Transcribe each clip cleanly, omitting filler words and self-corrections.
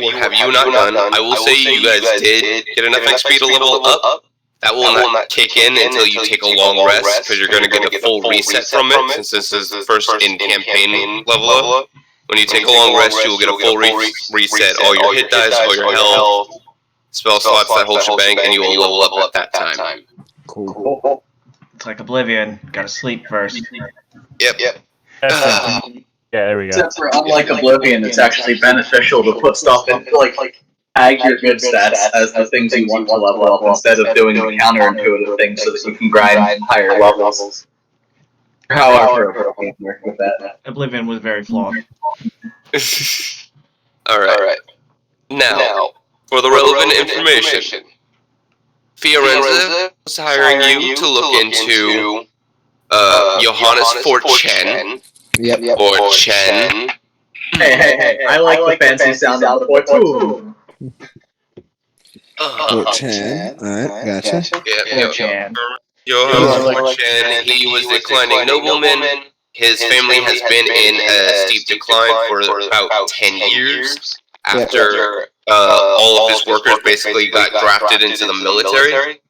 have you not done? I will say you guys did get enough XP to level up. That will not kick in until you take a long rest, because you're going to get a full reset from it, since this is the first in-campaign level up. When you take a long rest, you will get a full reset, all your hit dice, all your health, spell slots, that whole shebang, and you will level up at that time. Cool. It's like Oblivion. Gotta sleep first. Yep. Yeah, there we go. Except for unlike Oblivion, it's actually beneficial to put stuff in, like tag your good stats as the things you want to level up instead of doing the counterintuitive things so that you can grind higher levels. However, with that. Oblivion was very flawed. Alright. Now, for the relevant information. Fiorenza is hiring you to look into Johannes Fort Chen. Yep. Or Chen. Hey, I like the fancy sound of the boy too. Fort Chen. Alright, gotcha. Chen. Johannes Fort Chen, he was a declining nobleman. His family has been in a steep decline for about 10 years after all of his workers basically got drafted into the military.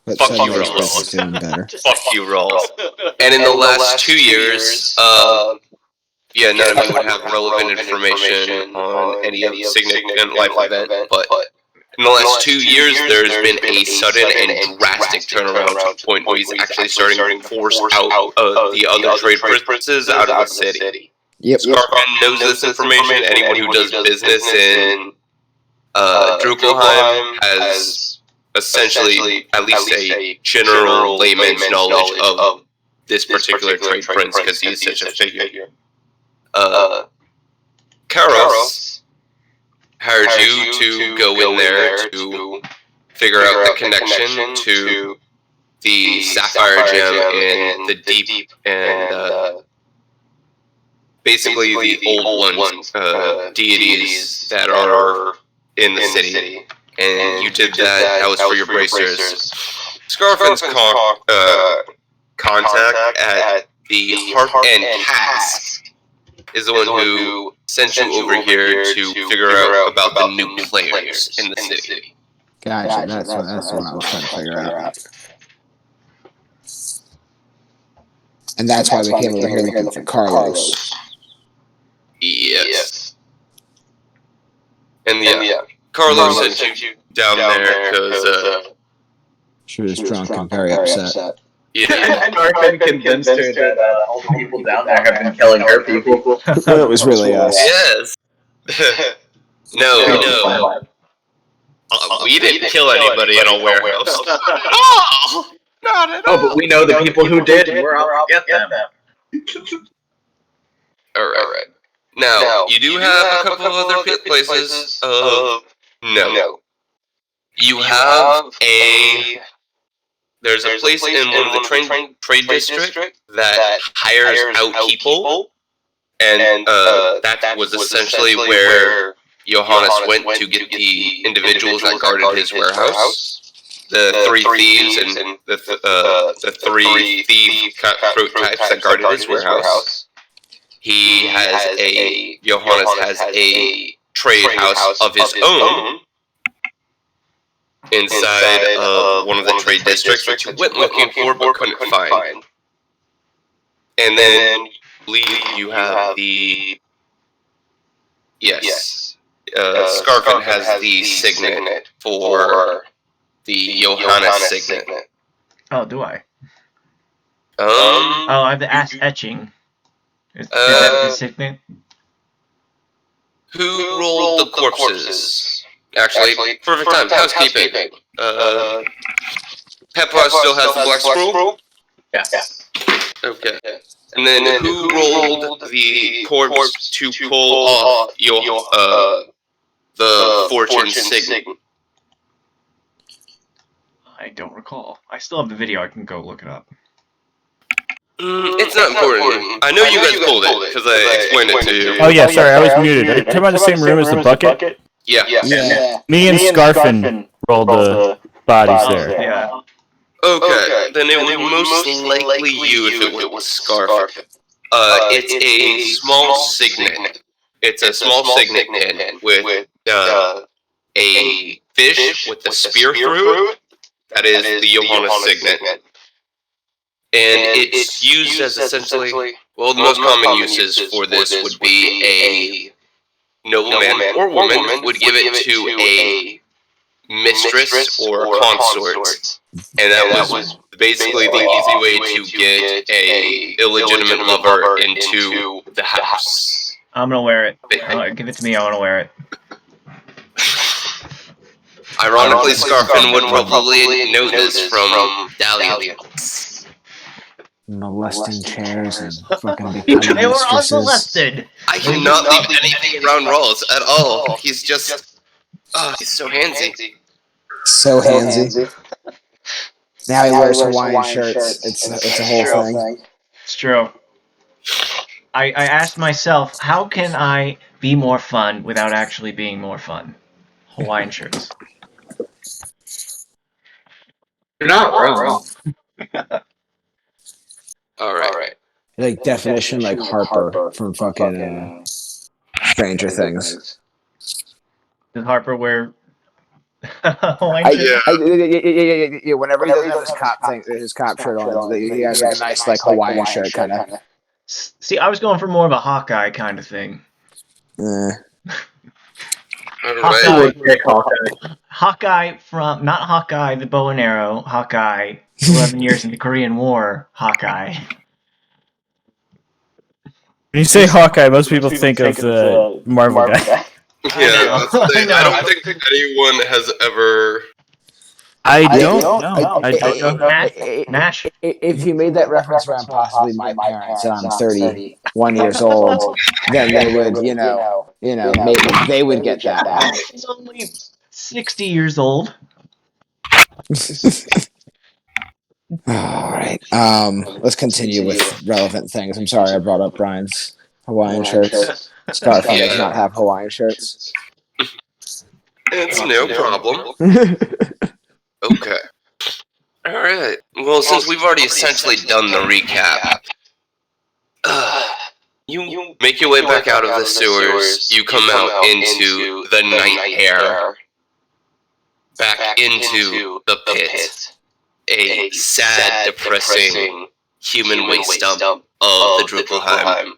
But Fuck you, Sunrise Rolls. Quest is doing better. Fuck you, Rolls. And in the last 2 years, none of you would have relevant information on any significant life event, but in the last 2 years, there's been a sudden and drastic turnaround to the point where he's actually starting to force out the other trade princes out of the city. Yep. Scarfin knows this information. Anyone who does business in Drukelheim has essentially at least a general layman's knowledge of this particular trade prince because he is such a figure. Karos hired you to go in there to figure out the connection to the Sapphire Gem and the Deep and basically the old ones, deities that are in the city. And you did that was for your bracers. Scarfin's contact at the Heart and Cask is the one who sent you over here to figure out about the new players in the city. Gotcha. That's what I was trying to figure out. And that's why we came over here looking for Carlos. Yes. And Carlos sent you down there because She was drunk and very upset. And Scarfin convinced her that all the people down there have been killing her people. Well, it was really us. Yes. No. We didn't kill anybody in a warehouse. Oh, not at all. Oh, but we know the people who did, and we're out to get them. Alright. Now, you do have a couple of other places of... No. You have There's a place in one of the trade district that hires out people, and that was essentially where Johannes went to get the individuals that guarded his warehouse. The three thieves and the three thief cutthroat types that guarded his warehouse. Johannes has a trade house of his own inside of one of the trade districts, which you went looking for but couldn't find. And then I believe you have the... Yes. Scarfin has the signet for the Johannes signet. Oh, do I? Oh, I have the ass etching. Is that the signet? Who rolled the corpses? Actually, perfect time. Housekeeping. Peppa still has the black scroll? Yeah. Okay. And then who rolled the corpse to pull off the fortune signet? I don't recall. I still have the video. I can go look it up. It's not important. I know you guys pulled it, because I explained it to you. Oh yeah, sorry, I was muted. Are you talking about the same room as the bucket? Yeah. Me and Scarfin rolled the bodies there. Yeah. Okay, then it would most likely you if it was Scarf. It's a small signet It's a small signet pin with a fish with the spear through it. That is the Johannes signet. And it's used as essentially, well, the most common uses for this would be a nobleman or woman would give it to a mistress or consort. And that was basically the easy way to get a illegitimate lover into the house. I'm gonna wear it. Give it to me. I want to wear it. Ironically, Scarfin would probably know this from Dahlia. Molesting chairs and fucking becoming They were mistresses. unmolested. I cannot leave anything around Rawls at all. He's just, he's so handsy. So handsy. Now he wears Hawaiian shirts. It's a whole thing. It's true. I asked myself, how can I be more fun without actually being more fun? Hawaiian shirts. You're not wrong. All right. Like definition like Harper from fucking Stranger Things. Does Harper wear Hawaiian shirts? Yeah. Whenever he doesn't have his cop shirt on, he has like a nice like Hawaiian shirt kind of. See, I was going for more of a Hawkeye kind of thing. All I would pick Hawkeye. Hawkeye from, not Hawkeye the bow and arrow, Hawkeye, 11 years in the Korean War, Hawkeye. When you say Hawkeye, most people think of the Marvel guy. Yeah, that's the thing. I don't think anyone has ever. I don't know. I don't know. Nash? If you made that reference around possibly my parents, and I'm 31 years old, then they would, maybe they would get that. He's only 60 years old. All right. Let's continue with relevant things. I'm sorry I brought up Brian's Hawaiian shirts. Scarfin does not have Hawaiian shirts. It's no problem. Okay. All right. Well, since we've already essentially done the recap, you make your way back out of the sewers. You come out into the night air, back into the pit. A sad, depressing human waste dump of the Drupelheim.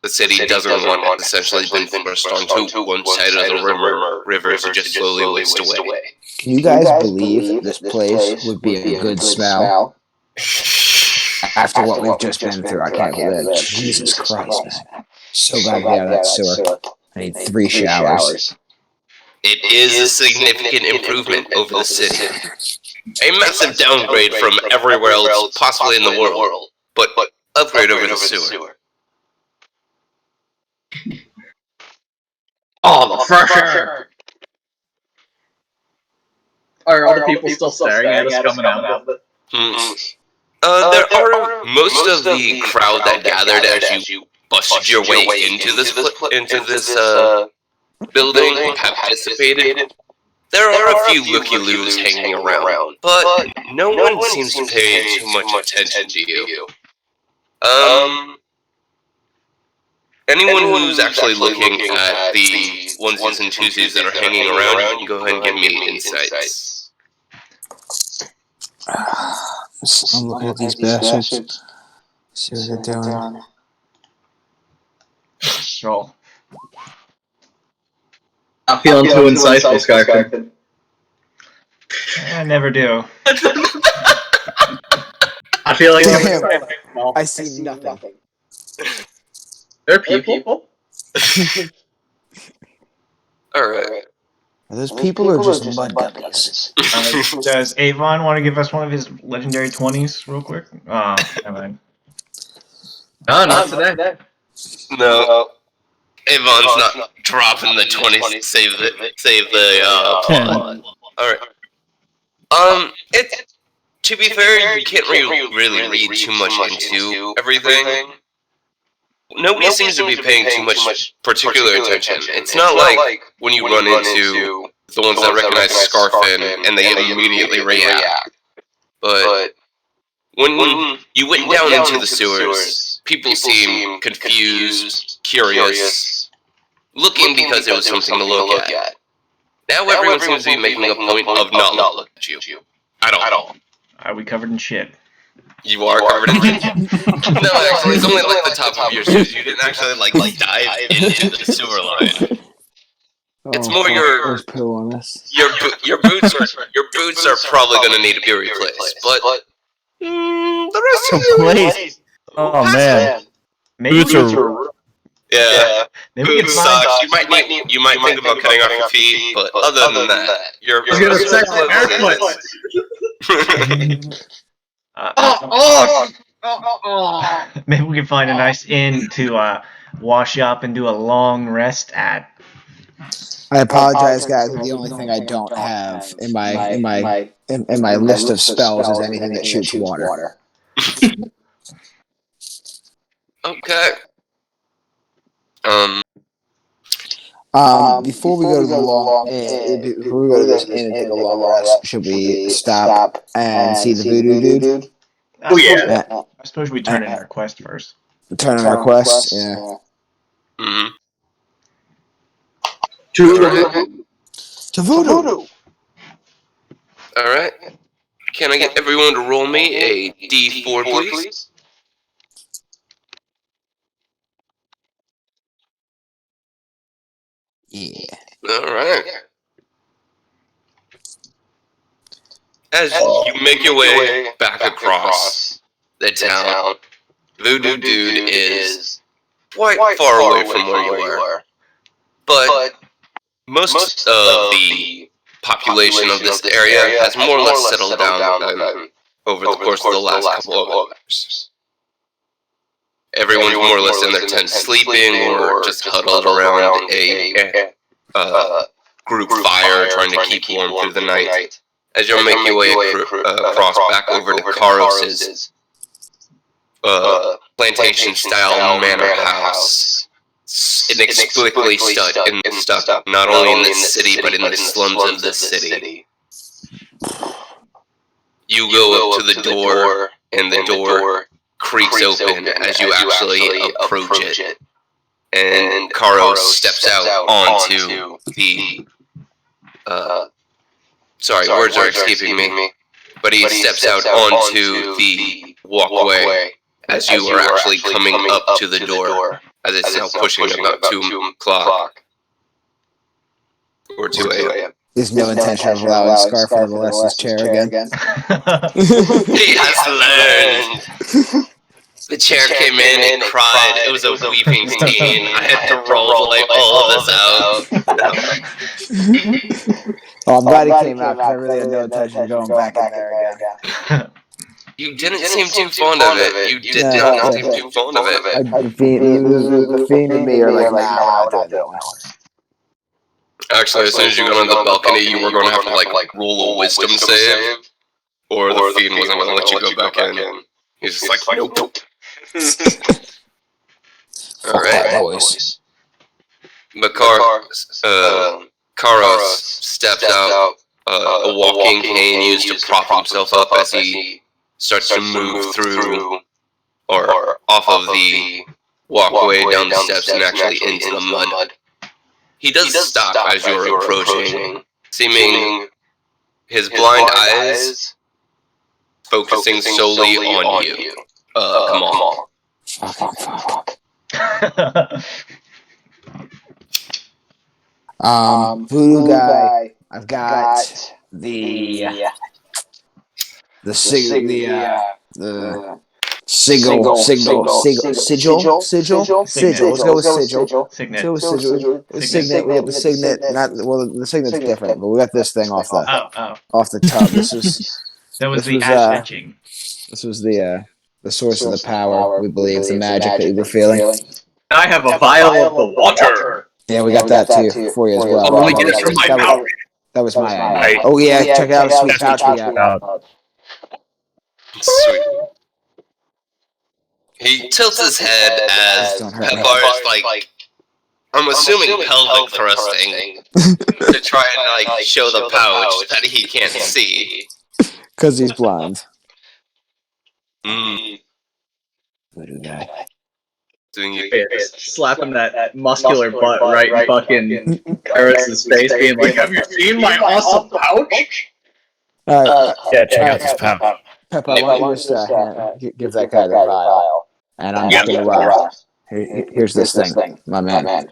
The city doesn't want it essentially been forced onto one side of the river to just slowly waste away. Can you guys believe this place would be a good smell? After what we've just been through, I can't believe it. Jesus Christ, man. So glad to be out of that sewer. I need 3 showers. It is a significant improvement over the city. A massive downgrade from everywhere else possibly in the world, but upgrade over the sewer. Oh, the fresh air! Are other people still staring at us coming out of it? There are most of the crowd that gathered as you busted your way into this building have dissipated. There are a few looky-loos hanging around, but no one seems to pay too much attention to you. Anyone who's actually looking at the onesies and twosies that are hanging around, you can go ahead and give me insights. I'm looking at these bastards. See what they're doing. Roll. Not feeling too insightful, Scarfin. I never do. I feel like I see nothing. There are people? Alright. Are those people or just mud guppies? Does Avon want to give us one of his legendary 20s real quick? Oh, never mind. No, not today. No. Avon's not dropping the 20s, save the plot. Alright. To be fair, you can't really read too much into everything. Nobody seems to be paying too much particular attention. It's not like when you run into the ones that recognize Scarfin and they immediately react. But when you went down into the sewers, people seem confused, curious, looking because it was something to look at. Now everyone seems to be making a point of not looking at you. At all. Are we covered in shit? You are covered in shit. No, actually, it's only like the top of your shoes. You didn't actually like dive into the sewer line. It's more There's poo on this. your boots are probably going to need to be replaced, but the rest of The place. Oh man. Maybe Boots are. yeah. maybe we can Boots find. sucks. You might think about cutting off your feet, but other than that, your He's gonna say barefoot. Maybe we can find a nice inn to wash up and do a long rest at. I apologize, guys. But the only thing I don't have in my list of spells is anything that shoots water. Okay. Before we go to the before we go to this inn and take a long rest, should we stop and see the voodoo dude? Oh yeah. I suppose we turn in our quest first. Turn in our quest. Yeah. Mm-hmm. To voodoo. All right. Can I get everyone to roll me a D4, please? Yeah. All right. As you make your way back across the town, Voodoo Dude is quite far away from where you are. But most of the population of this area has more or less settled down over the course of the last couple of hours. Everyone's more or less in their tent sleeping or just huddled around a group fire trying to keep warm through the night. As you'll make your way across back over to Karos's plantation-style manor house, inexplicably stuck not only in the city but in the slums of the city. You go up to the door, and the door creaks open as you actually approach it, and Karos steps out onto the. Sorry, words are escaping me. But he steps out onto the walkway as you are actually coming up to the door, as it's now pushing about 2 o'clock. Or 2 a.m. There's no intention of allowing Scarford to molest his chair again. He has learned! The chair came in and cried. It was a weeping teen. I had to roll all of this out. Oh, I'm glad he came out because I really had no intention of going back in there again. You didn't seem too fond of it. You did not seem too fond of it. The fiend and me are like, nah, we're not doing it. Actually, as soon as you got on the balcony, you were going to have to like roll a wisdom save, or the fiend wasn't going to let you go back in. He's just like, nope. Alright. But Karos steps out, a walking cane used to prop himself up as he starts to move through, or off of the walkway down the steps and actually into the mud. He does stop as you are approaching, seeming his blind eyes focusing solely on you. Come on. Fuck. Voodoo guy. I've got the sigil. Let's go with sigil. Signet. So sigil. Signet. We got the signet. The signet's different, but we got this thing off the tub. That was the ash etching. This was the source of the power. We believe the magic that you were feeling. I have a vial of the water. Yeah, we got that too for you as well. I'll only get it from my mouth. That was my idea. Oh yeah, check out the sweet pouch we got. Sweet. He tilts his head as Pepar is like, I'm assuming pelvic thrusting to try and like show the pouch that he can't see. Because he's blind. Mm. Voodoo guy. doing you. Yeah, just slapping that muscular butt right in fucking Karis's face, being like, "Have you seen my awesome pouch?" Yeah, check out this pouch. Pepper, why don't you just give that guy the vial, and I'm just gonna here's this thing, my man.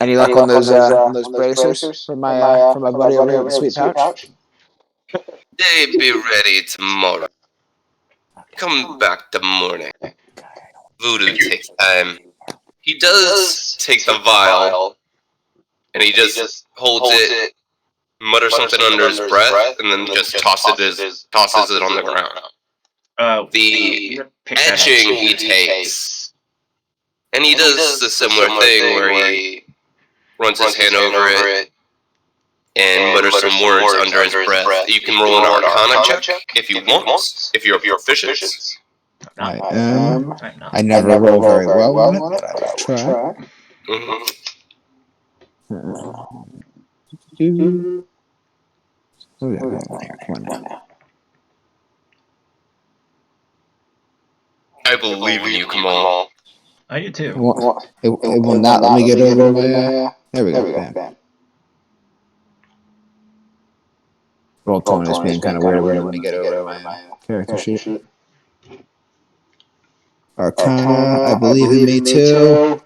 Any luck on those bracers for my buddy over here with the sweet pouch? They be ready tomorrow. Come back the morning. Voodoo takes time. He does take the vial, and he just holds it, mutters something under his breath, and then just tosses it on the ground. The etching he takes, and he does the similar thing where he runs his hand over it and mutters some words under his breath. You can roll an Arcana check if you want, if you're proficient. I'm not. I never roll very well on it, but I will try. Mm-hmm. Come on now. I believe in you, Kamal. I do too. It will not let me get over my. There we go. Bam. Roll 20 is being kind of weird. Let me get over my character sheet. Arcana, I believe in me too.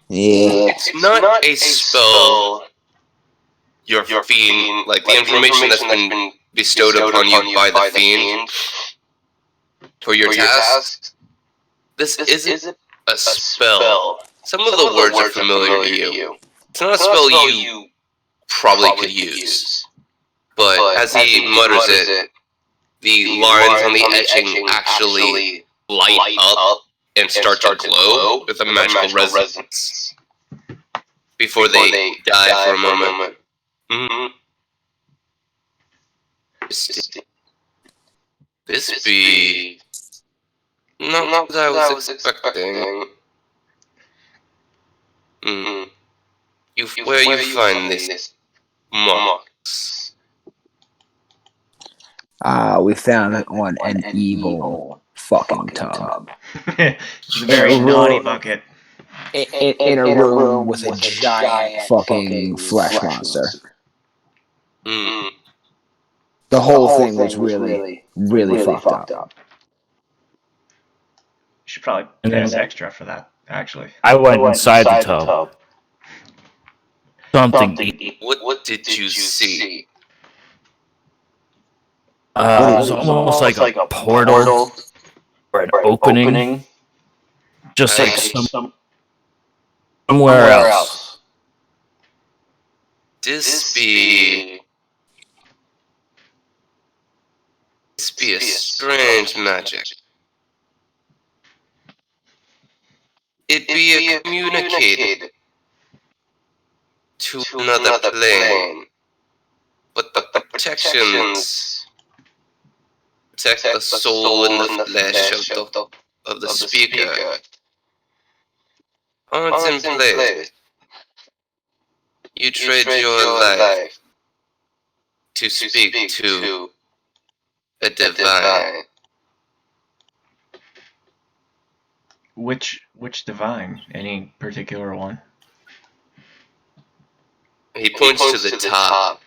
Yeah. It's not a spell. Your fiend, like the information that's been bestowed upon you by the fiend for your task. This isn't a spell. Some of the words are familiar to you. It's not a spell you probably could use. But as he mutters it, the lines on the etching actually light up and start to glow with a magical resonance before they die for a moment. Mm-hmm. This be not what I was expecting. Where you find this marks? We found it on an evil fucking tub. It's a very naughty bucket. In a room with a giant fucking flesh monster. The whole thing was really fucked up. You should probably pay us extra for that, actually. I went inside the tub. Something. What did you see? It was almost like a portal or an opening. Just like somewhere else. This be a strange magic. It be a communicated to another plane, but the protections protect the soul and the flesh of the speaker aren't in place. You trade your life to speak to a divine. Which divine? Any particular one? He points to the top.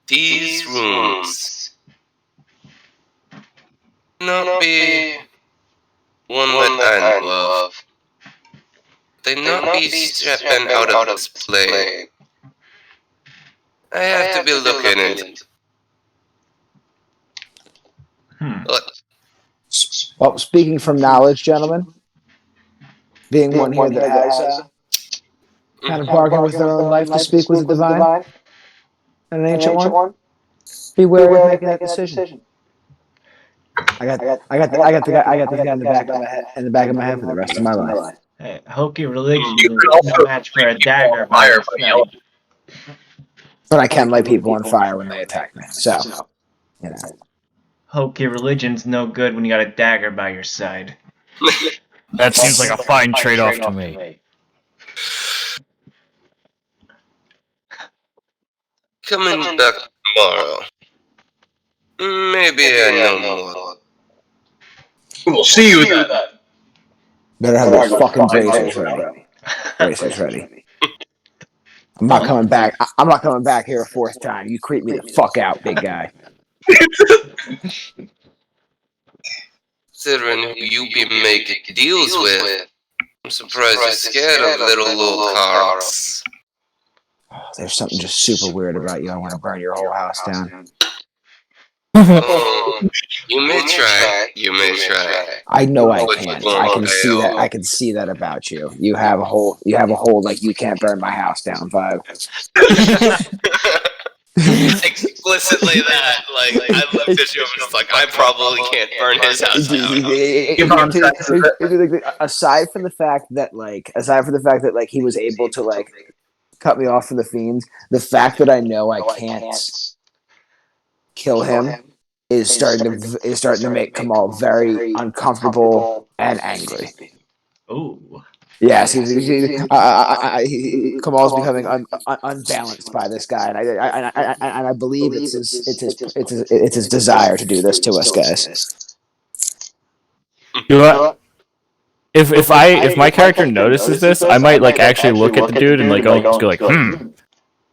These rooms not be one that I know of. They not be stepping out of this plane. I have to be looking into. Well, speaking from knowledge, gentlemen, being one here that has kind of bargained with their own life to speak with the divine and an ancient one, be wary of making that decision. I got this guy in the back of my head for the rest of my life. Hey, hokey religion You is could also no match for a dagger by fire your for side. But I can light people on fire when they attack me. So, you know. Hokey religion's no good when you got a dagger by your side. That seems like a fine trade-off to me. Coming back tomorrow. Maybe I know more. We'll see you then. Better have those fucking bracers ready. Bracers ready. I'm not coming back. I'm not coming back here a fourth time. You creep me the fuck out, big guy. Considering who you be making deals with, I'm surprised you're scared of little old Carls. There's something just super weird about you. I want to burn your whole house down. Oh, you may try. You may try. I know I But can't. you won't I can see that. fail. I can see that about you. You have a whole like you can't burn my house down vibe. Explicitly that. Like, I looked at you and was like, I probably can't burn his house down. Aside from the fact that he was able to like cut me off from the fiends, the fact that I know I can't kill him is starting to make Kamal very uncomfortable and angry. Ooh. Yes, Kamal's becoming unbalanced by this guy, and I believe it's his desire to do this to us guys. You know what? If my character notices this, I might like actually look at the dude and like almost go like,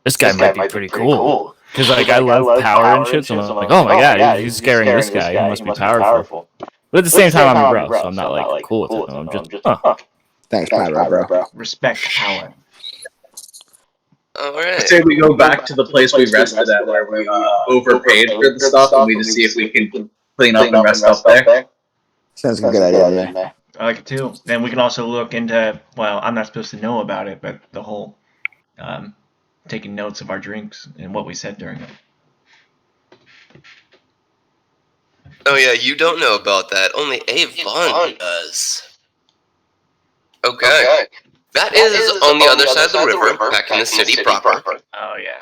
this guy might be pretty cool. Because like I love power and shit, so I'm like, oh my god, he's scaring this guy. He must be powerful. But at the same time, I'm a bro, so I'm not like cool with it. I'm just, Thanks, bro. Respect power. Alright. Say we go back to the place we rested at where we overpaid for the stuff, and we just see if we can clean up and rest up there. Sounds like a good idea to me. I like it too. Then we can also look into, well, I'm not supposed to know about it, but the whole taking notes of our drinks and what we said during it. Oh yeah, you don't know about that. Only Avon does. Okay. That is on the other side of the river, back in the city proper. Oh yeah.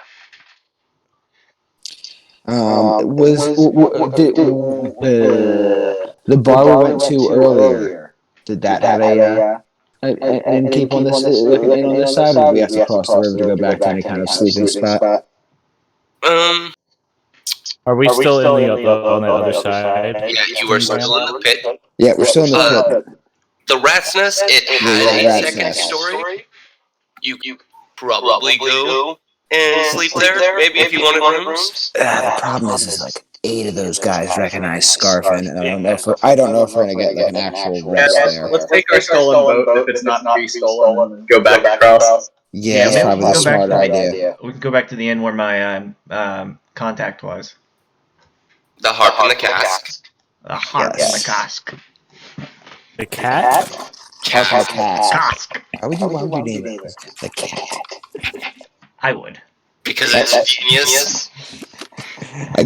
The bar we went to earlier? Did that have an innkeep on this like an inn on this side, or do we have to cross the river to go back to any kind of sleeping spot? are we still in on the other side? Yeah, you are still in the pit. Yeah, we're still in the pit. The Rat's Nest, it had a second story. You probably go and sleep there, maybe if you wanted rooms. The problem is like 8 of those guys recognize Scarfin, and I don't know if we're gonna get like an actual rest there. Let's take our stolen boat if it's not pre-stolen and go back across. Yeah, that's probably the smarter idea. We can go back to the inn where my contact was. The harp and the cask. The harp and the cask. The cat? Cask. Cask. Why would you name it the cat? I would. Because it's genius. I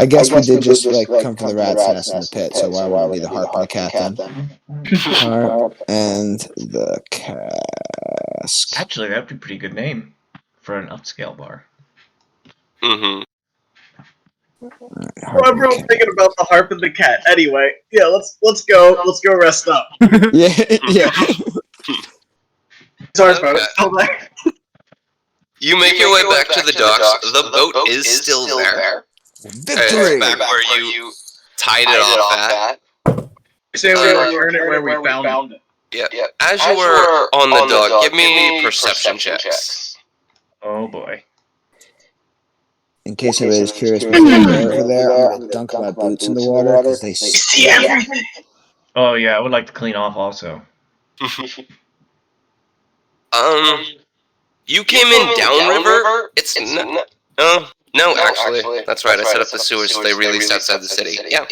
guess we did just like come from the Rat's Nest in the pit, so why wouldn't we the harp and the cat then? Harp and the cask. Actually, that would be a pretty good name for an upscale bar. Mm-hmm. Well, everyone's thinking about the harp and the cat. Anyway, yeah, let's go rest up. Yeah. Sorry, boat still there. You make your way back to the docks. The boat is still there. Victory! Back where you tied it off at. Say we return it where we found it. Yep. As you were on the dock, give me perception checks. Oh boy. In case anybody's curious, over there, I'm gonna dunk my boots in the water because they See everything. Oh yeah, I would like to clean off also. You came in downriver? It's no, actually. That's right, I set up the sewers so they released outside the city. Yeah.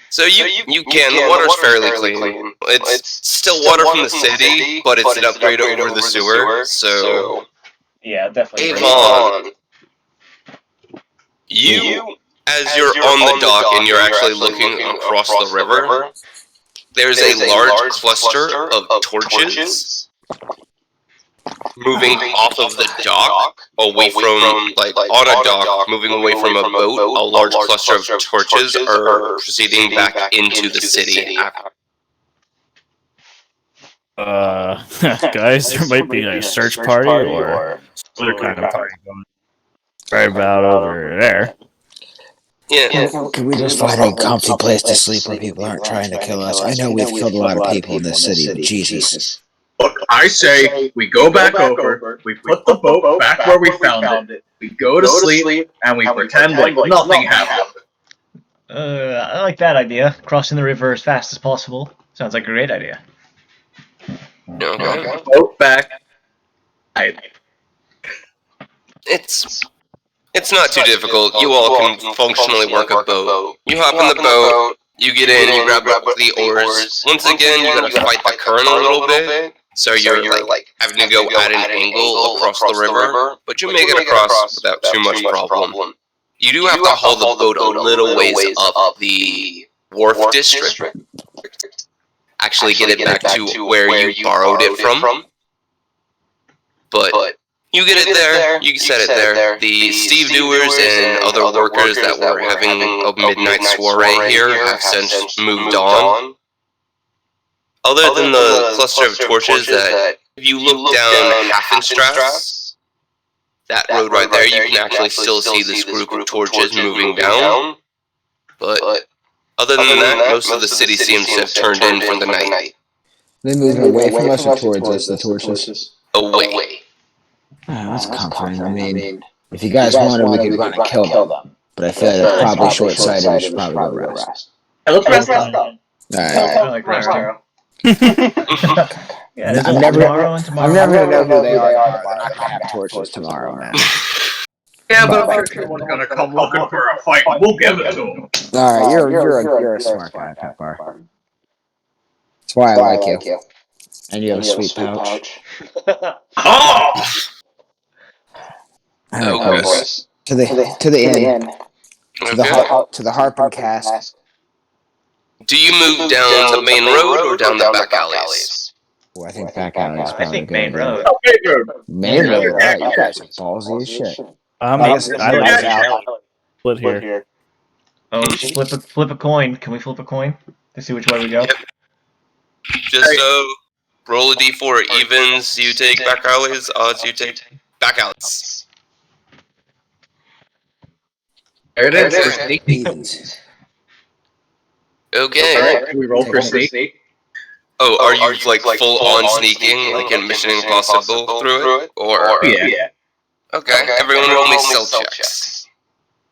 So you can, the water's fairly clean. It's still water from the city, but it's an upgrade over the sewer, so... Yeah, definitely. Avon, you, as you're on the dock and you're actually looking across the river, there's a large cluster of torches moving off of the dock, away from, like, on a dock, moving away from a boat. A large cluster of torches are proceeding back into the city. Guys, there might be a search party or other kind of party going. right about over there. Yeah. Can we just find a comfy place to sleep where people aren't trying to kill us? I know we've killed a lot of people in this city, but Jesus. Look, I say we go back over, we put the boat back where we found it, we go to sleep, and we pretend like nothing happened. I like that idea. Crossing the river as fast as possible. Sounds like a great idea. Okay. Boat back. It's not too difficult. You all can functionally work a boat. You hop in the boat, you get in, you grab the oars. Once again, you gotta fight the current a little bit. So you're like having to go at an angle across the river, but you make it across without too much problem. You do have to haul the boat a little ways up the wharf district. Actually get it back to where you borrowed it from. But you get it there, you set it there. The Steve Doers and other workers that were having a midnight soiree here have since moved on. Other than the cluster of torches that, if you look down Hafenstrasse, that road right there, you can actually still see this group of torches moving down. But other than that, most of the city seems to have turned in for the night. They moving away from us or towards us, the torches? Away. Oh, that's comforting. I mean, if you guys wanted, we could run and kill them. But I feel like that's probably short-sighted. We should probably go rest. Hey, let's rest up. Alright. I like Raro. Yeah, I'm never tomorrow and tomorrow. I'm never gonna know who they are. They're not gonna have torches tomorrow, man. Yeah, but if someone's gonna come looking for a fight, we'll give it to them. Alright, you're a smart guy, Pepper. That's why I like you. And you have a sweet pouch. Oh! Okay. To the inn. To the Harpin Cask. Do you move down the main road or down the back alleys? Oh, I think back alley's I probably think good. main road. Main road, alright, you guys are ballsy as shit. I like split here. Oh, flip a coin. Can we flip a coin to see which way we go? Just roll a d4 evens, you take back alleys, odds you take back alleys. There it is. Okay. Sneak. Evens. Okay. Alright, can we roll for sneak? Oh, are you like full on sneaking, like in Mission Impossible through it? Or Yeah. okay, everyone roll me stealth checks.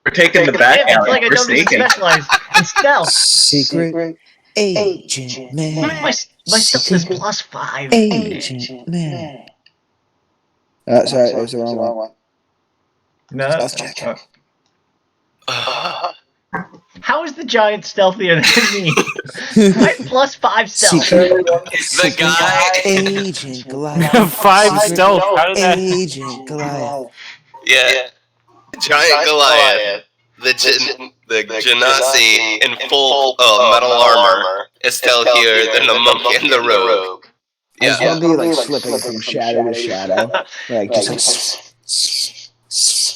We're taking the back It's alley. like I We're don't even sneaking. specialize in stealth. Secret Agent Man. My stealth is +5. Agent Man. Sorry, that was the wrong one. No. Stealth check. How is the giant stealthier than me? I'm +5 stealth. The guy. Agent Goliath. 5 stealth. How did that? Agent Goliath. Yeah. Giant Goliath. The Genasi in full metal armor is stealthier than the monk and the rogue. He's Yeah. gonna be like slipping from shadow to shadow. Like just like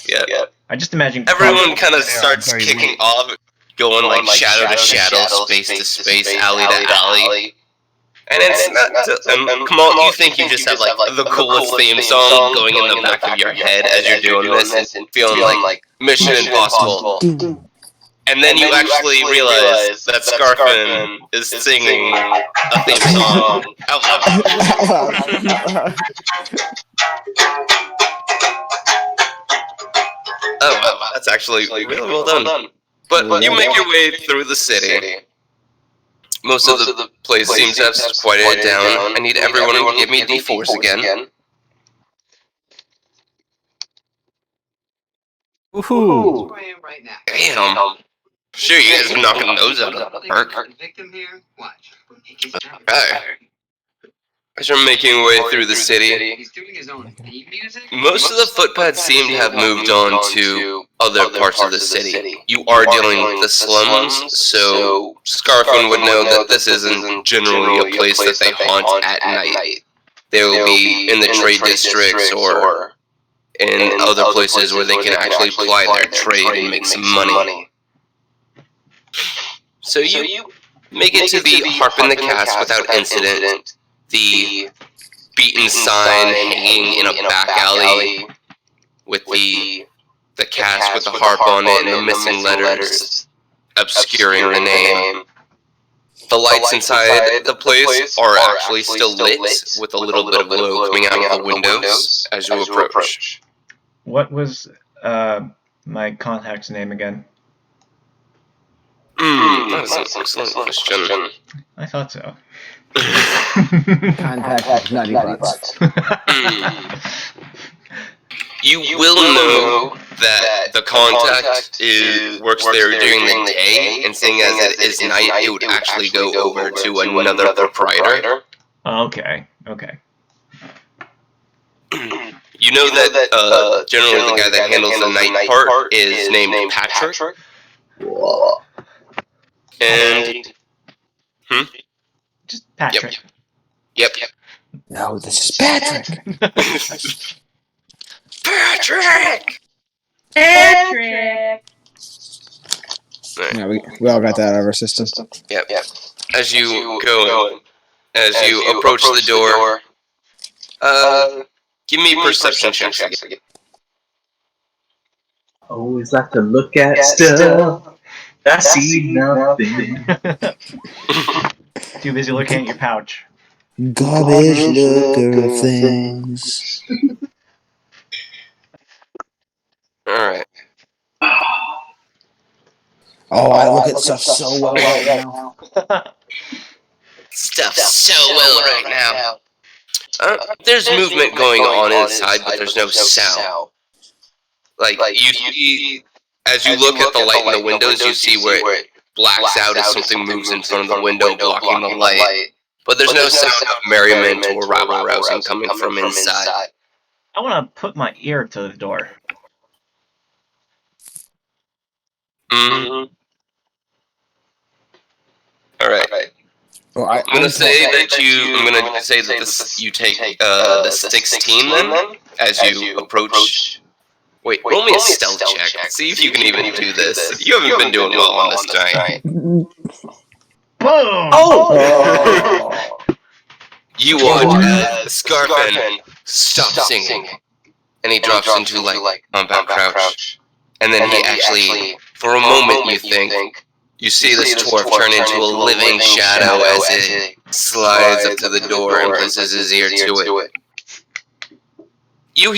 Yeah. I just imagine Everyone kind of starts kicking off, going like shadow to shadow, space to space, alley to alley. And it's not. And come on, you think you just have like the coolest theme song going in the back of your head as you're doing this and feeling like Mission Impossible. And then you actually realize that Scarfin is singing a theme song out loud. Oh, wow, that's actually really well done. But you make your way through the city. Most of the place seems to have quieted down. I need everyone to give me d4s again. Woohoo! Damn. Sure, you guys are knocking those out of the park. Okay. As you're making your way through the city, most of the footpads seem to have moved on to other parts of the city. You are dealing with the slums, so Scarfin would know that this isn't generally a place that they haunt at night. They will be in the trade districts or in other places where they can actually ply their trade and make some money. So you make it to the Harpin the Cask without incident. The beaten sign hanging in a back alley with the the cast with the harp on it and the missing letters obscuring the name. The lights inside the place are actually still lit, with a little bit of glow coming out of the windows as you approach. What was my contact's name again? That is an excellent question. I thought so. Contact Nutty Butts. You will know that the contact works there during the day, and seeing as it is night, it would actually go over to another proprietor. Okay. You know that generally the guy that handles the night part is named Patrick. And Just Patrick. yep. No, this is Patrick. Patrick. Yeah, we all got that out of our system. Yep. As you go, as you approach the door, give me perception checks again. Always like to look at stuff. I see nothing. Too busy looking at your pouch. Garbage looker things. Alright. Oh, I look at stuff so well right now. Stuff so well right now. There's movement going on inside, but there's no sound. Like, you see, as you look at the light in the windows, you see where it blacks out as something moves in front of the window, blocking the light. But there's no sound of merriment or rabble-rousing coming from inside. I want to put my ear to the door. Alright. Well, I'm gonna say that you take the 16 then, as you approach. Wait, roll me a stealth check. See if you can even do this. You haven't been doing well on this tonight. Boom! Oh! You watch as Scarfin stops singing, and he drops into like combat crouch, and then he actually, for a moment, you think you see this dwarf turn into a living shadow as it slides up to the door and places his ear to it. You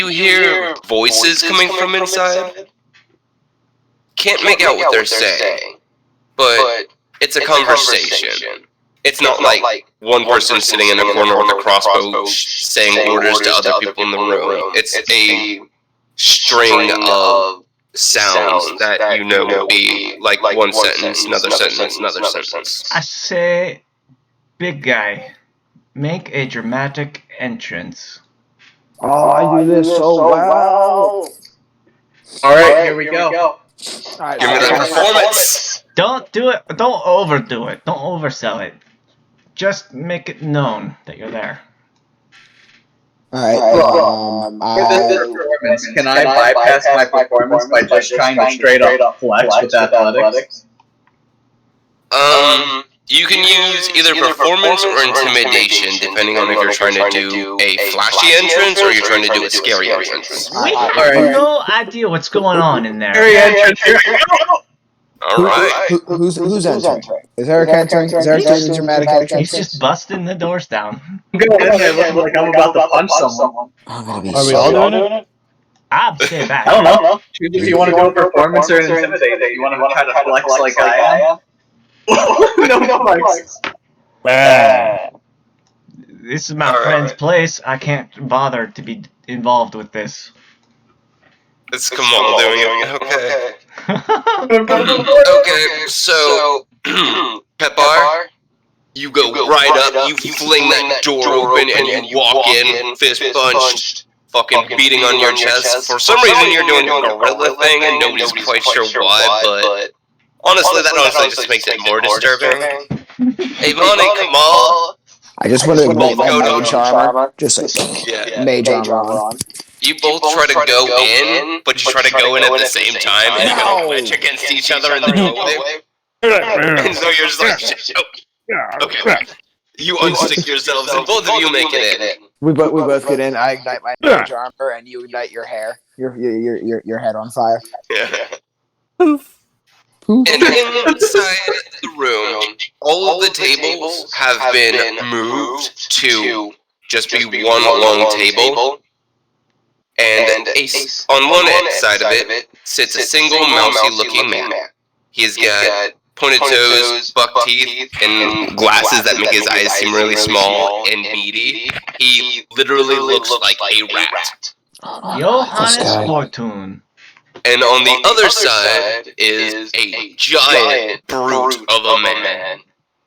hear voices coming from inside. Can't make out what they're saying, but it's a conversation. It's not like one person sitting in a corner with a crossbow saying orders to other people in the room. It's a string of sounds that you know will be like one sentence, another sentence, another sentence. I say, big guy, make a dramatic entrance. Oh, I do this so well. Alright, here we go. Alright, Give me that performance. Don't do it. Don't overdo it. Don't oversell it. Just make it known that you're there. Alright, For this performance, can I bypass my performance by just trying to straight up flex with athletics? You can use either performance or intimidation, depending on if you're trying to do a flashy entrance or you're trying to do a scary entrance. We have no idea what's going on in there. Alright. Who's entering? Is Eric entering? Is Eric doing the dramatic He's entrance? just busting the doors down. I'm going in there looking like I'm about to punch someone. I'm gonna be Are we so all doing it? I'd stay back. I don't know. Choose if you want to do a performance or intimidate. If you want to try to flex like I am. No flex. This is my friend's place. I can't bother to be involved with this. It's Kamal doing it. Okay, so Pepar, you go right up, you fling that door open, and you walk in, fist punched, fucking beating on your chest. For some reason, you're doing a gorilla thing, and nobody's quite sure why, but honestly, that just makes it more disturbing. Avon and Kamal, I just want to make my Go mage to- armor. Just like yeah. mage armor on. You both try to go in, but you try to go in at the same time, and you go match against each other in the doorway. And so you're just like, shit. Oh, okay. You unstick yourselves, and both of you make it in. We both get in. I ignite my mage armor, and you ignite your hair. Your head on fire. Yeah. Poof. And inside the room, all of the tables have been moved to just be one long table. And on one side of it sits a single mousy-looking man. He's got pointed toes, buck teeth, and glasses that make his eyes seem really small and beady. He literally looks like a rat. Johannes Fortune. And on the other side is a giant brute of a man.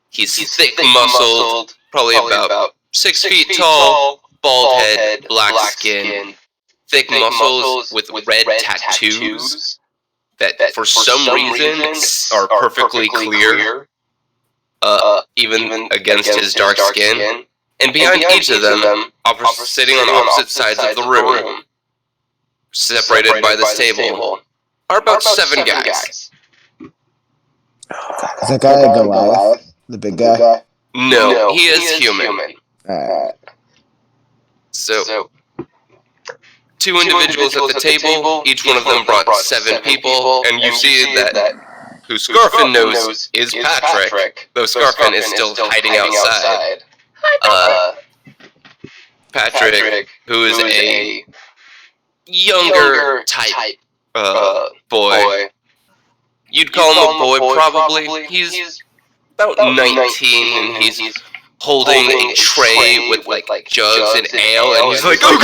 He's thick-muscled, probably about 6 feet tall, bald head, black skin, thick muscles with red tattoos that for some reason are perfectly clear, even against his dark skin. And behind each of them, sitting on opposite sides of the room, separated by this table, are about 7 guys. Is that guy Goliath? The big guy? No, he is human. So, 2 individuals at the table, each one of them brought 7 people, and you see that who Scarfin knows is Patrick, though Scarfin is still hiding outside. Patrick, who is a younger type boy. You'd call him a boy, probably. He's about 19, and he's holding a tray with like jugs and ale, and he's like, "Oh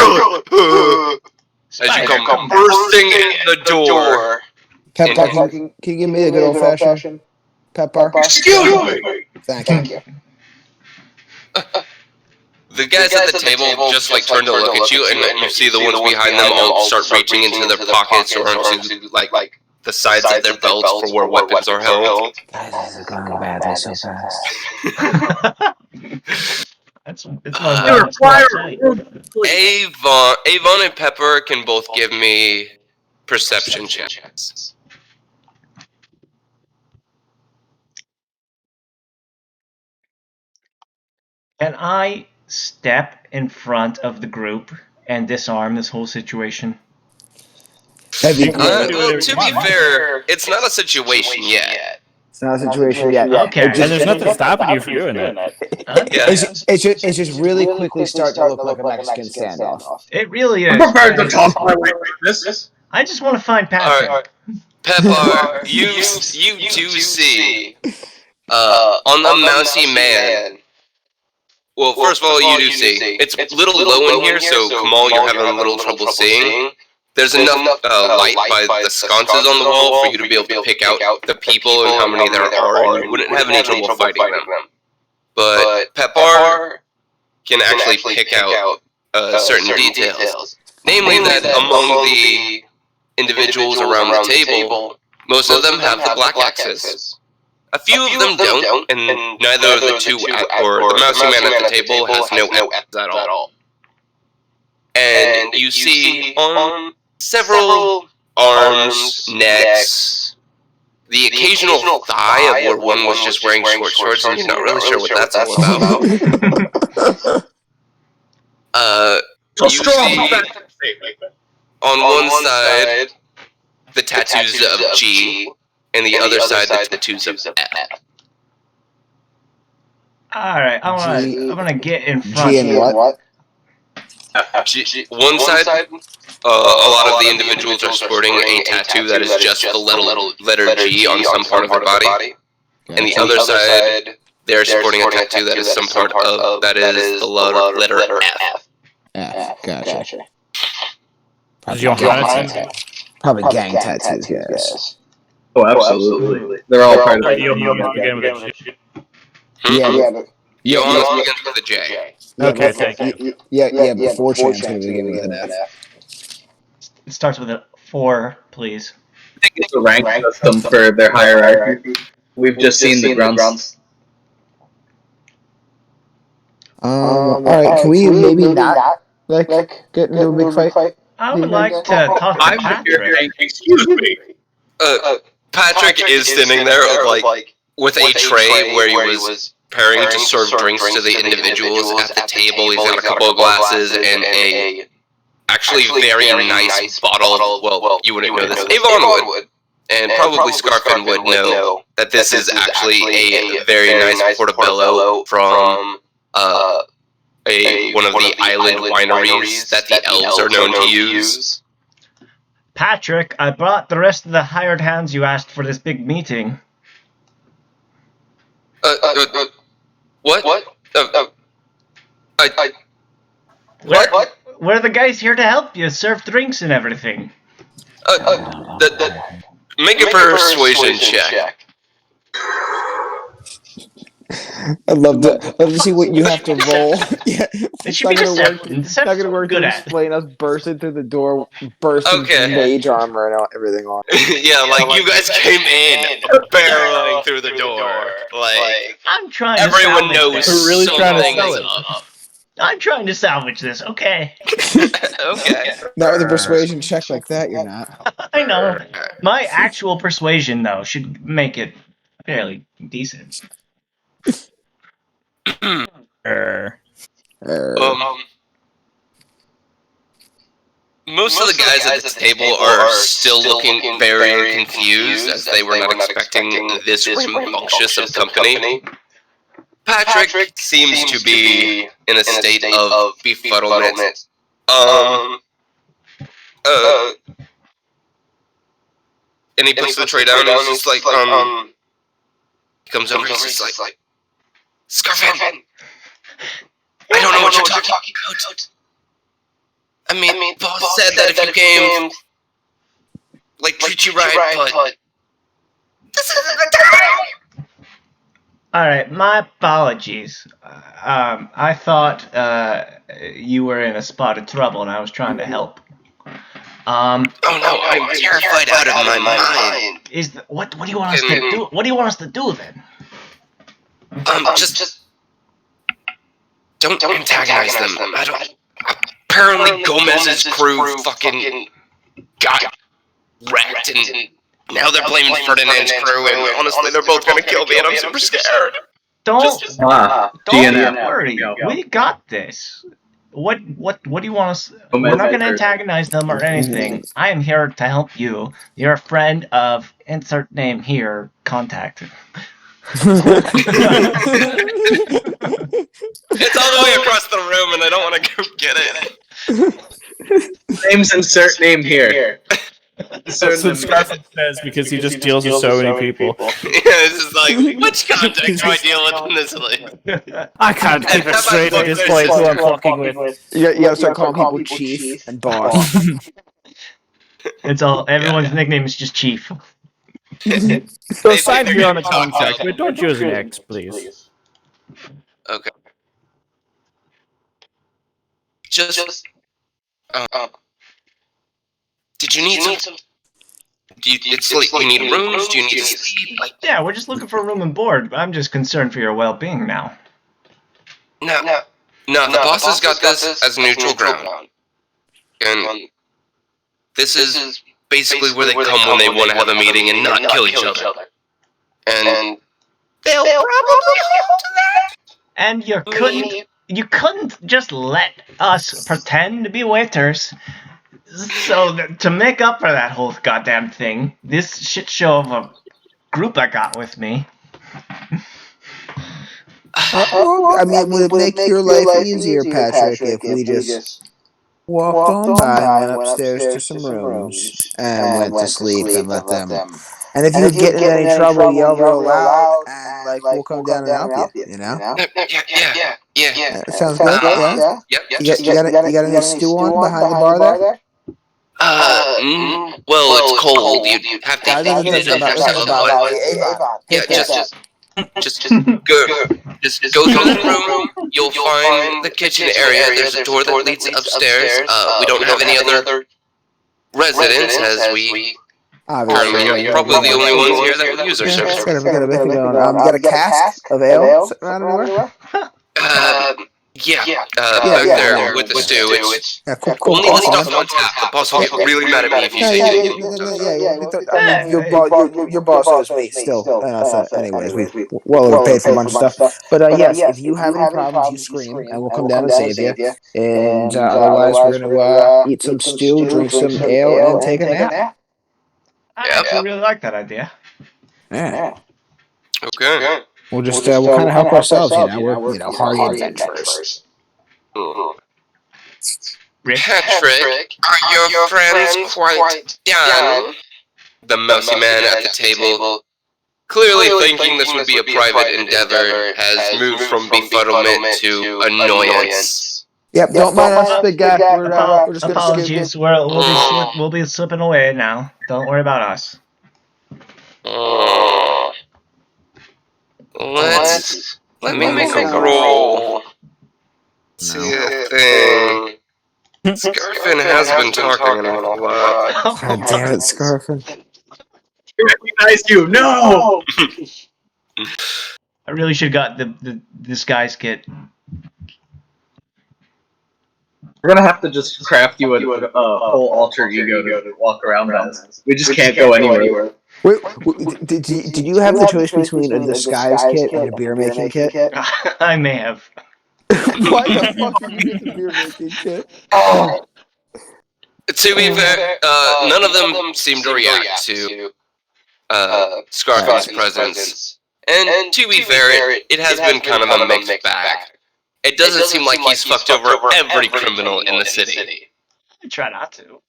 God!" As you come bursting in the door. Pep bar, can you give me a good old fashioned pep bar? Excuse me! Thank you. The guys at the table just like turn to look at you, and you see the ones behind them all start reaching into their pockets or into like the sides of their belts for where weapons are held. Guys, this is going badly so fast. It's my Avon and Pepper can both give me perception checks. Can I step in front of the group and disarm this whole situation? Well, to be fair, it's not a situation yet. It's not a situation yet. Okay. And there's nothing stopping you from doing that. Okay. Yeah. It's just really quickly start to look like a Mexican standoff. It really is. I'm prepared to talk my way through this. I just want to find Patrick. Alright. Pepper, you do see on the mousy man. Well, first of all, you do see it's a little low in here, so Kamal, you're having a little trouble seeing. There's enough light by the sconces on the wall for you to be able to pick out the people and how many there are, and you wouldn't have any trouble fighting them. But Pepper can actually pick out certain details. Namely that among the individuals around the table, most of them have the black axes. A few of them don't, and neither of the two, or the mousy man at the table has no axes at all. And you see on several arms, necks, the occasional thigh of where one was just wearing short shorts, and you're not really sure what that's all about. You see on one side the tattoos of G, and the other side the tattoos of F. All right, I'm gonna get in front. G and what? One side, a lot of the individuals are sporting a tattoo that is just the letter G on some part of their body, and the other side, they're sporting a tattoo that is some part of that is the letter F. F. Gotcha. Probably Probably gang tattoos, guys. Oh, absolutely. They're all part of it. Yeah, You almost begins with a J. Okay, thank you. Yeah, but Fortune's gonna be giving it an F. It starts with a 4, please. I think it's a rank system for their hierarchy. We've just seen the grunts. Alright, can we maybe not, like, get into a big fight? I would like to talk to I'm Patrick. here. Excuse me. Patrick is standing there, like with a tray where he was preparing to serve drinks to the individuals at the table. He's got a couple of glasses and a actually very nice bottle of, well, you wouldn't know this, Avon would. And probably Scarfin would know that this is actually a very nice Portobello from one of the island wineries that the elves are known to use. Patrick, I brought the rest of the hired hands you asked for this big meeting. What? We're the guys here to help you serve drinks and everything. Make a persuasion check. I'd love to see what you have to roll. Yeah, It should be deception. It's not gonna work Good to at. explain us bursting through the door, bursting Okay. mage armor and everything on. Yeah, like you guys came in barreling through the door. Like I'm trying to everyone salvage knows this. We're really trying to something sell is it. up. I'm trying to salvage this, okay? Okay. Not with a persuasion check like that, you're not. I know. My actual persuasion, though, should make it fairly decent. Most of the guys at the table are still looking very confused as they were not expecting this rambunctious of company. Patrick seems to be in a state of befuddlement. And he puts the tray down and he's just like, he comes over and he's just like, Scarfin! I don't know what you're talking about. I mean, boss said that if you came, like, treat you right, but this isn't the time! Alright, my apologies. I thought you were in a spot of trouble and I was trying to help. Oh no, I'm terrified out of my mind. What do you want us to do? What do you want us to do then? Just don't antagonize them. I don't. Apparently, Gomez's crew fucking got wrecked, and now they're blaming Ferdinand's crew. And honestly, they're both gonna kill me, and I'm super scared. Don't DNF. worry. We got this. What do you want us? Gomez We're not going to Edgar. antagonize them or anything. I am here to help you. You're a friend of insert name here. Contact. It's all the way across the room, and I don't want to go get it. Names insert name here. That's what Scarfin says because he just deals with so many people. Yeah, it's just like, which contact do I deal with in this place? I can't keep it straight at this point who I'm fucking with. You gotta start calling people chief and boss. It's all. Everyone's nickname is just Chief. So sign me on a contract, but don't use an X, please. Okay. Just did you need some? It's like you need rooms. Do you need to sleep? Like, Yeah, we're just looking for a room and board. I'm just concerned for your well-being now. no. The boss has got this as neutral ground, and this is basically where they come when they want to have a meeting and not kill each other. And they'll probably hold to that. And you couldn't just let us pretend to be waiters. So to make up for that whole goddamn thing, this shit show of a group I got with me. I mean, would it make your life easier, Patrick, if we just walked on by and went upstairs to some rooms and went to sleep and let them. And if you get in any trouble, yell real loud, and like we'll come down and help you. You know? Yeah. Sounds good. Yeah. Yep. You got any stew on behind the bar there? Well, it's cold. You have to heat it up yourself. Yeah, just go through the room. You'll find the kitchen area. There's a door that leads upstairs. We don't have any other residents, as we Obviously, are probably the only ones here that would use our service. You got a cask of ale sitting around anywhere? Yeah, back there with the stew. It's Yeah, cool. only the Awesome, stuff man. on tap. The boss will get really mad at me if you Yeah, say yeah, anything. I mean, your boss owes me still. So anyways, we well overpaid for a bunch of stuff. But yes, if you have any problems, you scream, and we'll come down and save you. And otherwise, we're gonna eat some stew, drink some ale, and take a nap. I actually really like that idea. Yeah, Okay. we'll just we'll kind of help ourselves. We're hardy adventurers. Rick, Patrick, are your friends quite done? The mousy man at the table, clearly thinking this would be a private endeavor, has moved from befuddlement to annoyance. Yep, don't mind us, big guy. We're just gonna scoop. apologies. We'll be slipping away now. Don't worry about us. Oh. Let me make a roll. See a thing. Scarfin has been talking an awful lot. God damn it, Scarfin. Recognize you. No. I really should have got the disguise kit. We're gonna have to just craft you a whole alter ego to walk around as. We just can't go anywhere. Wait, did you have the choice between a disguise kit and a beer making kit? I may have. Why the fuck did you get the beer making kit? To be fair, none of them seem to react to Scarfin's presence. And to be fair, it has been kind of a mixed bag. It doesn't seem like he's fucked over every criminal in the city. I try not to.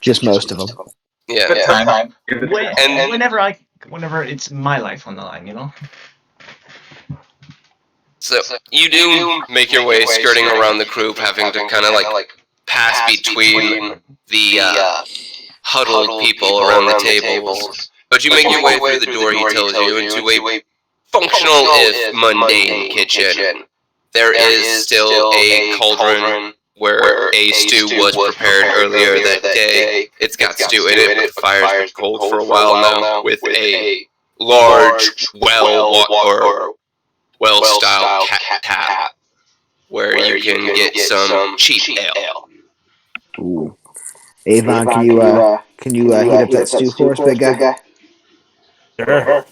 Just most of them. Yeah. Time. Whenever it's my life on the line, you know. So you do make your way skirting around the group, having to kind of like pass between the huddled people around the tables. But you make your way through the door he tells you into a functional if mundane kitchen. There is still a cauldron where a stew was prepared earlier that day. It's got stew in it, but the fire's been cold for a while now, with a large well-styled cat tap where you can get some cheap ale. Ooh. Avon, can you heat up that stew for us, big guy? Sure.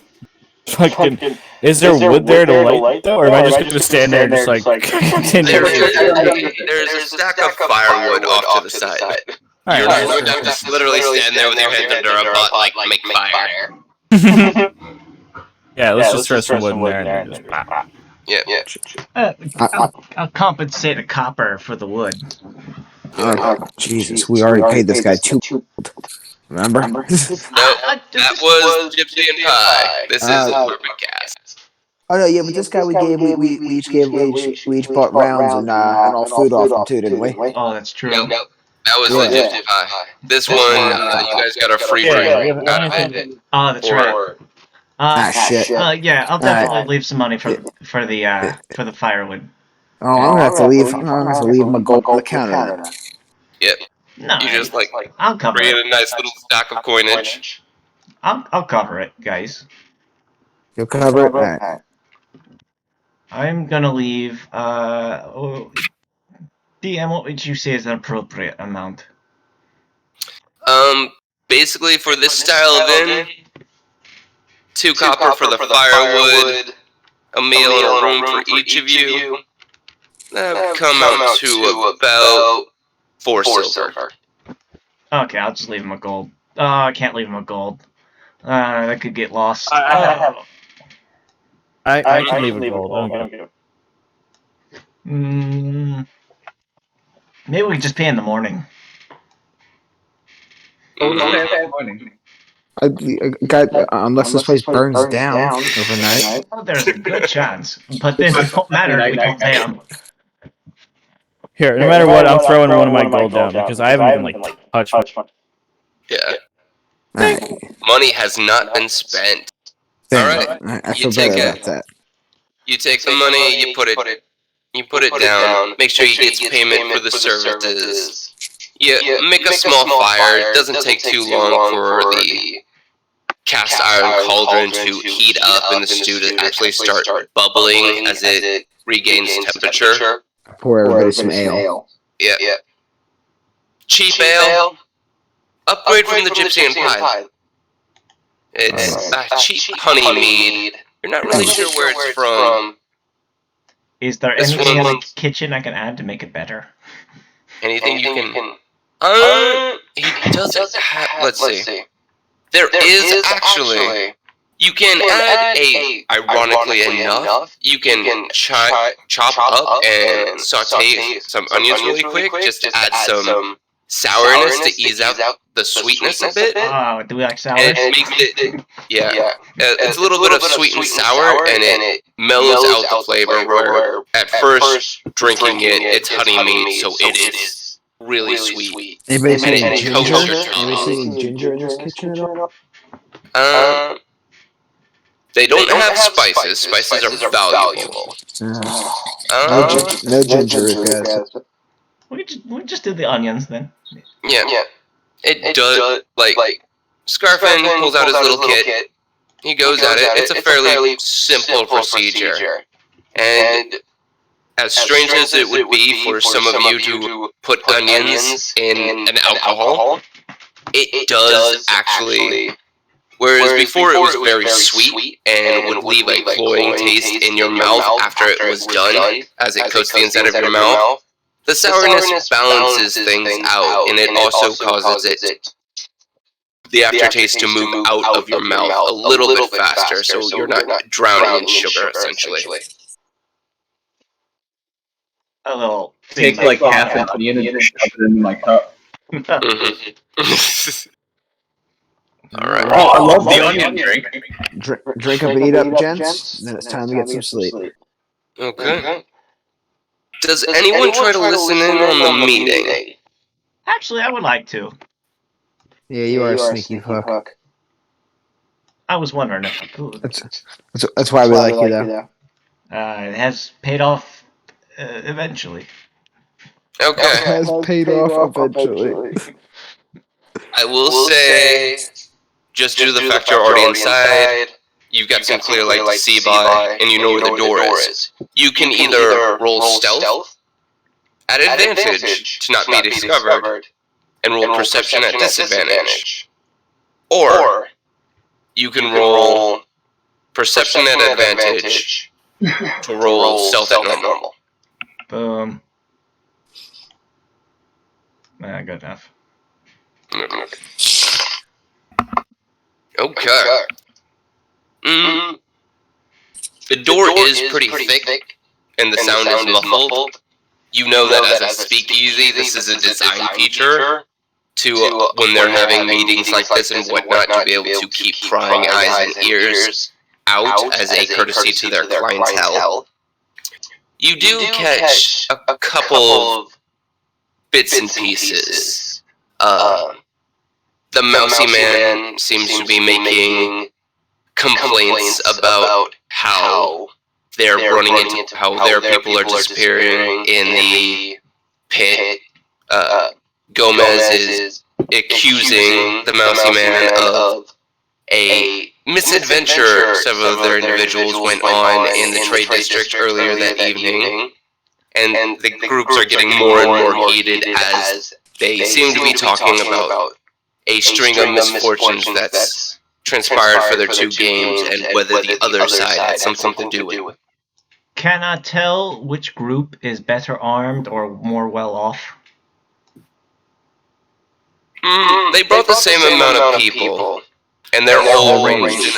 Fucking, is there wood there to light though, or am I just gonna stand there and just like continue? There's a stack of firewood off to the side. Alright, You don't just literally stand there with your hands under a butt, like make fire. yeah, let's just throw some wood in there and just pop. Yeah. I'll compensate a copper for the wood. Jesus, we already paid this guy $2. Remember? No, that was Gypsy and Pie. This is a Bourbon Cast. Oh no, yeah, but this guy we each bought rounds and all food off him too, didn't we? Oh, that's true. Nope. That was the Gypsy Pie. This one, you guys got a free drink out of it. Oh, that's right. Shit. Yeah, I'll definitely leave some money for the firewood. Oh, I'm gonna have to leave. I'm gonna have to leave my gold on the counter now. Yep. No, You just like I'll cover create it. a nice little stack of coinage. I'll cover it, guys. You'll cover it. All right. I'm gonna leave. DM, what would you say is an appropriate amount? Basically for this style of inn, 2 copper for the firewood, a meal and a room for each of you. That would come out to about 4 silver. Okay, I'll just leave him a gold. Oh, I can't leave him a gold. That could get lost. I can leave a gold. Okay. Maybe we can just pay in the morning. Unless this place burns down overnight. Oh, there's a good chance, but then it won't matter if we don't pay him. Here, no matter what, I'm throwing one of my gold down because I haven't even like touched. Yeah. Alright. Money has not been spent. Alright. Alright. I feel You take better it. about that. You take the money, you put it down, make sure he gets payment for the services. You make a small fire. It doesn't take too long for the cast iron cauldron to heat up and the stew to actually start bubbling as it regains temperature. Pour everybody some ale. Yeah. Cheap ale. Upgrade from the Gypsy and Pie. It's cheap honey mead. You're not really sure where it's from. Is there This anything in the one's- kitchen I can add to make it better? Anything you can. He doesn't have. Let's see. There is actually. You can add a. Ironically enough, you can chop up and saute some onions really quick. Just to add some sourness to ease out the sweetness a bit. Oh, do we like sour? And it makes it. Yeah. It's a little bit of sweet and sour, and it mellows out the flavor. Where at first drinking it, it's honey mead, so it is really sweet. Anybody And seen it ginger? coats your Anybody tongue. seen ginger in this kitchen at all? They don't have spices. Spices are valuable. No ginger, guys. We just do the onions then. Yeah. It does, like, Scarfin pulls out his little kit. He goes at it. It's a fairly simple procedure. And as strange as it would be for some of you to put onions in an alcohol, it does actually. Whereas before it was very sweet and would leave a cloying taste in your mouth after it was done, as it coats the inside of your mouth. The sourness balances things out, and it also causes the aftertaste to move out of your mouth a little bit faster, so you're not drowning in sugar, essentially. A little Take like half an onion and shove it in my cup. Alright. Oh, I love the onion drink. Drink up and eat up, gents. Then it's time to get some sleep. Okay. Does anyone try to listen in on the meeting? Actually, I would like to. Yeah, you are a sneaky fuck. I was wondering if I could. That's why we like you, though. It has paid off eventually. Okay. Has paid off eventually. I will say, just due to the fact you're already inside, you've got some clear light to see by, and you know where the door is. You can either roll stealth at advantage to not be discovered, and roll perception at disadvantage. Or you can roll perception at advantage to roll stealth at normal. Boom. Good enough. Okay. The door is pretty thick, and the sound is muffled. You know that as a speakeasy, this is a design feature to when they're having meetings like this and whatnot, to be able to keep prying eyes and ears out as a courtesy to their clientele. You do catch a couple of bits and pieces. The Mousy Man seems to be making complaints about how they're running into how their people are disappearing in the pit. Gomez is accusing the Mousy Man of a misadventure several of their individuals went on in the trade district earlier that evening, and the groups are getting more and more heated as they seem to be talking about a string of misfortunes that's transpired for their two games and whether the other side had something to do with it. Can I tell which group is better armed or more well off? They brought the same amount of people, and they're all ranged in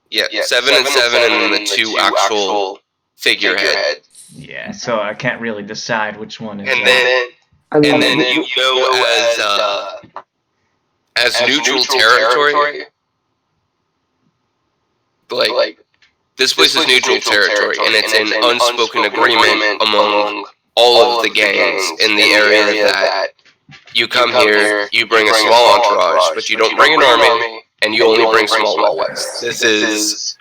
yeah, 7 and 7, and then the 2 actual figurehead. Yeah, so I can't really decide which one is. And then you go as neutral territory. Like this place is neutral territory, and it's an unspoken agreement among all of the gangs in the area that you come here, you bring a small entourage, but you don't bring an army, and you only bring small weapons. This is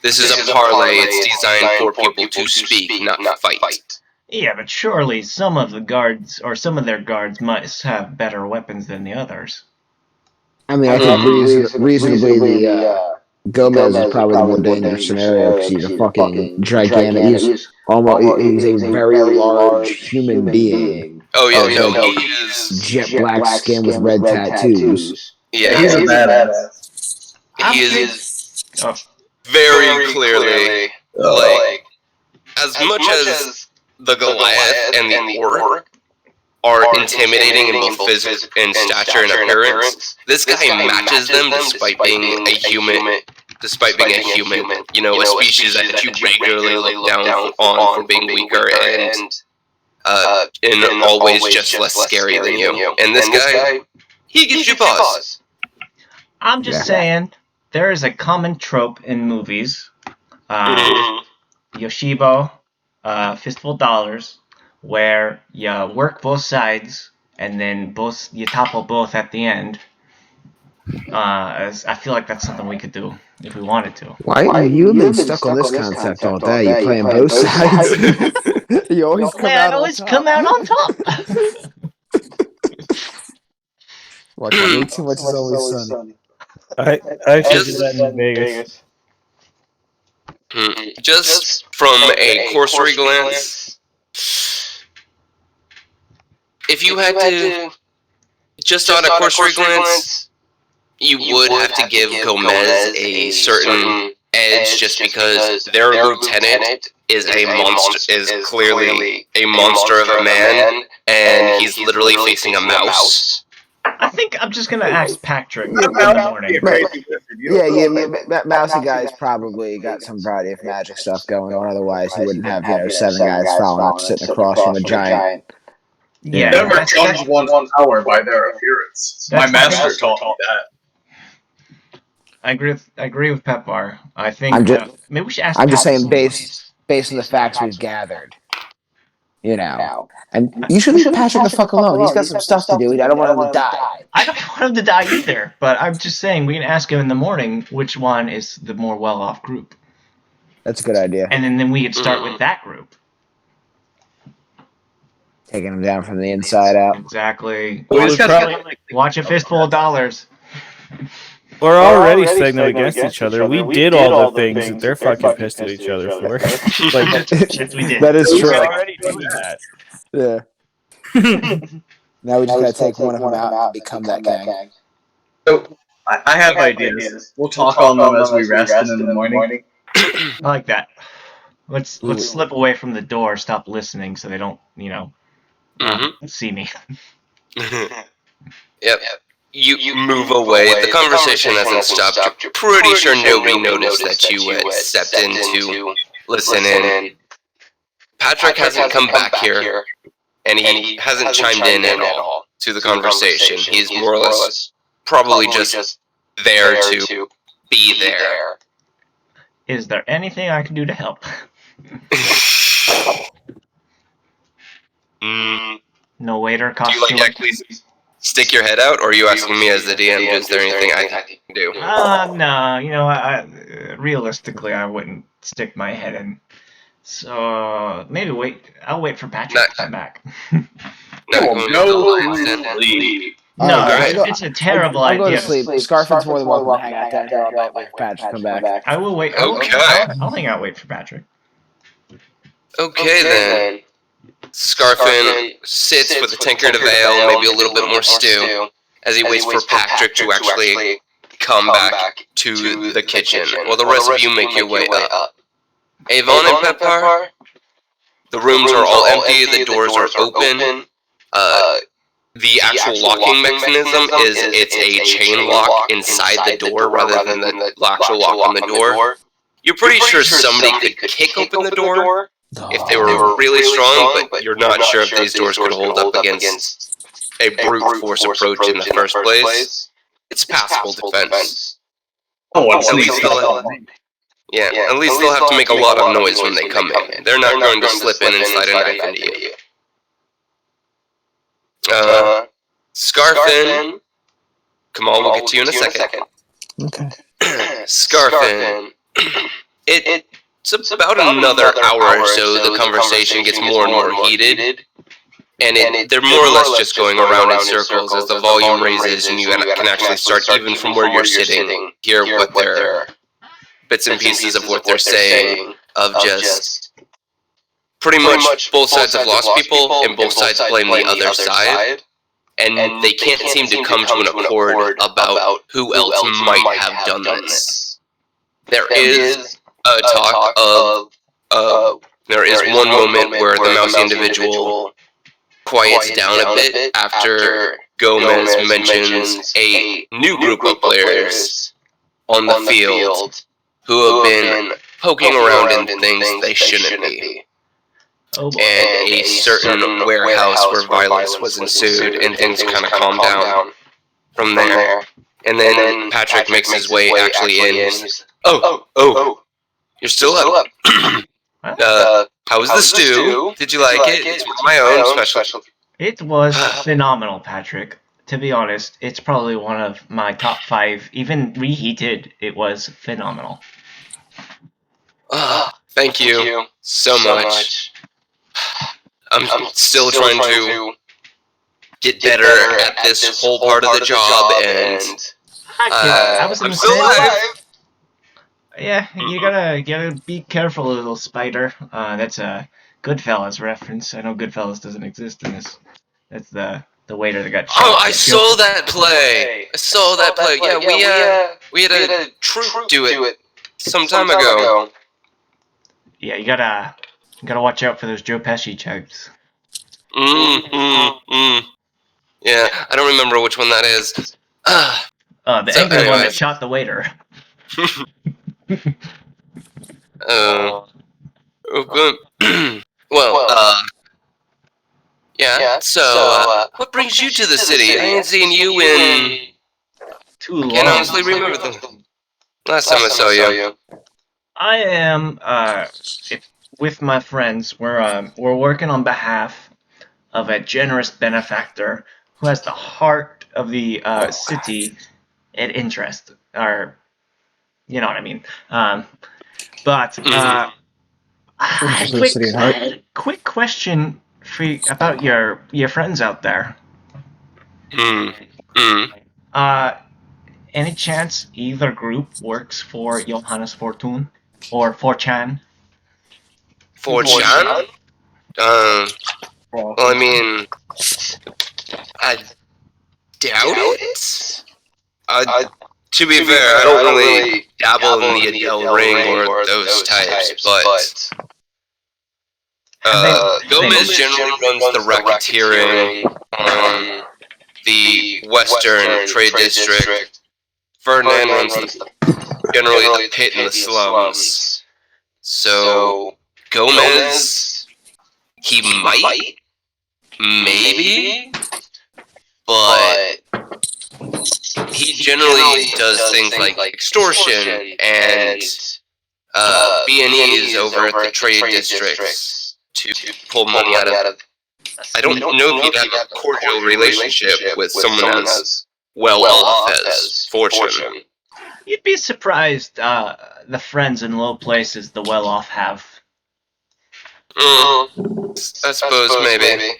a parlay. It's designed for people to speak, not fight. Yeah, but surely some of the guards, or some of their guards, must have better weapons than the others. I mean, I think reasonably the Gomez is probably the more dangerous scenario because he's a fucking gigantic. Almost, he's a very large human being. Oh yeah, He's no, like he is. jet black skin with red tattoos. Yeah, He's a badass. he I'm is Oh, very clearly like as much as the Goliath and the Orc are intimidating in both physical and stature and appearance. This guy matches them despite being a human. Despite being a human, you know, a species that you regularly look down on for being weaker and in all ways just less scary than you. And this guy, he gives you pause. I'm just saying, there is a common trope in movies. Yoshibo, Fistful of Dollars, where you work both sides and then you topple both at the end. I feel like that's something we could do if we wanted to. Why you've been stuck on this concept all day? You playing both sides. You always come Man, out I on always top. come out on top. Watch, way too much is always sunny. I should do that in Vegas. Just from a cursory glance, if you had to, just on a cursory glance, you would have to give Gomez a certain edge just because their lieutenant is clearly a monster of a man, and he's literally facing a mouse. I think I'm just gonna ask Patrick in the morning. Mousy guy's probably got some variety of magic stuff going on. Otherwise, he wouldn't have 7 guys following up, sitting across from a giant. Yeah, Never that's- judge one's power by their appearance. My master taught me that. I agree with Pepvar. I think maybe we should ask. I'm just Pat saying, based on the facts we've gathered, and you should leave Patrick the fuck alone. He's got some stuff to do. I don't want him to die. I don't want him to die either, but I'm just saying we can ask him in the morning which one is the more well-off group, That's a good idea. and then we could start with that group. Taking him down from the inside out. Exactly. We just gotta Watch a Fistful of Dollars. We're already saying them against each other. We did all the things that they're fucking pissed at each other for. Like, Yes, we did. That is we're true. already doing that. Yeah. Now we just gotta take one of them out and become that gang. So, I have ideas. We'll talk on them as we rest and in the morning. I like that. Let's slip away from the door, stop listening, so they don't, see me. Yep. You move away. The conversation hasn't stopped. You're pretty sure nobody noticed that you had stepped in to listen in. Patrick hasn't come back here, and he hasn't chimed in at all to the conversation. He's more or less probably just there to be there. Is there anything I can do to help? No waiter Do costume. you actually stick your head out, or are you asking me as the DM, is there anything I can do? No. I realistically, I wouldn't stick my head in. So maybe I'll wait for Patrick to come back. Leave. No, Alright, it's a terrible I'm going idea. to sleep. Scarfin's more than welcome to hang out down here all night. Wait for Patrick to come back. I will wait. Okay. I'll hang out. Wait for Patrick. Okay then. Scarfin sits with a tankard of ale, maybe a little bit more stew, as he waits for Patrick to actually come back to the kitchen, while the rest of you make your way up. Avon and Pepvar, the rooms are all empty, the doors are open. The actual locking mechanism is it's a chain lock inside the door rather than the actual lock on the door. You're pretty sure somebody could kick open the door if they were really strong, but you're not sure if these doors could hold up against a brute force approach in the first place. It's passable defense. Oh, at least at least they'll have to make a lot of noise when they come in. They're not going to slip in and slide a knife into you. Scarfin. Come on, we'll get to you in a second. Okay. Scarfin. It's about another hour or so the conversation gets more and more heated. And they're more or less just going around in circles as the volume raises and you can actually start, even from where you're sitting, hear what their bits and pieces of what they're saying, of just pretty much both sides have lost people, and both sides blame the other side. And they can't seem to come to an accord about who else might have done this. There is a talk of there is one moment where the mousy individual quiets down a bit after Gomez mentions a new group of players on the field who have been poking around in things they shouldn't be. Oh boy. And a certain warehouse where violence was ensued, and things kind of calmed down from there. And then Patrick makes his way actually in. Oh, you're still up. How was the stew? Did you like it? It's my own special. It was phenomenal, Patrick. To be honest, it's probably one of my top 5. Even reheated, it was phenomenal. Thank you so much. I'm still trying to get better at this whole part of the job, and I was I'm gonna still say, alive. yeah, you gotta be careful, little spider. That's a Goodfellas reference. I know Goodfellas doesn't exist in this. That's the waiter that got shot. Oh, I saw that play. Yeah, we had a troupe do it some time ago. Yeah, you gotta watch out for those Joe Pesci jokes. Yeah, I don't remember which one that is. The So angry one that anyways. shot the waiter. Yeah, so, what brings you to the city? I ain't seen you in... Too long. Can't honestly remember the last time I saw you. I am with my friends. We're working on behalf of a generous benefactor who has the heart of the city at interest, or you know what I mean. Quick question for you, about your friends out there. Any chance either group works for Johannes Fortune or 4chan? 4chan? Well, I mean, I doubt it. To be fair, I don't really dabble in the Adele Ring or those types, but Gomez generally runs the racketeering on the Western Trade District. Ferdinand runs generally the pit and the slums. So Gomez, he might, maybe, but he generally does things like extortion and B&Es over at the trade districts to pull money out of. I don't know if he'd have a cordial relationship with someone as well off as Fortune. You'd be surprised the friends in low places the well-off have. I suppose maybe.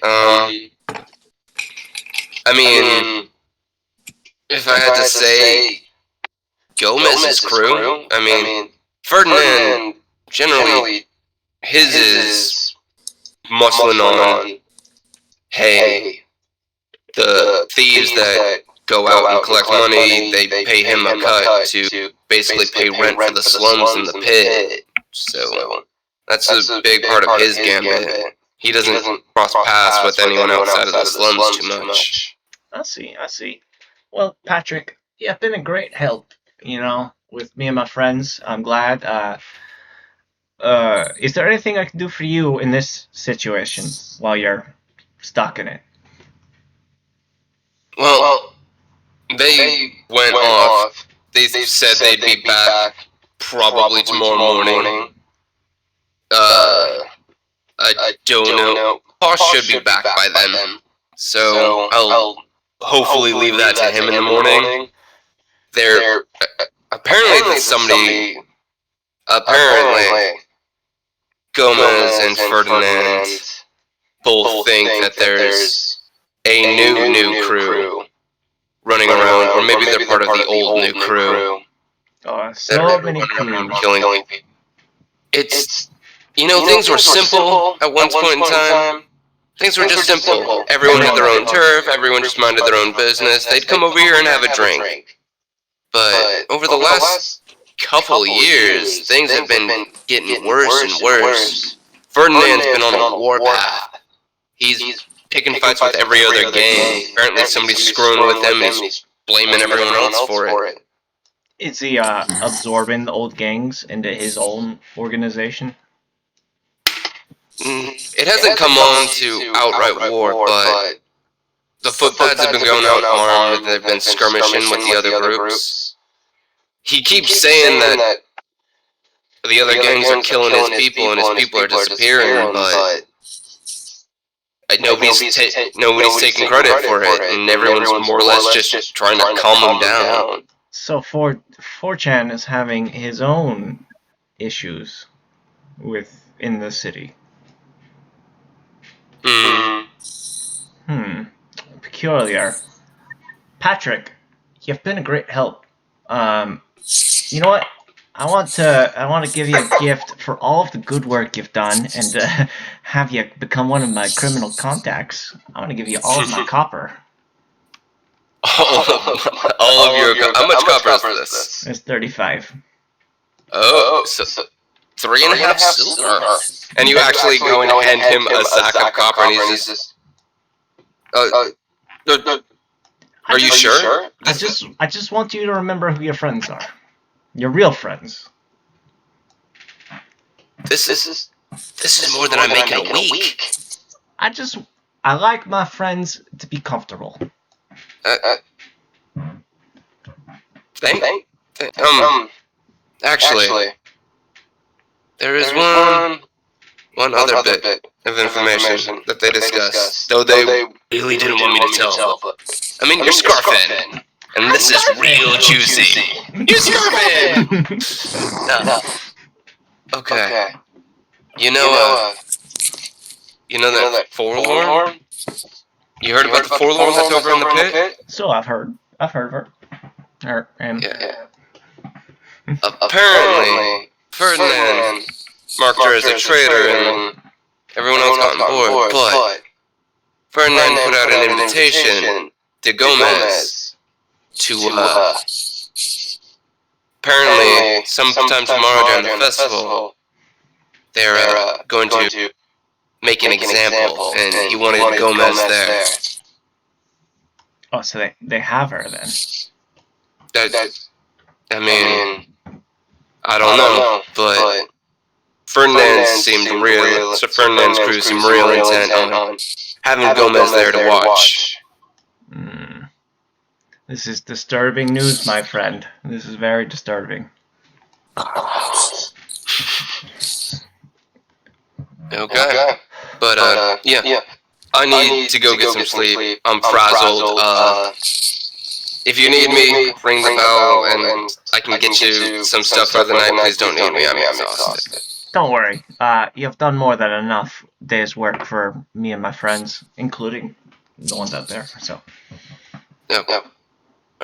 I mean, if I had to say, Gomez's crew. I mean, Ferdinand generally his is muscling on. Hey, the thieves that go out and collect money, they pay him a cut to basically pay rent for the slums in the pit. So that's a big part of his gambit. He doesn't cross paths with anyone outside of the slums too much. I see. Well, Patrick, you've been a great help, with me and my friends. I'm glad. Is there anything I can do for you in this situation while you're stuck in it? Well, they went off. They said they'd be back probably tomorrow morning. I don't know. Boss should be back by then. So I'll hopefully leave that to him in the morning. There, apparently Gomez and Ferdinand both think that there's a new crew running around, or maybe they're part of the old new crew. Oh, so many Running around crews. killing people. It's You know, things were simple at one point in time. Things were just simple. Everyone had their own turf, everyone just minded their own business. They'd come over here and have a drink. But over the last couple years, things have been getting worse and worse. Ferdinand's been on a warpath. He's picking fights with every other gang. Apparently somebody's screwing with him and he's blaming everyone else for it. Is he absorbing the old gangs into his own organization? It hasn't come on to outright war, but the footpads have been going out armed, they've been skirmishing with the other groups. He keeps saying that the other gangs are killing his people and his people are disappearing, but nobody's taking credit for it, and everyone's more or less just trying to calm him down. So 4chan is having his own issues in the city. Peculiar. Patrick, you've been a great help. You know what? I want to give you a gift for all of the good work you've done, and have you become one of my criminal contacts. I want to give you all of my copper. All of your... How much copper is this? It's 35. Oh, so 3.5 silver. And you actually go and hand him a sack of copper, and he's just... Are you sure? I just want you to remember who your friends are. Your real friends. This is more than I make in a week. I like my friends to be comfortable. Actually, there is one other bit of information that they discussed, though they really didn't want me to tell. I mean, you're Scarfin, and this is real juicy. You're Scarfin! No. Okay. You know that Forlorn? You heard about the Forlorn that's over in the pit? So I've heard of her. Yeah. Apparently, Ferdinand marked her as a traitor and everyone else got on board, but Ferdinand put out an invitation to Gomez to, apparently, sometime tomorrow during the festival, they're going to make an example, and he wanted Gomez there. Oh, so they have her then. I mean, I don't know, but Ferdinand's crew seemed real intent on having Gomez there to watch. This is disturbing news, my friend. This is very disturbing. Okay. But, yeah. I need to go get some sleep. I'm frazzled. If you need me, ring the bell and I can get you some stuff for the night. Please don't need me. I'm exhausted. Don't worry. You've done more than enough days' work for me and my friends, including the ones out there. So. Yep.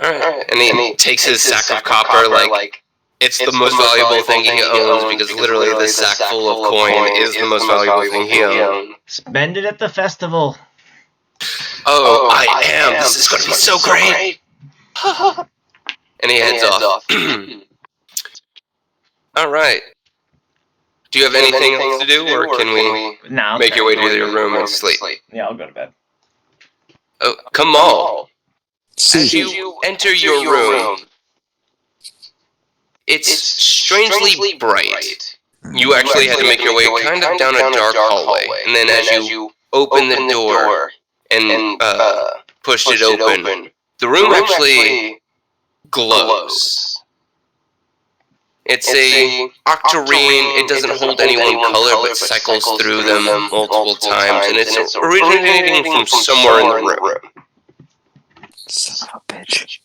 Alright. And he takes his sack of copper like it's the most valuable thing he owns, because literally this sack full of coin is the most valuable thing he owns. Spend it at the festival. Oh, I am. This is going to be so great. And he heads off. Alright. Do you have anything else to do, or can we make your way to your room and sleep? Yeah, I'll go to bed. Oh, Kamal. As you enter your room, it's strangely bright. You actually had to make your way kind of down a dark hallway, and then as you open the door and pushed it open, the room actually glows. It's a octarine. It doesn't hold any one color, but cycles through them multiple times, and it's originating from somewhere in the room. Son of a bitch.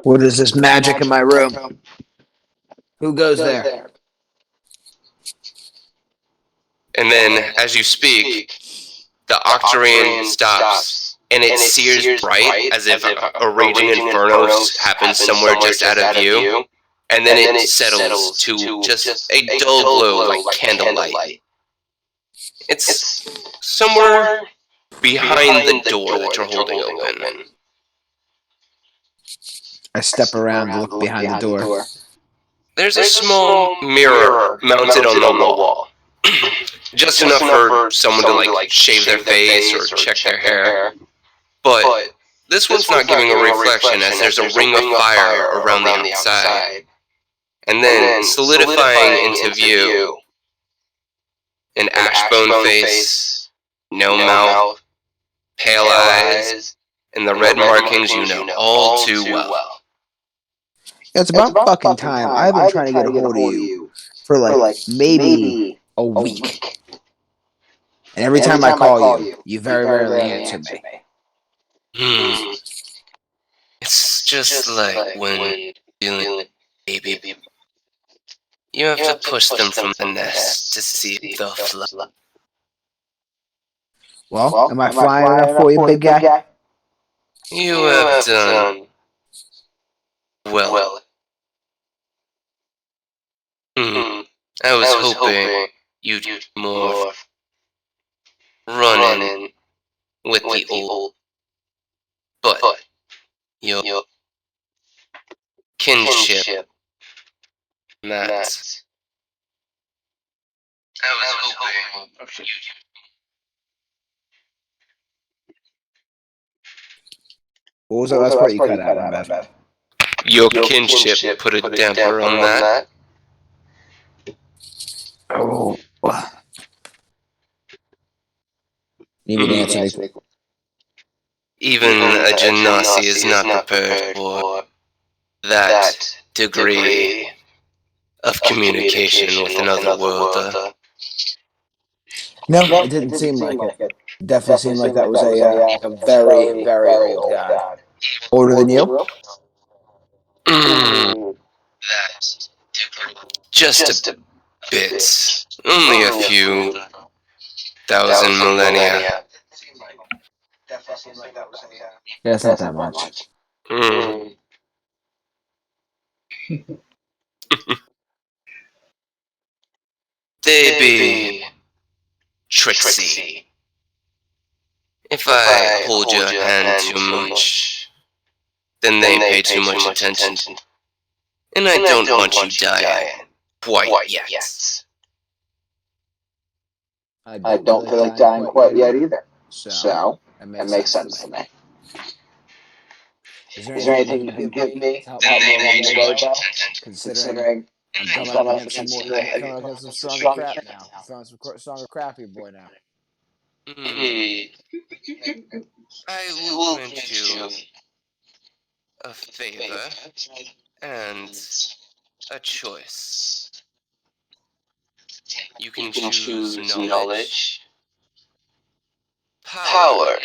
What is this magic in my room? Who goes there? And then, as you speak, the octarine stops, and it sears bright as if a raging inferno happens somewhere just out of view. and then it settles to just a dull glow like candlelight. It's somewhere behind the door that you're holding open. I step around to look behind the door. There's a small mirror mounted on the wall. Just enough for someone to like shave their face or check their hair. But this one's not giving a reflection as there's a ring of fire around the outside. And then solidifying into view an ashbone face, no mouth, pale eyes, and the red markings you know all too well. It's about fucking time. I've been trying to get a hold of you for like maybe a week. And every time I call you, you very rarely answer me. It's just like when dealing baby. You have to push them from the nest to see if they'll fly. Well, am I flying enough for you, big guy? You have done well. I was hoping you'd do more running with the old, but your kinship, Matt. I was hoping. Oh shit. What was that last part you cut out, my bad? Your kinship put a damper on that. Oh. Need me to answer me. Even a Genasi is not prepared for that degree of communication with another world. No, it didn't seem like it. Definitely seemed like that was a very, very old guy. Older than you? That degree. Just a bit. Only a few thousand millennia. Yeah, it's not that much. They be tricksy. If I hold your hand too much, then they pay too much attention. And I don't want you dying quite yet. I don't feel like dying quite yet either. So, it makes sense to me. Is there anything you can give me to help me along the way, Bo? Considering I'm coming up against some stronger crap now. Throwing some stronger crap here, boy, now. I will grant you a favor and a choice. You can choose knowledge, power,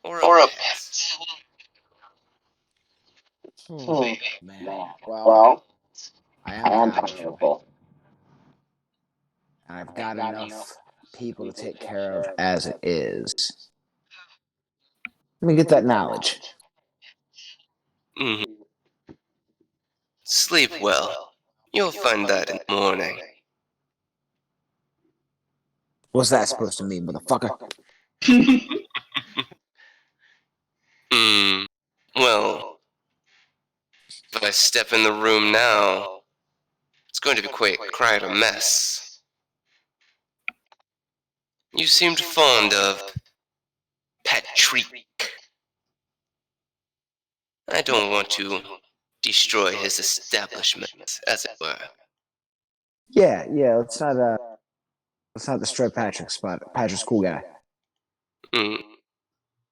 or a pet. Man. Well, I am powerful. And I've got enough people to take care of as it is. Let me get that knowledge. Sleep well. You'll find that in the morning. What's that supposed to mean, motherfucker? Well, if I step in the room now, it's going to be quite a mess. You seemed fond of Patrick. I don't want to destroy his establishment, as it were. Yeah, let's not destroy Patrick's spot. Patrick's a cool guy.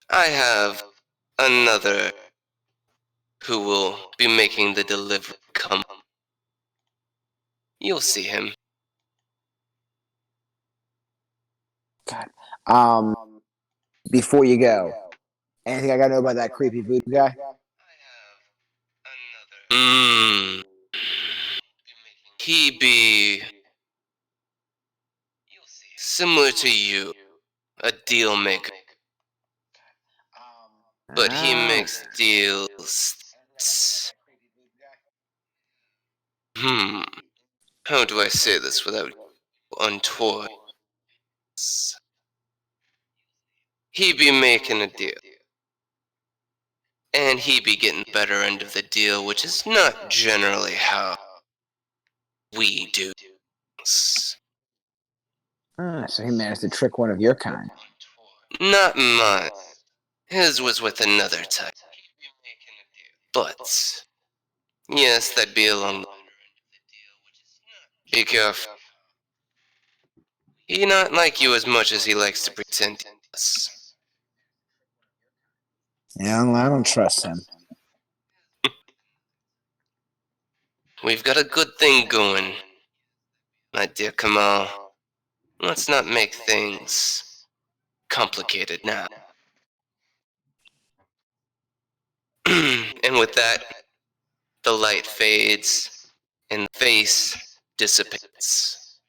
I have another who will be making the delivery come. You'll see him. God. Before you go, anything I gotta know about that creepy voodoo guy? He be similar to you, a deal maker. But he makes deals How do I say this without untoward? He be making a deal. And he be getting the better end of the deal, which is not generally how we do things. So he managed to trick one of your kind. Not mine. His was with another type. But, yes, that'd be along. Be careful. He not like you as much as he likes to pretend he does. Yeah, I don't trust him. We've got a good thing going, my dear Kamal. Let's not make things complicated now. And with that, the light fades and the face dissipates.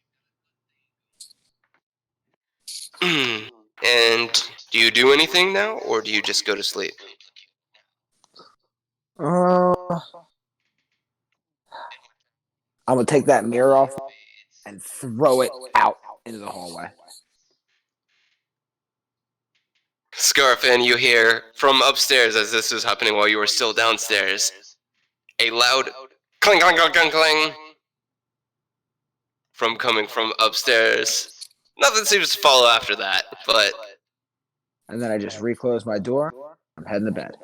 And do you do anything now, or do you just go to sleep? I'm gonna take that mirror off and throw it out into the hallway. Scarfin, you hear from upstairs, as this was happening while you were still downstairs, a loud clang, clang, clang, clang, clang from coming from upstairs. Nothing seems to follow after that, but And then I just reclose my door. I'm heading to bed.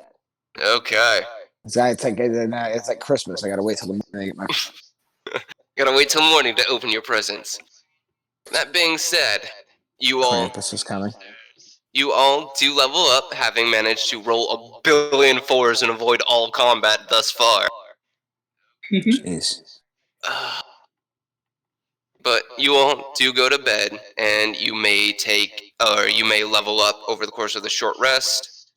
okay. It's like Christmas. I gotta wait till the morning to get my. Gotta wait till morning to open your presents. That being said, you all Krampus is coming. do level up, having managed to roll 1,000,000,000 4s and avoid all combat thus far. Jeez. But you all do go to bed, and you may level up over the course of the short rest.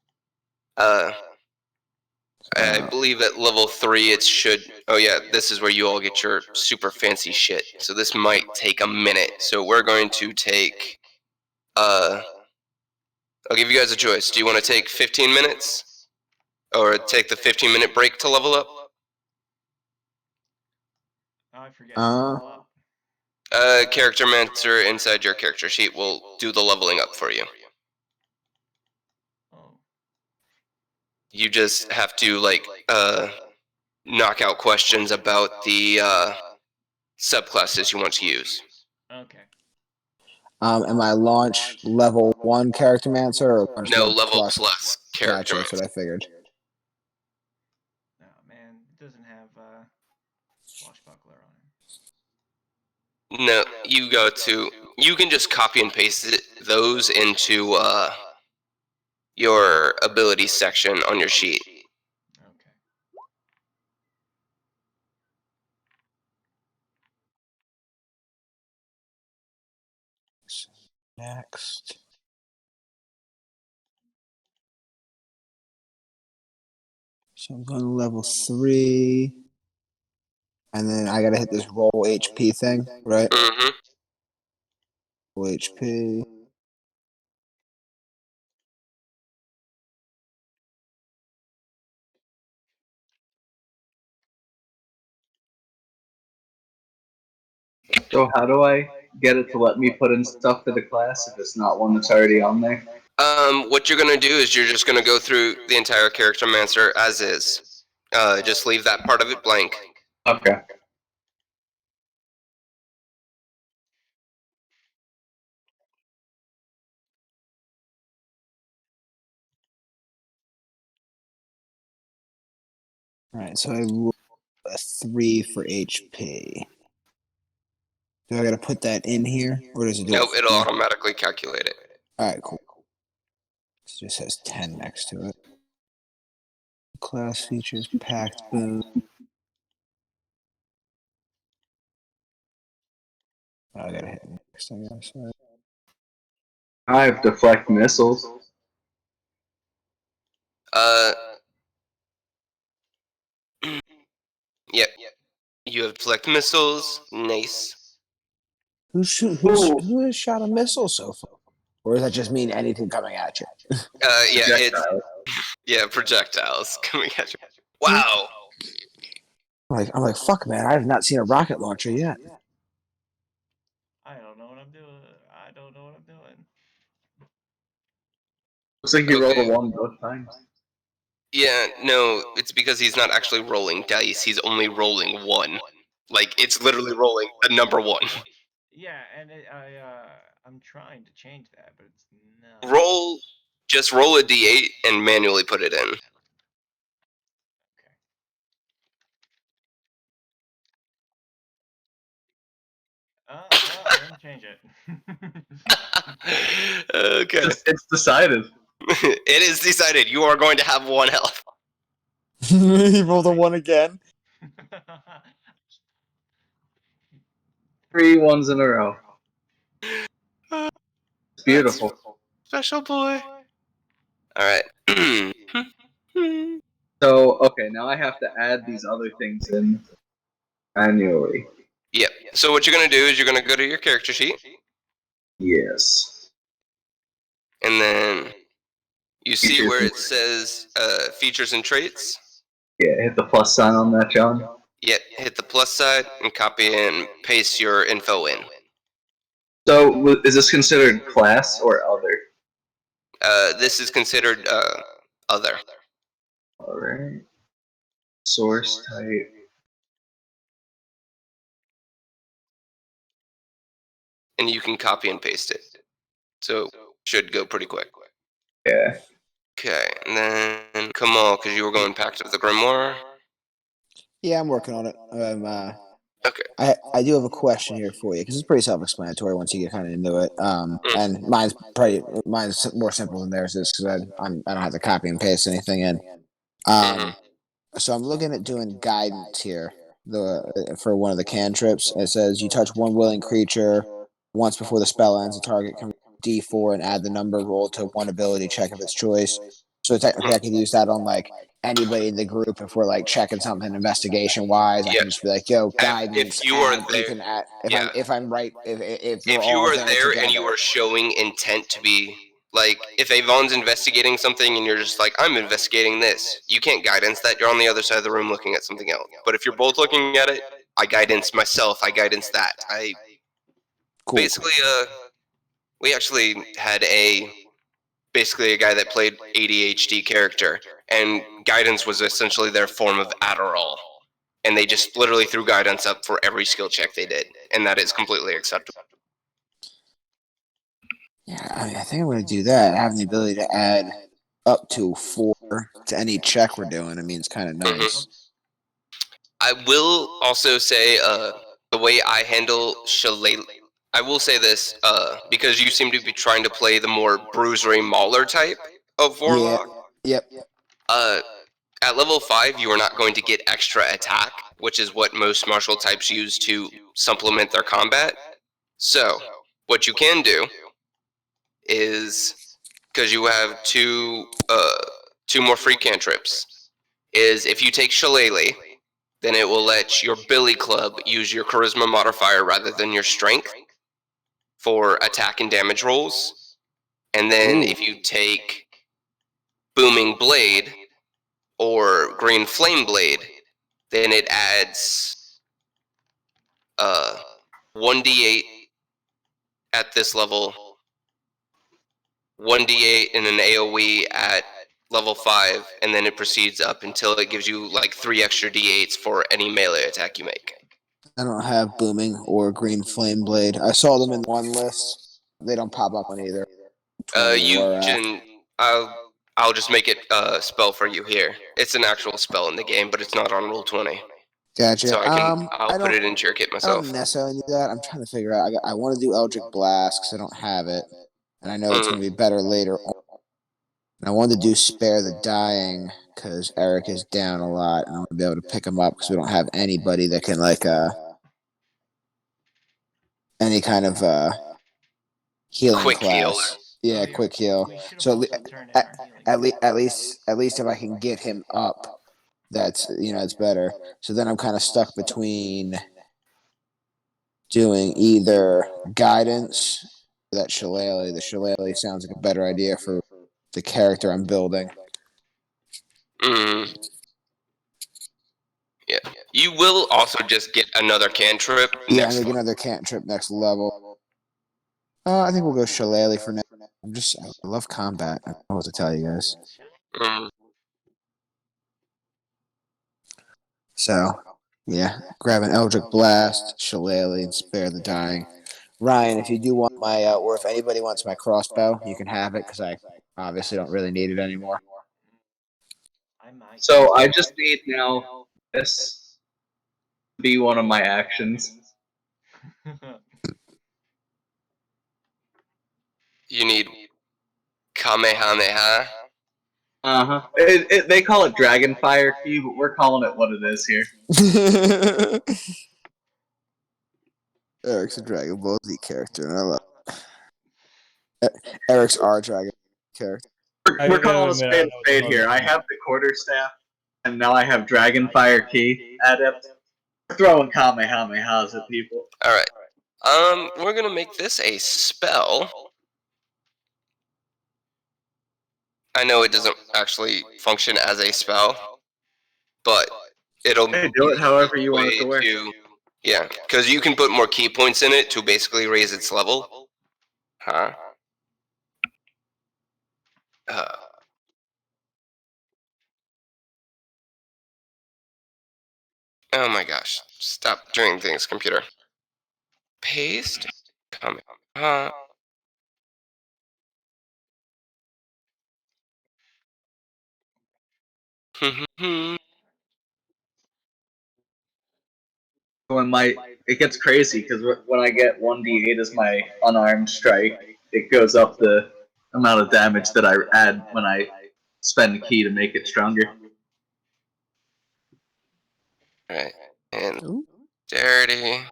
I believe at level 3 it should. Oh yeah, this is where you all get your super fancy shit. So this might take a minute. So we're going to take. I'll give you guys a choice. Do you want to take 15 minutes, or take the 15-minute break to level up? Oh, I forget. Character Mancer inside your character sheet will do the leveling up for you. Oh. You just have to knock out questions about the subclasses you want to use. Okay. Am I launch level 1 character mancer or launch No, level level plus character Gotcha, that's Mancer. what I figured. Oh man, it doesn't have swashbuckler on it. No, you can just copy and paste those into your ability section on your sheet. Okay. Next. So I'm going to level 3. And then I gotta hit this roll HP thing, right? Mm-hmm. Roll HP. So how do I get it to let me put in stuff to the class if it's not one that's already on there? What you're gonna do is you're just gonna go through the entire Character Mancer as is. Just leave that part of it blank. Okay. Alright, so I roll a 3 for HP. Do I gotta put that in here? Or does it do Nope, it? it'll automatically calculate it. Alright, cool. It just has 10 next to it. Class features, packed boom. Oh, I gotta hit next, I guess. Right. I have deflect missiles. Yep. You have deflect missiles. Nice. Who has shot a missile so far? Or does that just mean anything coming at you? Yeah, projectiles coming at you. Wow. I'm like, fuck, man, I have not seen a rocket launcher yet. I don't know what I'm doing. I don't know what I'm doing. Looks like you rolled a Okay. 1 both times. Yeah, no, it's because he's not actually rolling dice. He's only rolling 1. Like, it's literally rolling the number 1. Yeah, and I'm trying to change that, but it's not. Just roll a d8 and manually put it in. Okay. I didn't change it. Okay. It's decided. It is decided. You are going to have 1 health. He rolled a 1 again. 3 1s in a row. It's beautiful. Special boy. Alright. So, okay, now I have to add these other things in manually. Yep. So what you're going to do is you're going to go to your character sheet, Yes. and then you see where it says features and traits. Yeah, hit the plus sign on that, John. Yep. Hit the plus side and copy and paste your info in. So, is this considered class or other? This is considered other. Alright. Source type. And you can copy and paste it. So should go pretty quick. Yeah. Okay, and then Kamal, because you were going Pact of the Grimoire. Yeah, I'm working on it. Okay. I do have a question here for you because it's pretty self-explanatory once you get kind of into it. And mine's more simple than theirs is because I don't have to copy and paste anything in. So I'm looking at doing guidance here. For one of the cantrips, it says you touch one willing creature once before the spell ends. The target can D4 and add the number rolled to one ability check of its choice. So technically, I could use that on like anybody in the group if we're like checking something investigation wise. I Yeah. can just be like, "Yo, guidance." If you are add, there, you can add. yeah. If I'm right, if we're If you all are there there together. and you are showing intent to be like, if Avon's investigating something and you're just like, I'm investigating this, you can't guidance that. You're on the other side of the room looking at something else. But if you're both looking at it, I guidance myself. I guidance that. Cool. Basically, we actually had basically a guy that played ADHD character, and guidance was essentially their form of Adderall. And they just literally threw guidance up for every skill check they did, and that is completely acceptable. Yeah, I think I'm going to do that. Having the ability to add up to 4 to any check we're doing. I mean, it's kind of nice. I will also say the way I handle Shillelagh. I will say this because you seem to be trying to play the more bruisery mauler type of warlock. Yep. At level 5, you are not going to get extra attack, which is what most martial types use to supplement their combat. So, what you can do is, because you have two more free cantrips, is if you take Shillelagh, then it will let your Billy Club use your Charisma modifier rather than your Strength for attack and damage rolls. And then if you take Booming Blade or Green Flame Blade, then it adds 1d8 at this level, 1d8 in an AoE at level 5, and then it proceeds up until it gives you like 3 extra d8s for any melee attack you make. I don't have Booming or Green Flame Blade. I saw them in one list. They don't pop up on either. I'll just make it spell for you here. It's an actual spell in the game, but it's not on Roll 20. Gotcha. So I'll put it into your kit I myself. don't necessarily need that. I'm trying to figure out. I want to do Eldritch Blast because I don't have it, and I know it's going to be better later on. And I wanted to do Spare the Dying because Eric is down a lot, and I want to be able to pick him up because we don't have anybody that can like any kind of healing Quick heal. class. Yeah, quick heal. We should have So also turned in our healing. at least if I can get him up, that's it's better. So then I'm kind of stuck between doing either guidance or that shillelagh. The shillelagh sounds like a better idea for the character I'm building. Yeah. You will also just get another cantrip Yeah, next make one. another cantrip next level. I think we'll go Shillelagh for now. I love combat. I don't know what to tell you guys. Mm. So, yeah, grab an Eldritch Blast, Shillelagh, and Spare the Dying. Ryan, if you do want my, or if anybody wants my crossbow, you can have it because I obviously don't really need it anymore. I might. So I just need now this to be one of my actions. You need Kamehameha. They call it Dragonfire Key, but we're calling it what it is here. Eric's a Dragon Ball Z character, and I love it. Eric's our Dragon character. We're calling a spade here. I have the quarterstaff, and now I have Dragonfire Key adept. We're throwing Kamehamehas at people. Alright. We're gonna make this a spell. I know it doesn't actually function as a spell, but it'll Hey, do it however you want it to way work. Yeah, because you can put more key points in it to basically raise its level. Huh? Oh my gosh. Stop doing things, computer. Paste. Comment. It gets crazy because when I get 1d8 as my unarmed strike, it goes up the amount of damage that I add when I spend the key to make it stronger. Right. And Ooh. dirty.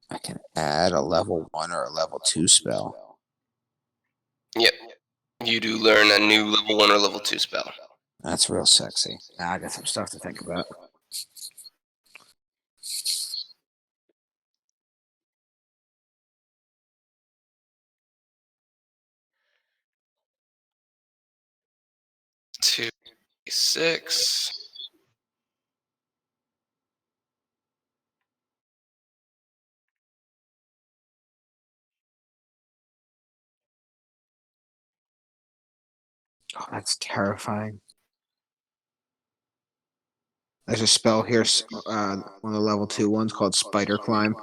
I can add a level 1 or a level 2 spell. Yep. You do learn a new level 1 or level 2 spell. That's real sexy. Now I got some stuff to think about. Two, 6. Oh, that's terrifying. There's a spell here, one of the level 2 ones called Spider Climb.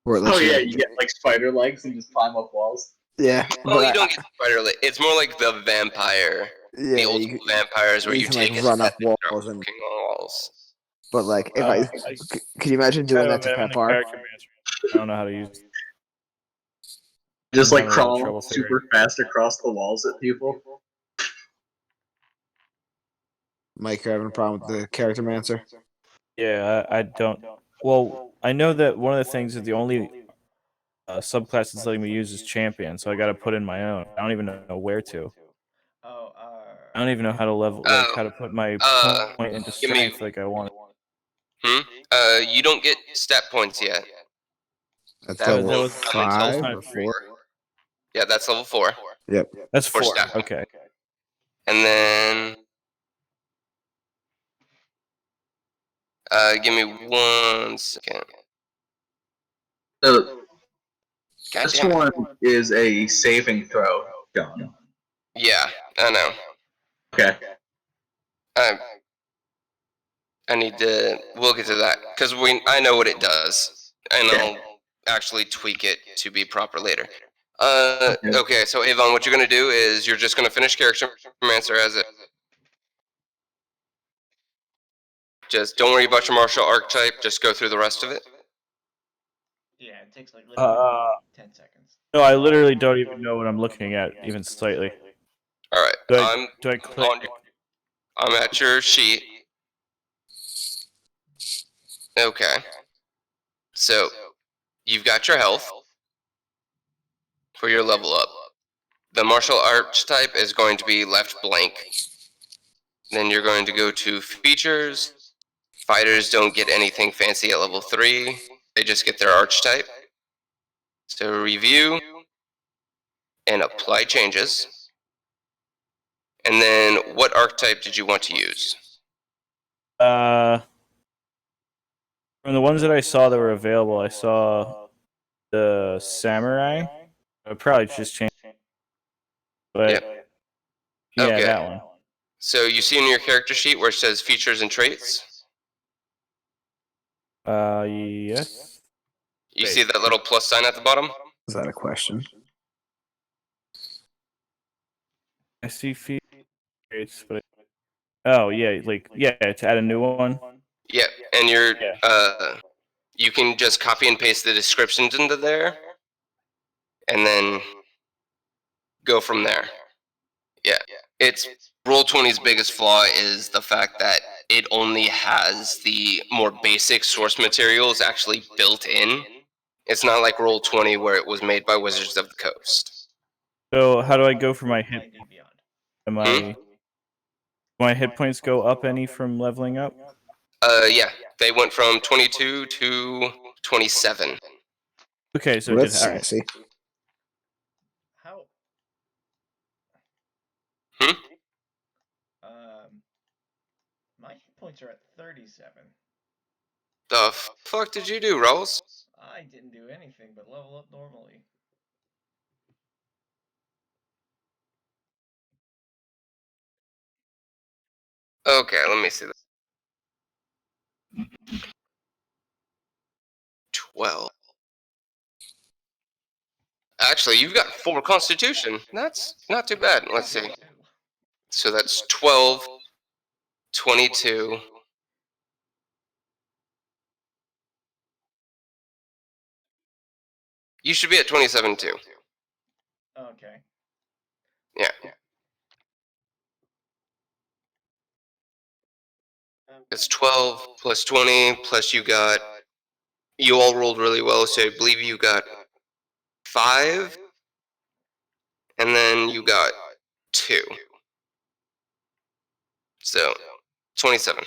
Where it lets Oh yeah, you you get like spider legs and just climb up walls. Yeah, Well, but you don't get spider leg. It's more like the vampire. yeah, The old you, vampires where you you can take like a run step up and start walls and. walking on walls. But like, if can you imagine doing that to Pepar? I don't know how to use. Just I'm like having a little crawl trouble super fast across the walls at people. Mike, you're having a problem with the Character Mancer? Yeah, I don't. Well, I know that one of the things is the only subclass that's letting me use is champion, so I got to put in my own. I don't even know where to. Oh, I don't even know how to level, like how to put my point into give me- strength like I want. You don't get stat points yet. That's That level was 5 or 4. Yeah, that's level 4. Yep. That's For 4. stat. Okay. And then, give me 1 second. So God this damn it. one is a saving throw, John. Yeah, I know. Okay. I need to. We'll get to that because I know what it does, and I'll actually tweak it to be proper later. Okay. So Avon, what you're gonna do is you're just gonna finish Character Mancer as it. Just don't worry about your martial archetype. Just go through the rest of it. yeah, it takes like literally 10 seconds. No, I literally don't even know what I'm looking at, even slightly. All right. Do I click? I'm at your sheet. Okay. So you've got your health for your level up. The martial archetype is going to be left blank. Then you're going to go to features. Fighters don't get anything fancy at level 3. They just get their archetype. So review and apply changes. And then what archetype did you want to use? From the ones that I saw that were available, I saw the samurai. I would probably just change, but Yep. yeah, Okay. that one. So you see in your character sheet where it says features and traits? Yes. You see that little plus sign at the bottom? Is that a question? I see features, but oh yeah, like yeah, to add a new one. Yep. And you're Yeah. you can just copy and paste the descriptions into there, and then go from there. Yeah. It's Roll20's biggest flaw is the fact that it only has the more basic source materials actually built in. It's not like Roll20 where it was made by Wizards of the Coast. So how do I go for my hit? D&D Beyond. Am my hit points go up any from leveling up? Yeah. They went from 22 to 27. Okay, so Well, it that's did. All right. sassy. How? Hmm? My hit points are at 37. The fuck did you do, Rolls? I didn't do anything but level up normally. Okay, let me see that. 12. Actually, you've got 4 Constitution. That's not too bad. Let's see. So that's 12, 22. You should be at 27 too. Okay. Yeah. It's 12 plus 20 plus you got. You all rolled really well, so I believe you got 5. And then you got 2. So 27.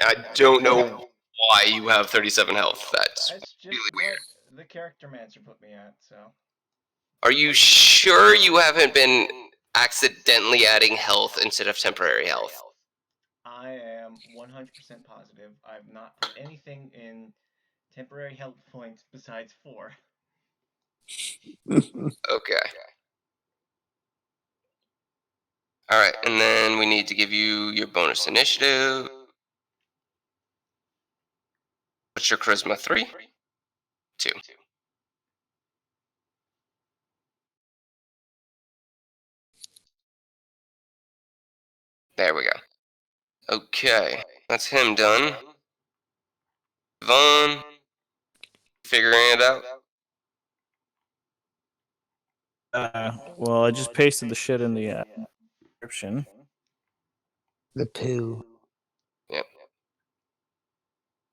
I don't know why you have 37 health. That's just really weird. what the character mancer put me at, so. Are you sure you haven't been accidentally adding health instead of temporary health? I am 100% positive I've not put anything in temporary health points besides 4. Okay. Alright, and then we need to give you your bonus initiative. What's your charisma? 3? 2. There we go. Okay, that's him done. Vaughn, figuring it out? Well, I just pasted the shit in the description. The poo. Yep.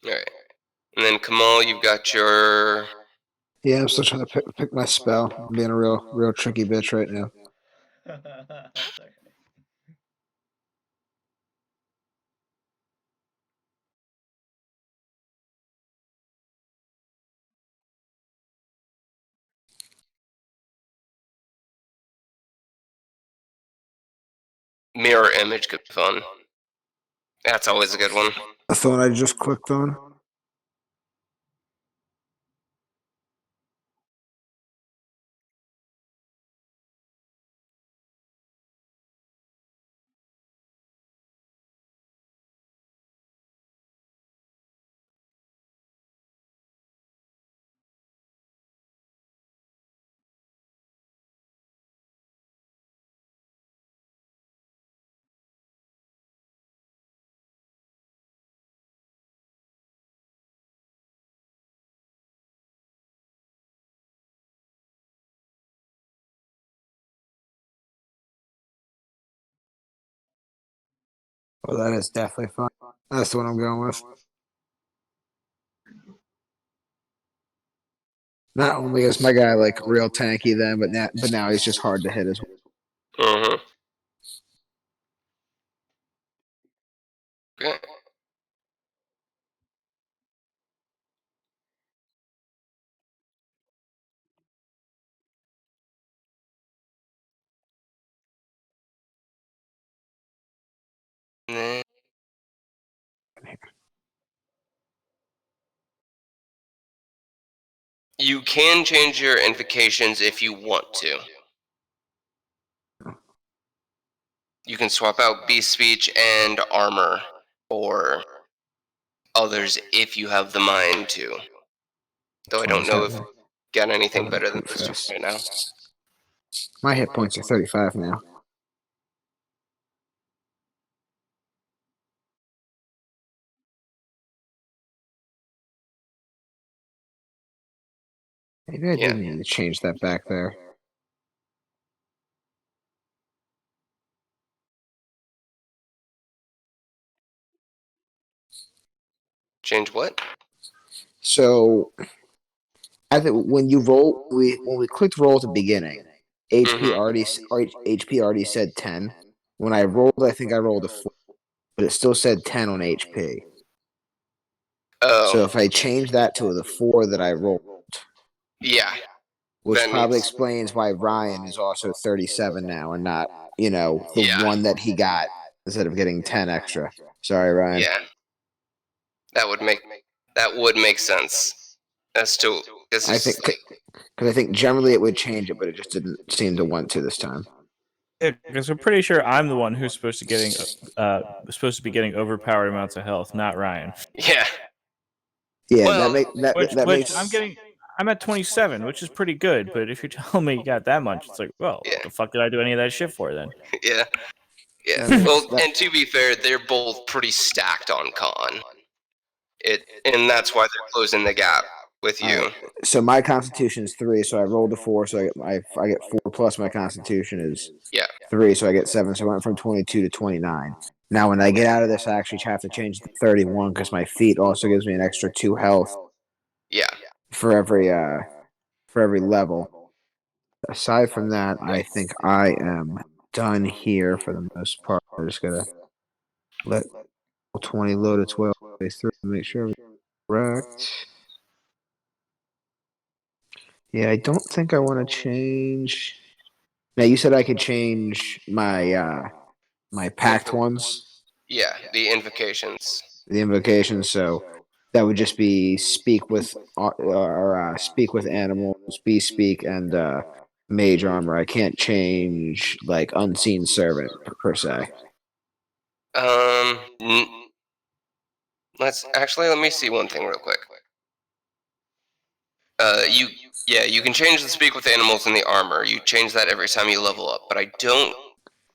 Alright. And then Kamal, you've got your... Yeah, I'm still trying to pick my spell. I'm being a real tricky bitch right now. That's okay. Mirror image could be fun. That's always a good one. I thought I just clicked on. Well, that is definitely fun. That's the one I'm going with. Not only is my guy like real tanky then, but now he's just hard to hit as well. Mm-hmm. Okay. And then You can change your invocations if you want to. You can swap out beast speech and armor for others if you have the mind to. Though I don't know if you got anything better than those two right now. My hit points are 35 now. Maybe I Yeah. do need to change that back there. Change what? So I think when you roll, when we clicked roll at the beginning, HP already said 10. When I rolled, I think I rolled a 4, but it still said 10 on HP. So Oh, if I change that to the 4 that I rolled, yeah. which That probably needs- explains why Ryan is also 37 now and not, the Yeah. one that he got instead of getting 10 extra. Sorry, Ryan. Yeah. That would make sense. As to this I is think because I think generally it would change it, but it just didn't seem to want to this time. Because I'm pretty sure I'm the one who's supposed to be getting overpowered amounts of health, not Ryan. yeah. Yeah, Well, that Which makes I'm at 27, which is pretty good. But if you're telling me you got that much, it's like, well, Yeah. what the fuck did I do any of that shit for then? Yeah. Yeah. That makes- Well, that- and to be fair, they're both pretty stacked on con. And that's why they're closing the gap with you. Alright. So my Constitution is 3, so I rolled a 4, so I get 4 plus my Constitution is Yeah. 3, so I get 7. So I went from 22 to 29. Now when I get out of this, I actually have to change to 31 because my feet also gives me an extra 2 health Yeah. for every level. Aside from that, I think I am done here for the most part. I'm just gonna let 20 load of 12 way through to make sure I'm correct. Yeah, I don't think I want to change. Now you said I could change my my packed ones, Yeah. The invocations. the invocations. So that would just be speak with speak with animals, be speak, and mage armor. I can't change like unseen servant per se. Let me see one thing real quick. You can change the speak with animals in the armor. You change that every time you level up, but I don't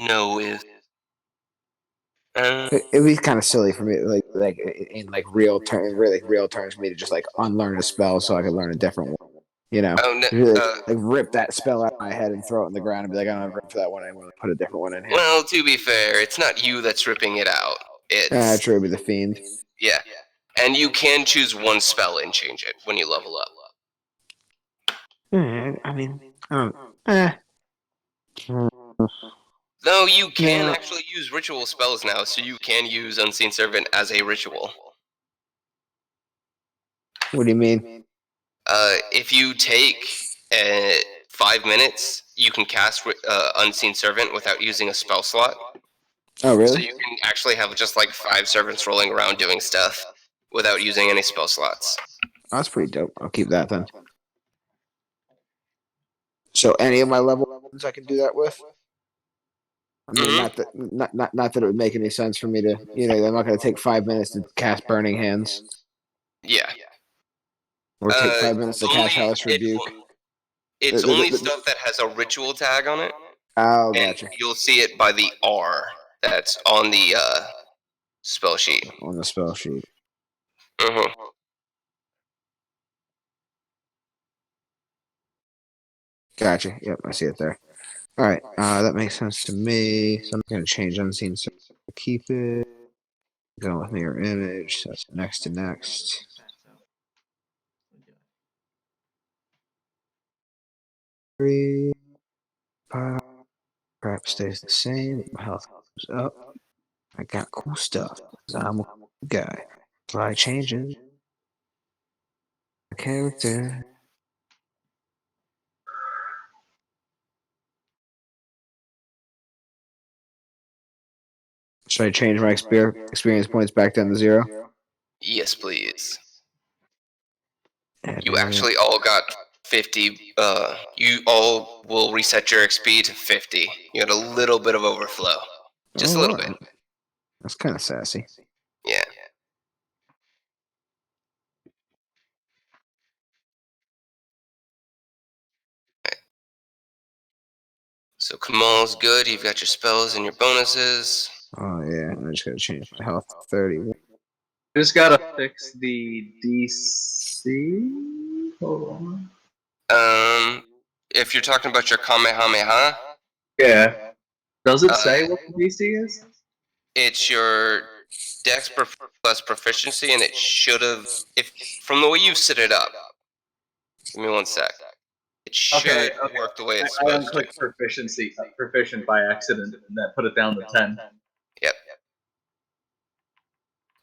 know if. It'd be kind of silly for me, like in like real terms, for me to just like unlearn a spell so I could learn a different one. Oh, no, Really, like rip that spell out of my head and throw it on the ground and be like, I don't have room for that one. I'm going to put a different one in here. well, to be fair, it's not you that's ripping it out. It's True, it'd be the fiend. yeah, and you can choose one spell and change it when you level up. I mean, I don't. Though you can Yeah. actually use ritual spells now, so you can use Unseen Servant as a ritual. What do you mean? If you take 5 minutes, you can cast Unseen Servant without using a spell slot. Oh, So really? you can actually have just like 5 servants rolling around doing stuff without using any spell slots. Oh, that's pretty dope. I'll keep that then. So any of my level ones I can do that with? I mean, not that it would make any sense for me to, I'm not going to take 5 minutes to cast Burning Hands Yeah. or take 5 minutes to cast Hellish Rebuke. It's only stuff that has a ritual tag on it. Oh, And gotcha. you'll see it by the R that's on the spell sheet. On the spell sheet. Mhm. Gotcha. Yep, I see it there. All right, that makes sense to me. So I'm going to change Unseen Servant. Keep it. Going with mirror image. So that's next to next. 3, 5. Crap stays the same. My health goes up. I got cool stuff. 'Cause I'm a cool guy. Fly changes. Character. Should I change my experience points back down to 0? Yes, please. You actually all got 50. You all will reset your XP to 50. You got a little bit of overflow, just a little bit. That's kind of sassy. Yeah. So Kamal's good. You've got your spells and your bonuses. Oh yeah, I just gotta change my health to 30. Just gotta fix the DC. Hold on. If you're talking about your Kamehameha, Yeah. Does it say what the DC is? it's your Dex plus proficiency, and it should have. If from the way you set it up, give me one sec. It should work the way it's I supposed to. unclicked proficient by accident, and that put it down to 10. Yep.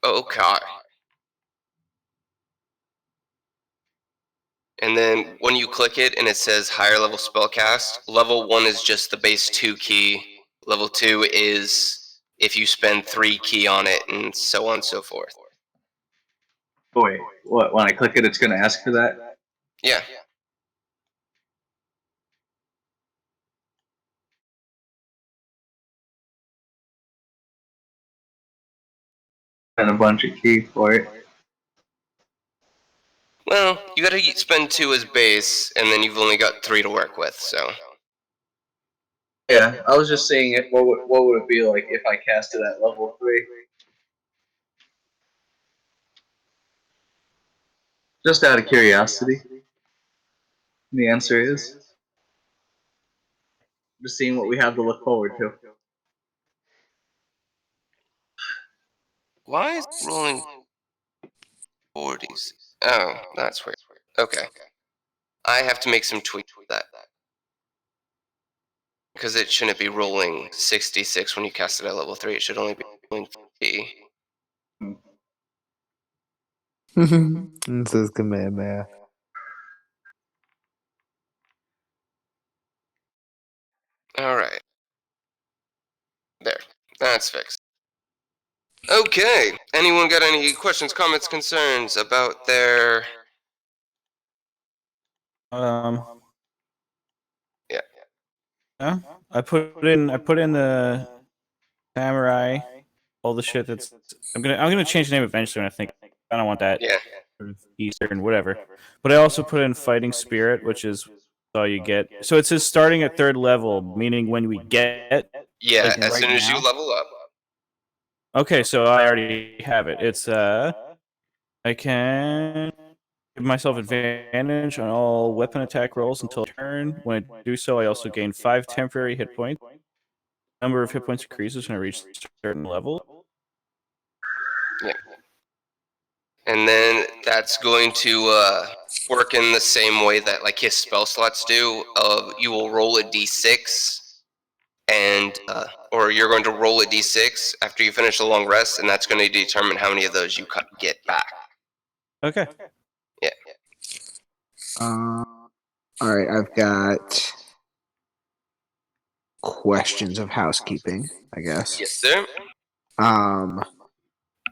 Okay. And then when you click it and it says higher level spellcast, level 1 is just the base 2 key. Level 2 is if you spend 3 key on it, and so on and so forth. Wait, what? When I click it, it's gonna ask for that? Yeah. And a bunch of key for it. Well, you gotta spend 2 as base, and then you've only got 3 to work with, so. Yeah, I was just seeing it. What would it be like if I cast it at level 3? Just out of curiosity. The answer is just seeing what we have to look forward to. Why is it rolling 40s? Oh, that's weird. Okay. I have to make some tweaks with that. Because it shouldn't be rolling 66 when you cast it at level 3. It should only be rolling 50. This is Kamehameha. Alright. There. That's fixed. Okay. Anyone got any questions, comments, concerns about their... Yeah. Yeah. I put in the samurai, all the shit that's. I'm gonna change the name eventually. When I think I don't want that Yeah. sort of Eastern whatever. But I also put in fighting spirit, which is all you get. So it says starting at 3rd level, meaning when we get. Yeah, Like as right soon as you now? level up. Okay, so I already have it. It's I can give myself advantage on all weapon attack rolls until turn. When I do so, I also gain 5 temporary hit points. Number of hit points increases when I reach a certain level. Yeah. And then that's going to work in the same way that like his spell slots do. You will roll a d6, and or you're going to roll a d6 after you finish a long rest, and that's going to determine how many of those you get back. Okay. Yeah. All right, I've got questions of housekeeping, I guess. Yes, sir.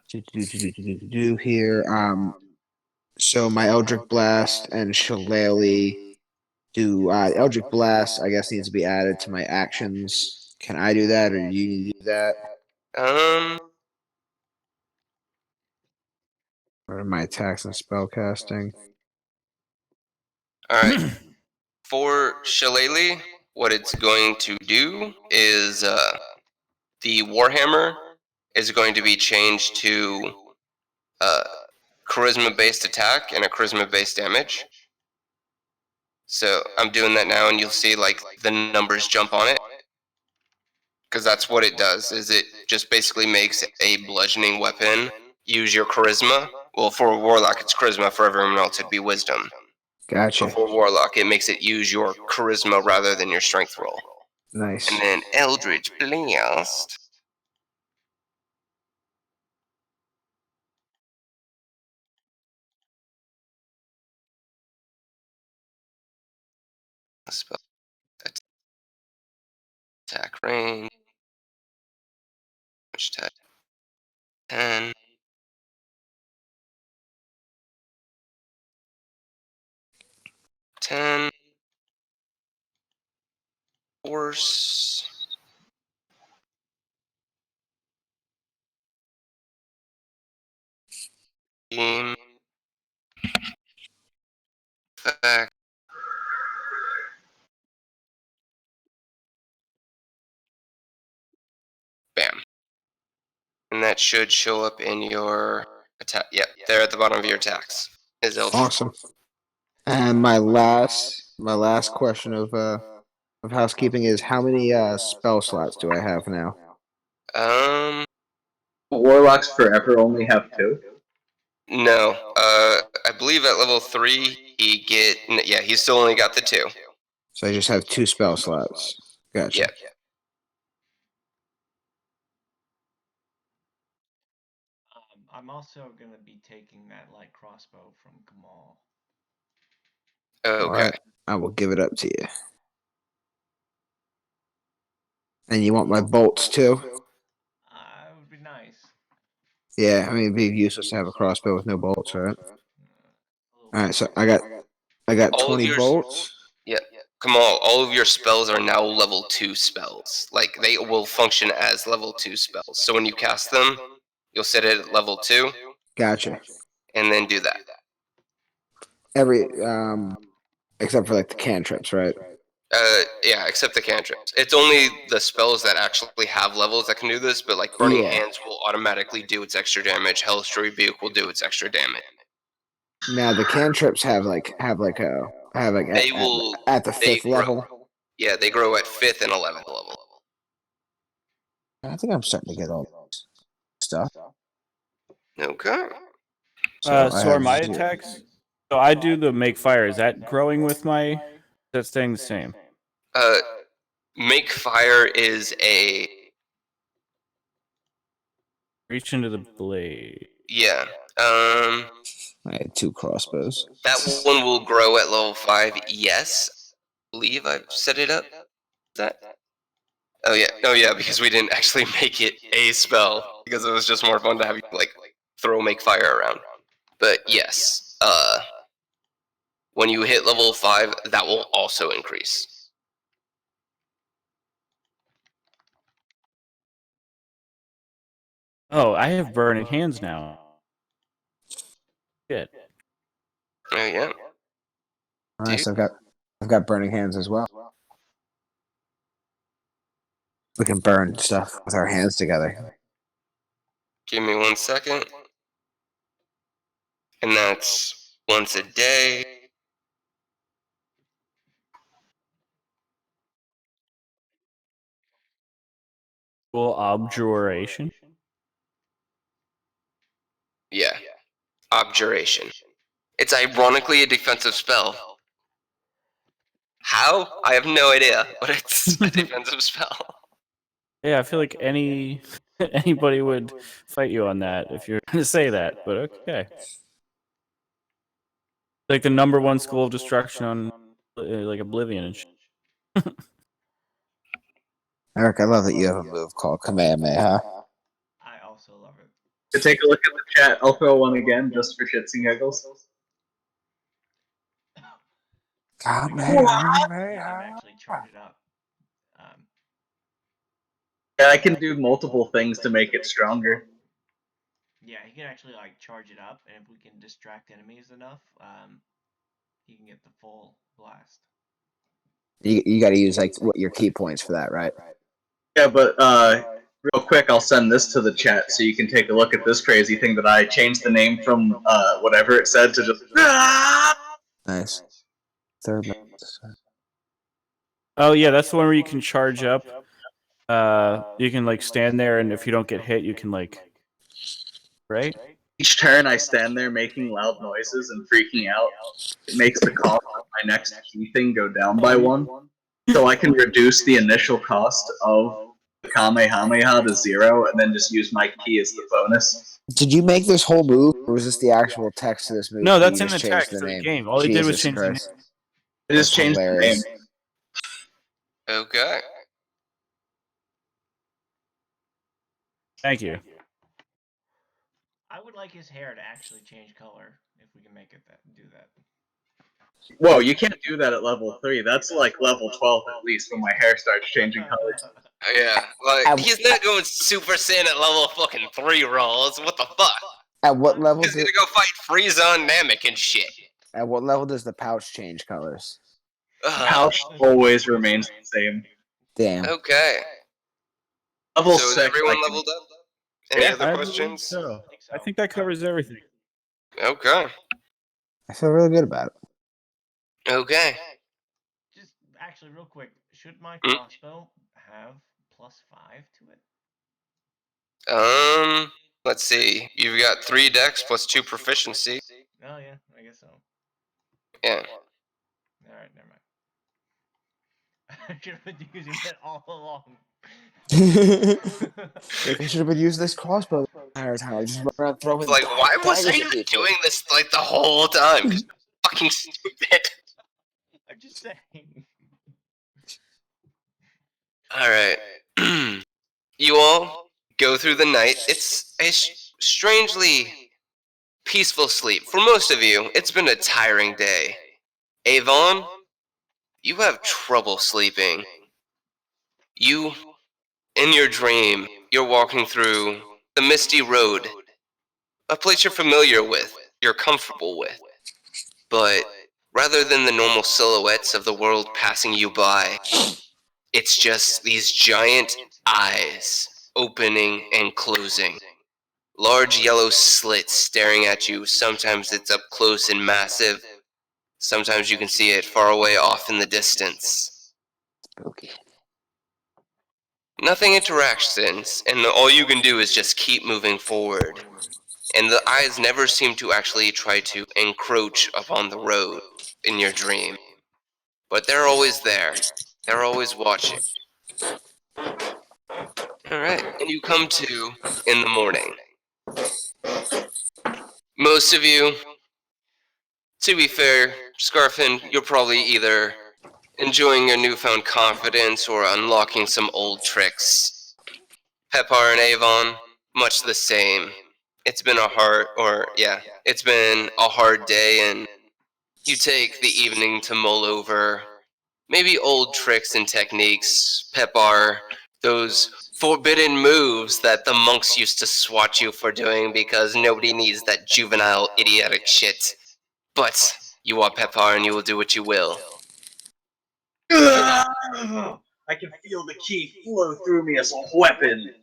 Do here. So my Eldritch Blast and Shillelagh do Eldritch Blast. I guess needs to be added to my actions. Can I do that, or do you need to do that, or my attacks and spell casting? All right. For Shillelagh, what it's going to do is the Warhammer is going to be changed to charisma-based attack and a charisma-based damage. So I'm doing that now, and you'll see like the numbers jump on it, because that's what it does. Is it just basically makes a bludgeoning weapon use your charisma? Well, for a warlock, it's charisma. For everyone else, it'd be wisdom. Gotcha. But for a warlock, it makes it use your charisma rather than your strength roll. Nice. And then Eldritch Blast. Spell attack range. Which attack? 10. 10. Force. Game. Effect. Bam. And that should show up in your attack. Yep, there at the bottom of your attacks. Is Eldritch. Awesome. And my last question of housekeeping is how many spell slots do I have now? Warlocks forever only have 2. No. I believe at level 3 he's still only got the 2. So I just have 2 spell slots. Gotcha. Yeah. I'm also gonna be taking that light crossbow from Kamal. Okay. Alright, I will give it up to you. And you want my bolts too? It would be nice. Yeah, I mean it'd be useless to have a crossbow with no bolts, right? Alright, so I got All of 20 your- bolts. Yeah. Kamal, all of your spells are now level 2 spells. Like, they will function as level 2 spells. So when you cast them, you'll set it at level 2, Gotcha. and then do that. Every except for like the cantrips, right? Yeah, except the cantrips. It's only the spells that actually have levels that can do this, but like Burning Yeah. Hands will automatically do its extra damage. Hellish Rebuke will do its extra damage. Now the cantrips have like They will at the they 5th grow. level. Yeah, they grow at 5th and 11th level. I think I'm starting to get all this stuff. Okay. So I are have my 0. attacks? So I do the make fire. Is that growing with my? Is that staying the same? Make Fire is a Reach into the blade. Yeah. I had 2 crossbows. That one will grow at level 5. Yes. I believe I've set it up. Is that? Oh yeah. Oh yeah, because we didn't actually make it a spell because it was just more fun to have you like throw Make Fire around. But yes. When you hit level 5, that will also increase. Oh, I have burning hands now. Good. Oh yeah. Alright, so I've got burning hands as well. We can burn stuff with our hands together. Give me 1 second. And that's once a day. Full abjuration. Yeah. Abjuration. It's ironically a defensive spell. How? I have no idea, but it's a defensive spell. Yeah, I feel like anybody would fight you on that if you're going to say that. But okay. Like the #1 school of destruction on like Oblivion and shit. Eric, I love that you have a move called Kamehameha. I also love it. To take a look at the chat, I'll throw one again just for shits and giggles. I can actually charge it up. Yeah, I can do multiple things to make it stronger. Yeah, he can actually like charge it up, and if we can distract enemies enough, he can get the full blast. You got to use like what your key points for that, right? Yeah, but real quick, I'll send this to the chat so you can take a look at this crazy thing that I changed the name from whatever it said to just. Nice. Third. Oh yeah, that's the one where you can charge up. You can like stand there, and if you don't get hit, you can like. Right? Each turn I stand there making loud noises and freaking out. It makes the cost of my next key thing go down by 1. So I can reduce the initial cost of the Kamehameha to 0 and then just use my key as the bonus. Did you make this whole move, or was this the actual text of this move? No, that that's you in the just changed text of the name? game. All he did was Jesus change the name. Christ. I just That's changed the name. hilarious. Okay. Thank you. I would like his hair to actually change color if we can make it do that. Whoa, you can't do that at level 3. That's like level 12 at least when my hair starts changing colors. Yeah, like he's not going Super Saiyan at level fucking 3 rolls. What the fuck? At what level? He's gonna go fight Frieza and Namek and shit. At what level does the pouch change colors? Pouch always remains the same. Damn. Okay. Level So is 6. everyone I can- leveled up? Any Yeah, other I questions? So I think that covers everything. Okay. I feel really good about it. Okay. Just actually, real quick, should my Hmm? crossbow have +5 to it? Let's see. You've got 3 decks plus 2 proficiency. Oh yeah, I guess so. Yeah. All right, never mind. I should have been using it all along. Like, I should have been using this crossbow the entire time. Just run around throwing Like, why was I daggers at not people. doing this like the whole time? 'Cause you're fucking stupid. I'm just saying. Alright. You all go through the night. It's a strangely peaceful sleep. For most of you, it's been a tiring day. Avon, you have trouble sleeping. You, in your dream, you're walking through the misty road, a place you're familiar with, you're comfortable with. But rather than the normal silhouettes of the world passing you by, it's just these giant eyes opening and closing. Large yellow slits staring at you. Sometimes it's up close and massive. Sometimes you can see it far away off in the distance. Spooky. Nothing interacts, and all you can do is just keep moving forward. And the eyes never seem to actually try to encroach upon the road in your dream. But they're always there. They're always watching. Alright, and you come to in the morning. Most of you, to be fair, Scarfin, you're probably either enjoying your newfound confidence or unlocking some old tricks. Pepar and Avon, much the same. It's been a hard day, and you take the evening to mull over maybe old tricks and techniques. Pepar, those forbidden moves that the monks used to swat you for doing because nobody needs that juvenile idiotic shit. But you are Pepar and you will do what you will. I can feel the key flow through me as a weapon.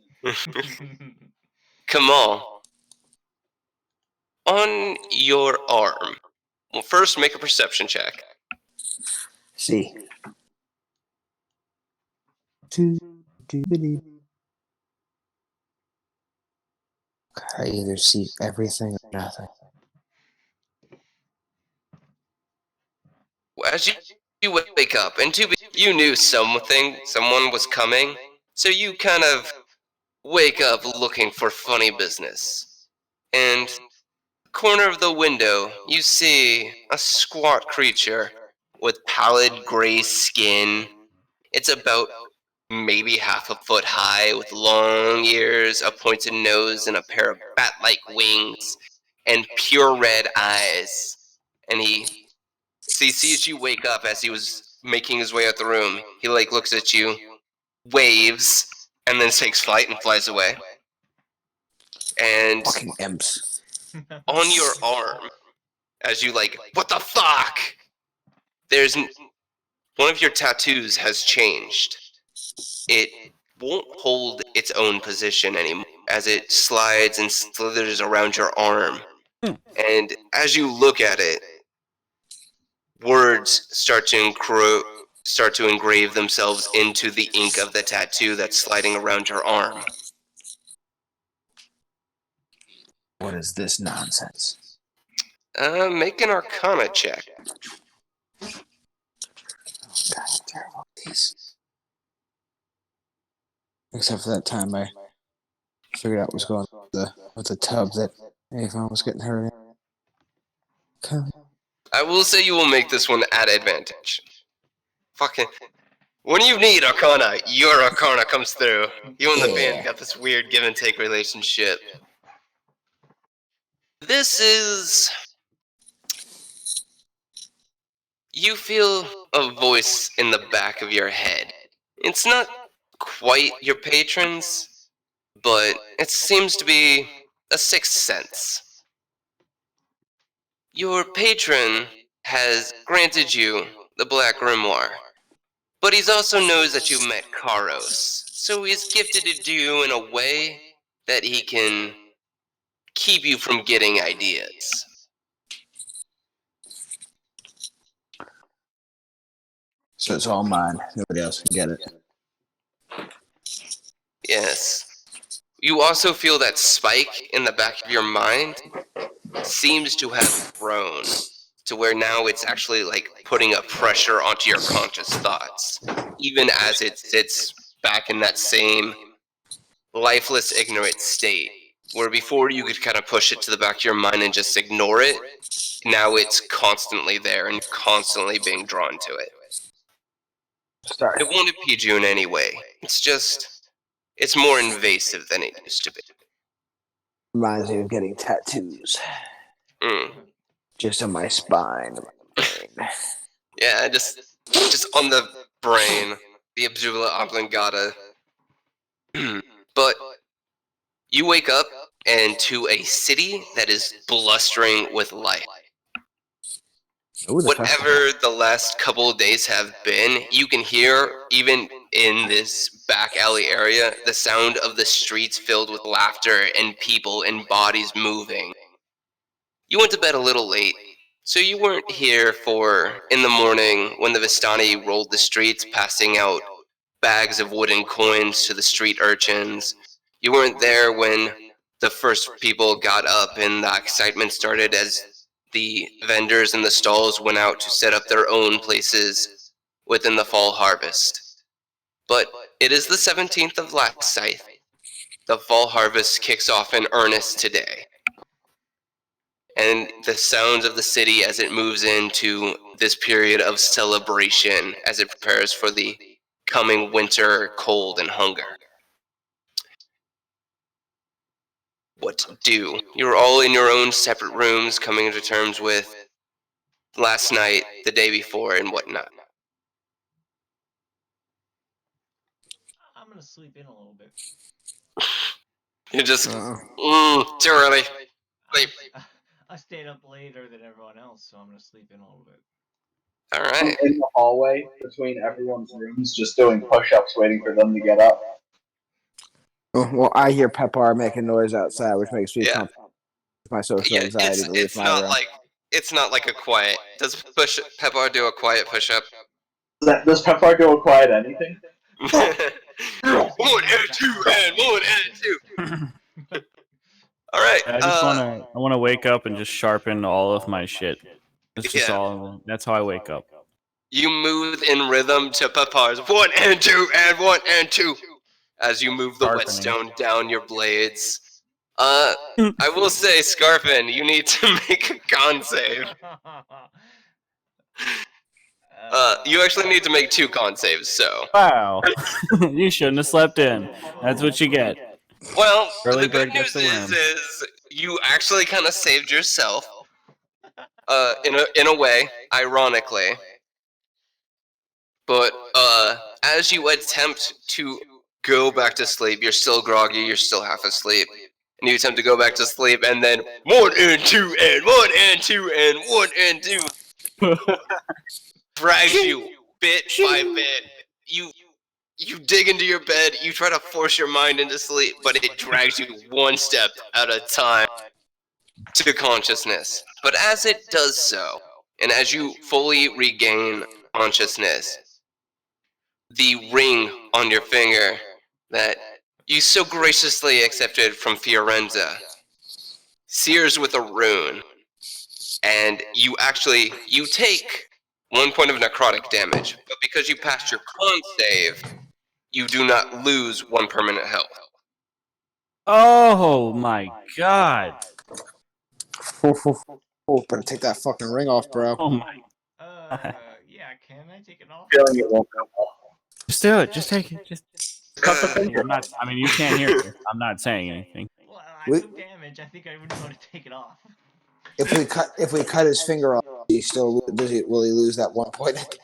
Kamal, on your arm. Well, first make a perception check. See. I either see everything or nothing. As you wake up, and you knew someone was coming, so you kind of wake up looking for funny business. And corner of the window, you see a squat creature with pallid gray skin. It's about maybe half a foot high, with long ears, a pointed nose, and a pair of bat-like wings, and pure red eyes. And he sees you wake up as he was making his way out the room. He looks at you, waves, and then takes flight and flies away. And Fucking imps. on your arm, as you what the fuck? There's one of your tattoos has changed. It won't hold its own position anymore as it slides and slithers around your arm. And as you look at it, words start to engrave themselves into the ink of the tattoo that's sliding around your arm. What is this nonsense? Make an Arcana check. God, terrible. These. Except for that time I figured out what was going on with the tub that Avon was getting hurt in. Okay. I will say you will make this one at advantage. Fucking. When you need Arcana, your Arcana comes through. You and the band got this weird give and take relationship. This is You feel a voice in the back of your head. It's not quite your patron's, but it seems to be a sixth sense. Your patron has granted you the Black Grimoire, but he also knows that you've met Karos, so he's gifted it to you in a way that he can keep you from getting ideas. So it's all mine. Nobody else can get it. Yes. You also feel that spike in the back of your mind seems to have grown to where now it's actually like putting a pressure onto your conscious thoughts, even as it sits back in that same lifeless, ignorant state, where before you could kind of push it to the back of your mind and just ignore it, now it's constantly there and constantly being drawn to it. Sorry. It won't impede you in any way. It's just, it's more invasive than it used to be. Reminds me of getting tattoos. Just on my spine. Yeah, just on the brain, the Abdullah oblongata. But you wake up into a city that is blustering with life. Ooh, Whatever the last couple of days have been, you can hear, even in this back alley area, the sound of the streets filled with laughter and people and bodies moving. You went to bed a little late, so you weren't here for in the morning when the Vistani rolled the streets, passing out bags of wooden coins to the street urchins. You weren't there when the first people got up and the excitement started as the vendors in the stalls went out to set up their own places within the fall harvest. But it is the 17th of Laxscythe. The fall harvest kicks off in earnest today. And the sounds of the city as it moves into this period of celebration as it prepares for the coming winter, cold, and hunger. What to do? You're all in your own separate rooms, coming to terms with last night, the day before, and whatnot. I'm gonna sleep in a little bit. You're just Uh-oh. too early. Sleep. I stayed up later than everyone else, so I'm gonna sleep in a little bit. All right. In the hallway between everyone's rooms, just doing push-ups, waiting for them to get up. Well, I hear Pepar making noise outside, which makes me Yeah. comfortable with my social Yeah, anxiety to leave it's my not room. like a quiet. Does Pepar do a quiet push-up? Does Pepar do a quiet anything? 1 and 2 and 1 and 2. All right. I just want to wake up and just sharpen all of my shit. That's just Yeah. all. That's how I wake up. You move in rhythm to Pepar's 1 and 2 and 1 and 2 as you move the Sharpening. whetstone down your blades. I will say, Scarpin, you need to make a con save. You actually need to make 2 con saves, so. Wow. You shouldn't have slept in. That's what you get. Well, Early the good bird gets news the worm. is you actually kind of saved yourself. In a way, ironically. But as you attempt to go back to sleep, you're still groggy, you're still half asleep, and you attempt to go back to sleep, and then 1 and 2 and 1 and 2 and 1 and 2 drags you bit by bit. You dig into your bed, you try to force your mind into sleep, but it drags you one step at a time to consciousness. But as it does so, and as you fully regain consciousness, the ring on your finger that you so graciously accepted from Fiorenza sears with a rune, and you take 1 point of necrotic damage, but because you passed your con save, you do not lose 1 permanent health. Oh my god. Better take that fucking ring off, bro. Oh my. Yeah, can I take it off? Feeling it won't go well. Just do it. Just take it. Just. Cut the finger. I'm not. I mean, you can't hear it. I'm not saying anything. Well, I We- took damage. I think I would want to take it off. If we cut his finger off, he still will he lose that 1 point?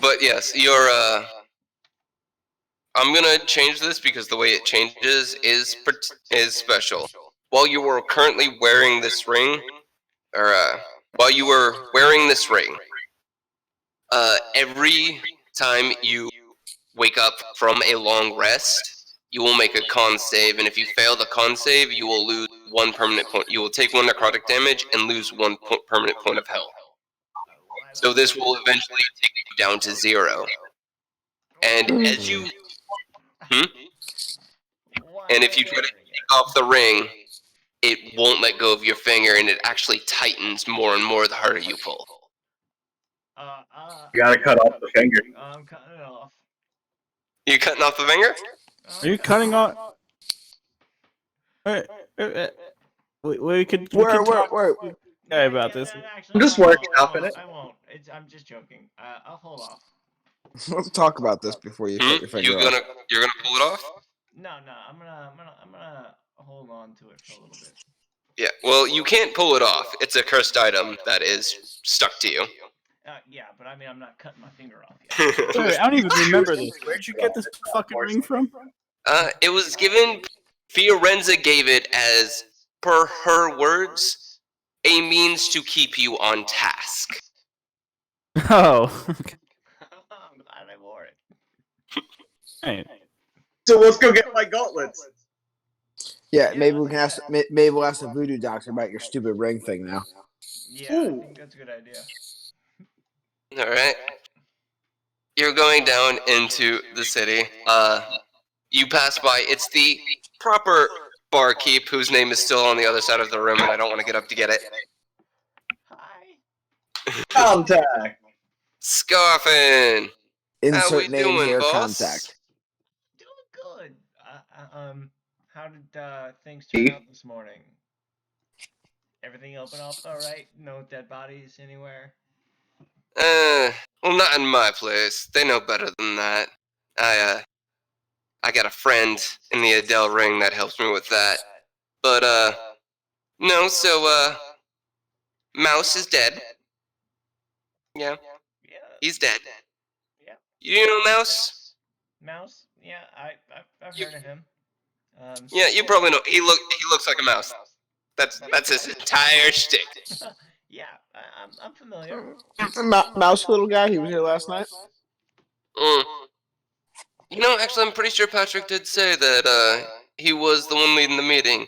But yes, you're. I'm gonna change this because the way it changes is special. While you were currently wearing this ring, or while you were wearing this ring, every time you wake up from a long rest, you will make a con save, and if you fail the con save, you will lose 1 permanent point. You will take 1 necrotic damage and lose 1 permanent point of health. So this will eventually take you down to 0. And as you, and if you try to take off the ring, it won't let go of your finger, and it actually tightens more and more the harder you pull. You gotta cut off the finger. I'm cutting it off. You cutting off the finger? Are you cutting off? We could talk about this. I'm just working off in it. I won't. I'm just joking. I'll hold off. Let's talk about this before you cut your finger You're off. gonna pull it off? No, I'm gonna hold on to it for a little bit. Yeah. Well, you can't pull it off. It's a cursed item that is stuck to you. Yeah, but I mean, I'm not cutting my finger off yet. Wait, I don't even remember this. Where'd you get this fucking ring from? It was given. Fiorenza gave it as, per her words, a means to keep you on task. Oh. I'm glad I wore it. Hey. So let's go get my gauntlets. Yeah, maybe we can ask. Maybe we'll ask the voodoo doctor about your stupid ring thing now. Yeah, I think that's a good idea. Alright. You're going down into the city. You pass by. It's the proper barkeep whose name is still on the other side of the room, and I don't want to get up to get it. Hi. Contact. Scoffin! Insert we name doing, here. boss? Contact. Doing good. How did things turn out this morning? Everything open up all right? No dead bodies anywhere? Well, not in my place. They know better than that. I got a friend in the Adele ring that helps me with that. But, no, so, Mouse is dead. Yeah, Yeah. he's dead. Yeah. You know Mouse? Mouse? Yeah, I've heard of him. Yeah, you probably know. He looks like a mouse. That's his entire shtick. Yeah, I'm familiar. Mouse little guy. He was here last night. You know, actually, I'm pretty sure Patrick did say that he was the one leading the meeting.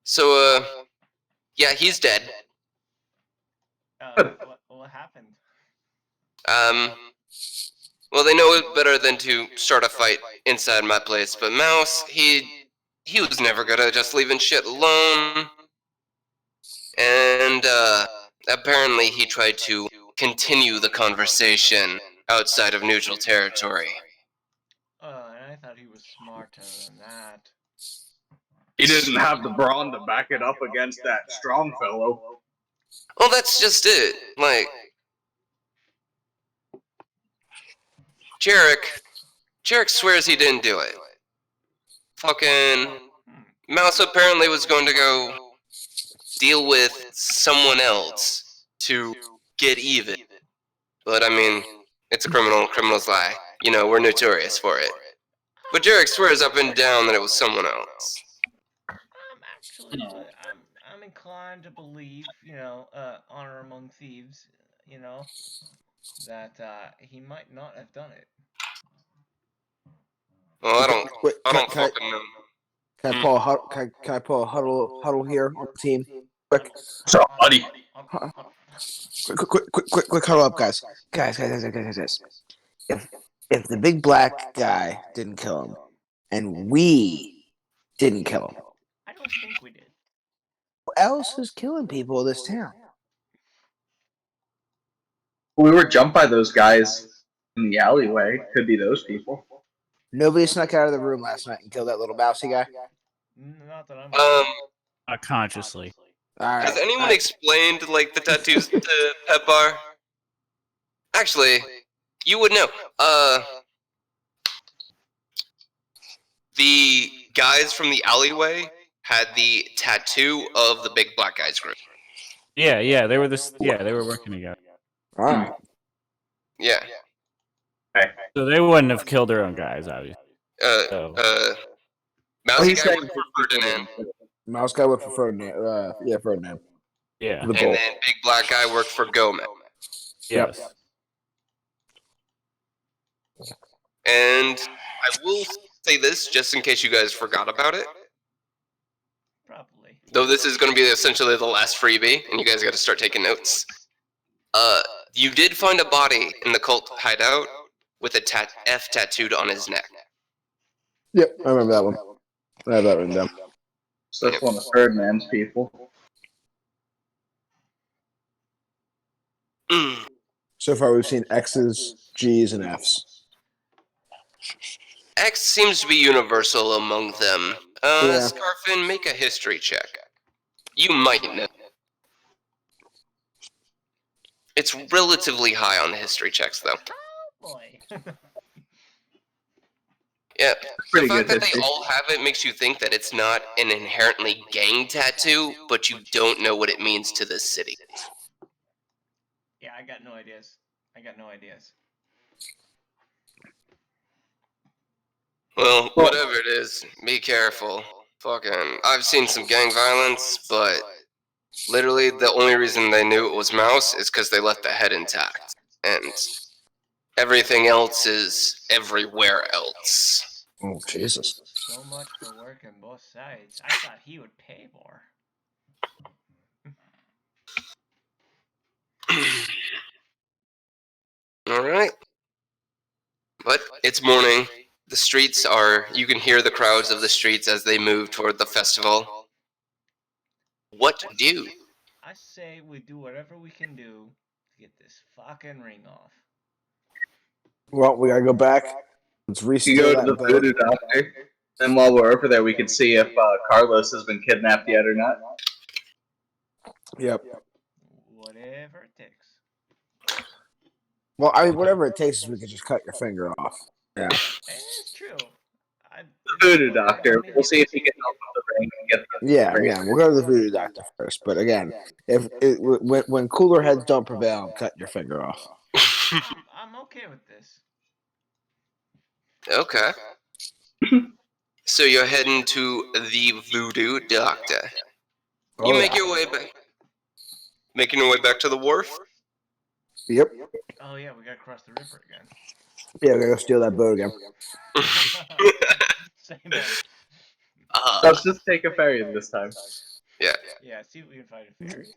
So, yeah, he's dead. What happened? Well, they know it better than to start a fight inside my place, but Mouse, he was never good at just leaving shit alone. And, apparently he tried to continue the conversation outside of neutral territory. And I thought he was smarter than that. He didn't have the brawn to back it up against that strong fellow. Well, that's just it. Like, Jarek swears he didn't do it. Fucking Mouse apparently was going to go deal with someone else to get even. But I mean, it's a criminal's lie. You know, we're notorious for it. But Jarek swears up and down that it was someone else. Actually, I'm inclined to believe, honor among thieves, that he might not have done it. Well, I don't Can fucking know. I pull a huddle? Can I pull a huddle here on the team? Quick, So, buddy. quick, huddle up, guys. Guys. If the big black guy didn't kill him, and we didn't kill him, I don't think we did. who else is killing people in this town? We were jumped by those guys in the alleyway. Could be those people. Nobody snuck out of the room last night and killed that little mousy guy. Not that I'm. Not consciously. All right. Has anyone explained, like, the tattoos to Pet Bar? Actually, you would know. The guys from the alleyway had the tattoo of the big black guys group. Yeah, they were this. Yeah, they were working together. All right. Yeah. So they wouldn't have killed their own guys, obviously. So. Mousy he's guy saying worked for Ferdinand, Mouse guy worked for Ferdinand. Yeah, Ferdinand. Yeah. The and bull. then big black guy worked for Gomez. Yes. And I will say this just in case you guys forgot about it. Probably. Though this is going to be essentially the last freebie, and you guys got to start taking notes. You did find a body in the cult hideout with a F tattooed on his neck. Yep, I remember that one. I have that written down. So that's one of Ferdinand's people. So far, we've seen X's, G's, and F's. X seems to be universal among them. Yeah. Scarfin, make a history check. You might know. It's relatively high on the history checks, though. Boy. Yeah, Pretty the fact good that they history. all have it makes you think that it's not an inherently gang tattoo, but you don't know what it means to the city. Yeah, I got no ideas. Well, whatever it is, be careful. Fucking, I've seen some gang violence, but literally the only reason they knew it was Mouse is because they left the head intact. And everything else is everywhere else. Oh, Jesus. So much for working both sides. I thought he would pay more. Alright. But it's morning. The streets are, you can hear the crowds of the streets as they move toward the festival. What do? I say we do whatever we can do to get this fucking ring off. Well, we gotta go back. Let's You restore go that to the boat. voodoo doctor, and while we're over there, we can see if Carlos has been kidnapped yet or not. Yep. Whatever it takes. Well, I mean, whatever it takes, we can just cut your finger off. Yeah. It's true. The voodoo doctor. We'll see if he can help with the ring and get the Yeah, ring. yeah. We'll go to the voodoo doctor first. But again, when cooler heads don't prevail, cut your finger off. I'm okay with this. Okay. So you're heading to the voodoo doctor. You make your way back. Making your way back to the wharf? Yep. Oh yeah, we gotta cross the river again. Yeah, we gotta go steal that boat again. Same old. Let's just take a ferry this time. Yeah. Yeah, see if we can find a ferry.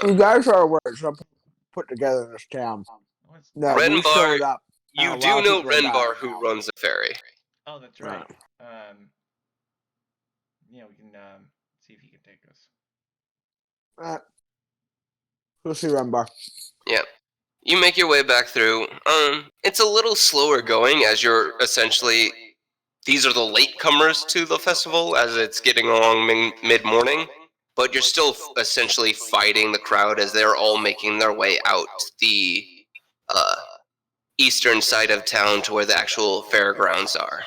You guys are aware something put together in this town. What's... No, we Renbar, showed up. You a do lot of know people are Renbar, dying who now. runs the ferry. Oh, that's right. Yeah, we can see if he can take us. We'll see Renbar. Yeah. You make your way back through. It's a little slower going as you're essentially... These are the latecomers to the festival as it's getting along mid-morning. But you're still essentially fighting the crowd as they're all making their way out the eastern side of town to where the actual fairgrounds are.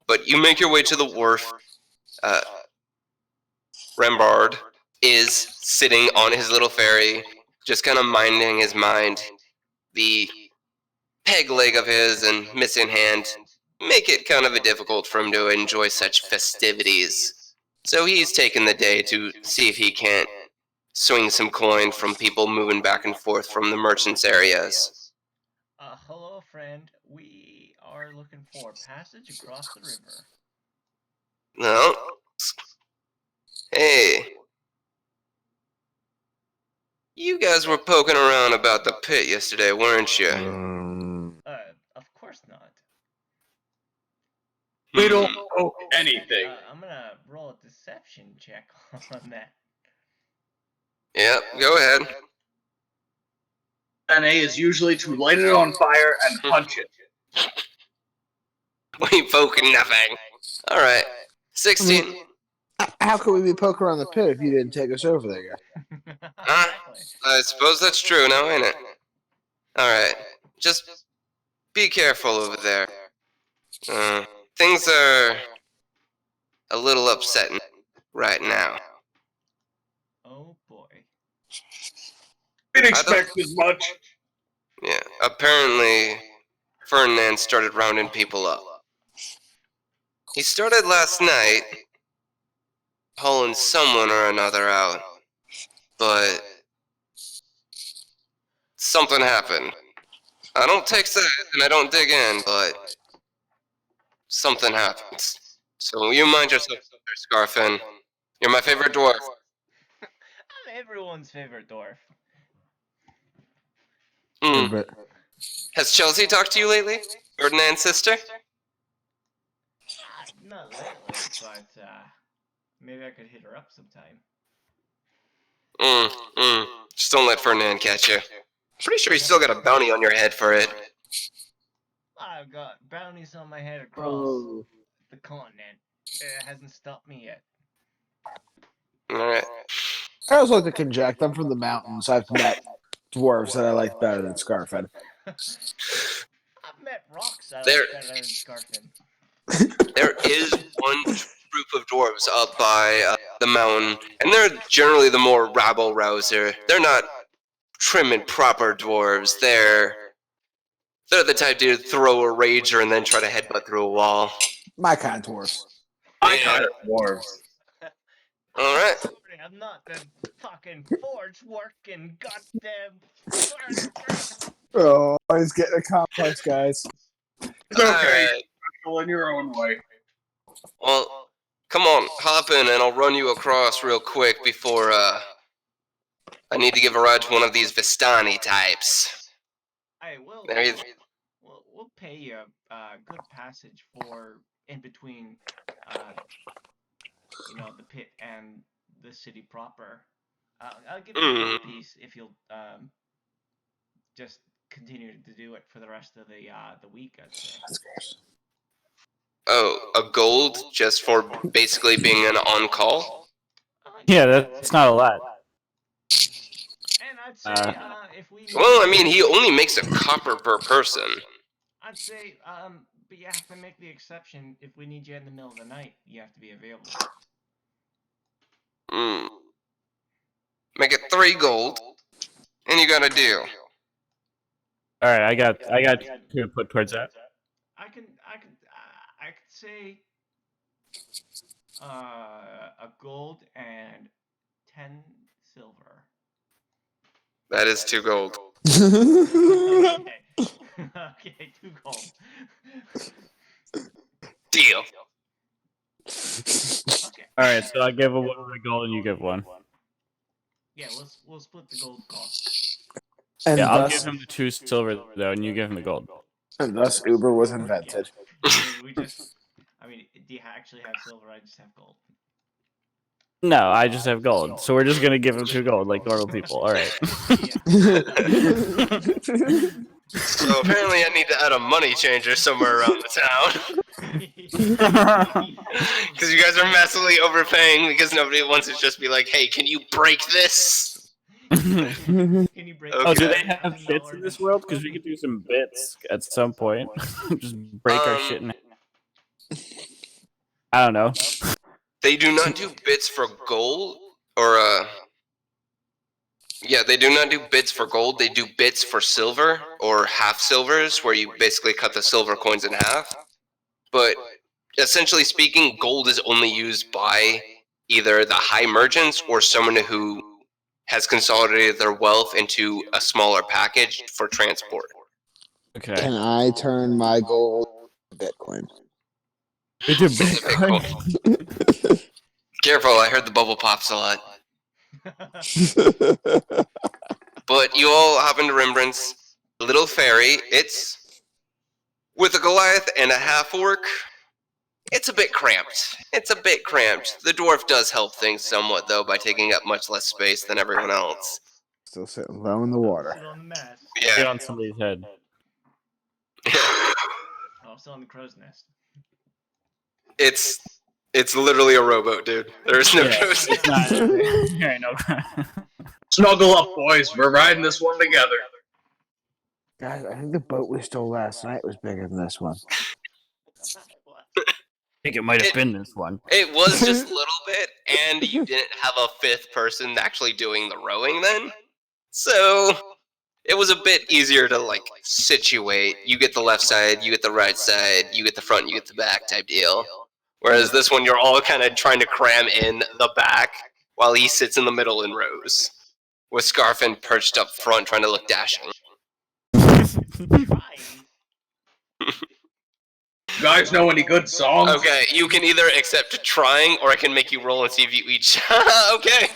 But you make your way to the wharf. Rembard is sitting on his little ferry, just kind of minding his mind. The peg leg of his and missing hand make it kind of difficult for him to enjoy such festivities. So he's taken the day to see if he can't swing some coin from people moving back and forth from the merchants' areas. Hello, friend. We are looking for passage across the river. No. Hey. You guys were poking around about the pit yesterday, weren't you? Of course not. We don't know anything. I'm gonna roll a deception check on that. Yep, go ahead. NA is usually to light it on fire and punch it. We poking nothing. Alright. 16. How could we be poking around the pit if you didn't take us over there yet? I suppose that's true now, ain't it? Alright. Just be careful over there. Things are a little upsetting right now. Oh boy. We'd expect as much. Yeah, apparently Ferdinand started rounding people up. He started last night, hauling someone or another out, but something happened. I don't text that and I don't dig in, but something happens. So you mind yourself there, Scarfin. You're my favorite dwarf. I'm everyone's favorite dwarf. Hmm. But Has Chelsea talked to you lately? Ferdinand's sister? Not lately, but maybe I could hit her up sometime. Just don't let Ferdinand catch you. Pretty sure you still got a bounty on your head for it. I've got bounties on my head across the continent. It hasn't stopped me yet. Alright. I also like to conject. I'm from the mountains. I've met dwarves that I like better than Scarfin. I've met rocks I There- like better than Scarfin. There is one group of dwarves up by the mountain, and they're generally the more rabble-rouser. They're not trim and proper dwarves. They're the type to throw a rager and then try to headbutt through a wall. My kind of dwarves. I kind of dwarves. Alright. Sorry, I'm not the fucking forge working goddamn. Oh, he's getting a complex, guys. It's okay. Alright. In your own way. Well, come on, hop in and I'll run you across real quick before, I need to give a ride to one of these Vistani types. I will. There you- We'll pay you a good passage for in between, the pit and the city proper. I'll give you a gold piece if you'll just continue to do it for the rest of the week. I'd say. Oh, a gold just for basically being an on-call? Yeah, that's not a lot. And I'd say if we. Well, I mean, he only makes a copper per person. I'd say, but you have to make the exception. If we need you in the middle of the night, you have to be available. Make it 3 gold, and you got a deal. All right, I got 2 to put towards that. I could say a gold and 10 silver. That is 2 gold. Okay. Okay, 2 gold. Deal. Okay. All right, so I give a 1 gold and you give 1. Yeah, we'll split the gold cost. And Yeah, I'll thus, give him the 2 silver though, and you give him the gold. and thus Uber was invented. I mean, do you actually have silver? I just have gold. No, I just have gold, so we're just gonna give him 2 gold like normal people. All right. So apparently I need to add a money changer somewhere around the town. Because you guys are massively overpaying because nobody wants to just be like, hey, can you break this? Can you break? Oh, do Okay. they have bits in this world? Because we could do some bits at some point. Just break our shit in. I don't know. They do not do bits for gold, or yeah, they do not do bits for gold. They do bits for silver, or half silvers, where you basically cut the silver coins in half. But essentially speaking, gold is only used by either the high merchants or someone who has consolidated their wealth into a smaller package for transport. Okay. Can I turn my gold to Bitcoin? We do Bitcoin. Careful, I heard the bubble pops a lot. But you all hop into Rembrandt's little ferry. It's with a Goliath and a half-orc. It's a bit cramped. The dwarf does help things somewhat, though, by taking up much less space than everyone else. Still sitting low in the water. Sit on the mast. Get Yeah. on somebody's head. Oh, still on the crow's nest. It's literally a rowboat, dude. There's no Yeah, ghost. it's not. There ain't no. Snuggle up, boys. We're riding this one together. Guys, I think the boat we stole last night was bigger than this one. think it might have been this one. It was just a little bit, and you didn't have a fifth person actually doing the rowing then. So it was a bit easier to like situate. You get the left side, you get the right side, you get the front, you get the back type deal. Whereas this one, you're all kind of trying to cram in the back while he sits in the middle and rows, with Scarfin perched up front trying to look dashing. You guys know any good songs? Okay, you can either accept trying, or I can make you roll and see if you each. Okay.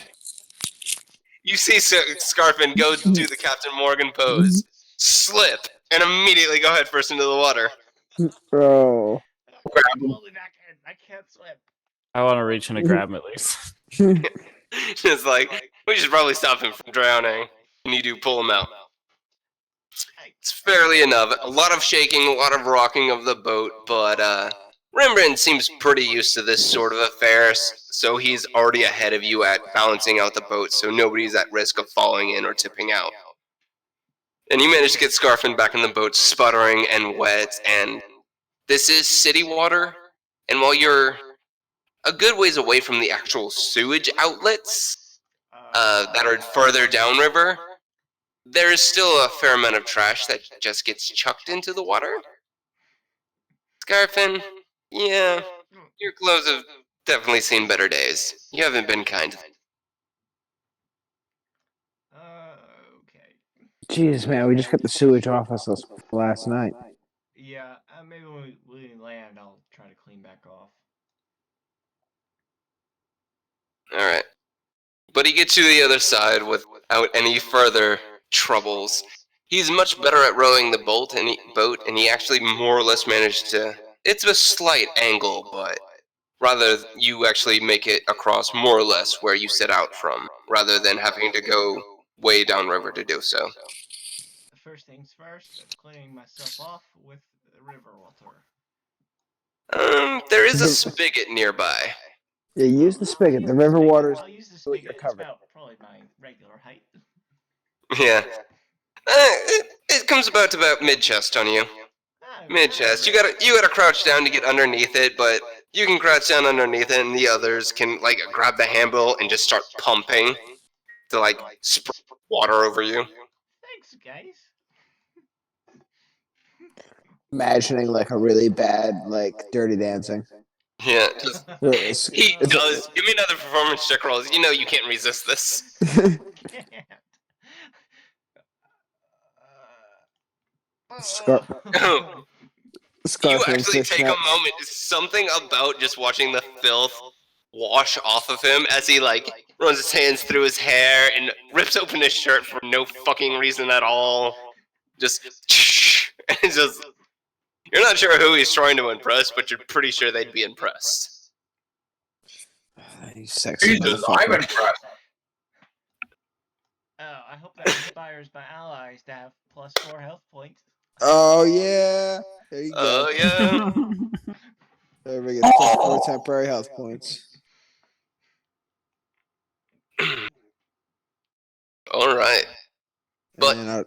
You see Scarfin go do the Captain Morgan pose, slip, and immediately go head first into the water. Bro. I can't swim. I want to reach in and grab him at least. It's like, we should probably stop him from drowning. And you do pull him out. It's fairly enough. A lot of shaking, a lot of rocking of the boat, but Rembrandt seems pretty used to this sort of affair, so he's already ahead of you at balancing out the boat, so nobody's at risk of falling in or tipping out. And you manage to get Scarfin back in the boat, sputtering and wet, and this is city water, and while you're a good ways away from the actual sewage outlets that are further downriver, there is still a fair amount of trash that just gets chucked into the water. Scarfin, yeah, your clothes have definitely seen better days. You haven't been kind. Okay. Jesus, man, we just got the sewage off us last night. Yeah, maybe when we land, I'll try to clean back off. Alright. But he gets you the other side without any further troubles. He's much better at rowing the boat, and he actually more or less managed to... It's a slight angle, but rather you actually make it across more or less where you set out from, rather than having to go way downriver to do so. First things first, cleaning myself off with river water. There is a spigot nearby. Yeah, use the spigot. The river water's I'll use the spigot. you're It's covered. about probably my regular height. Yeah. It comes about mid-chest on you. Mid-chest. You gotta crouch down to get underneath it, but you can crouch down underneath it, and the others can like grab the handle and just start pumping to like spray water over you. Thanks, guys. imagining like a really bad, like Dirty Dancing. Yeah, just, It's- he it's- does. Give me another performance check roll. You know you can't resist this. Can't. Scar- You Scarface actually fish take a net. moment. Something about just watching the filth wash off of him as he like runs his hands through his hair and rips open his shirt for no fucking reason at all. Just, and just, you're not sure who he's trying to impress, but you're pretty sure they'd be impressed. You sexy Jesus, I'm motherfucker. impressed. I hope that inspires my allies to have +4 health points. Oh yeah. There you go. Oh yeah. Everybody gets +4 temporary health points. All right. But and I'll,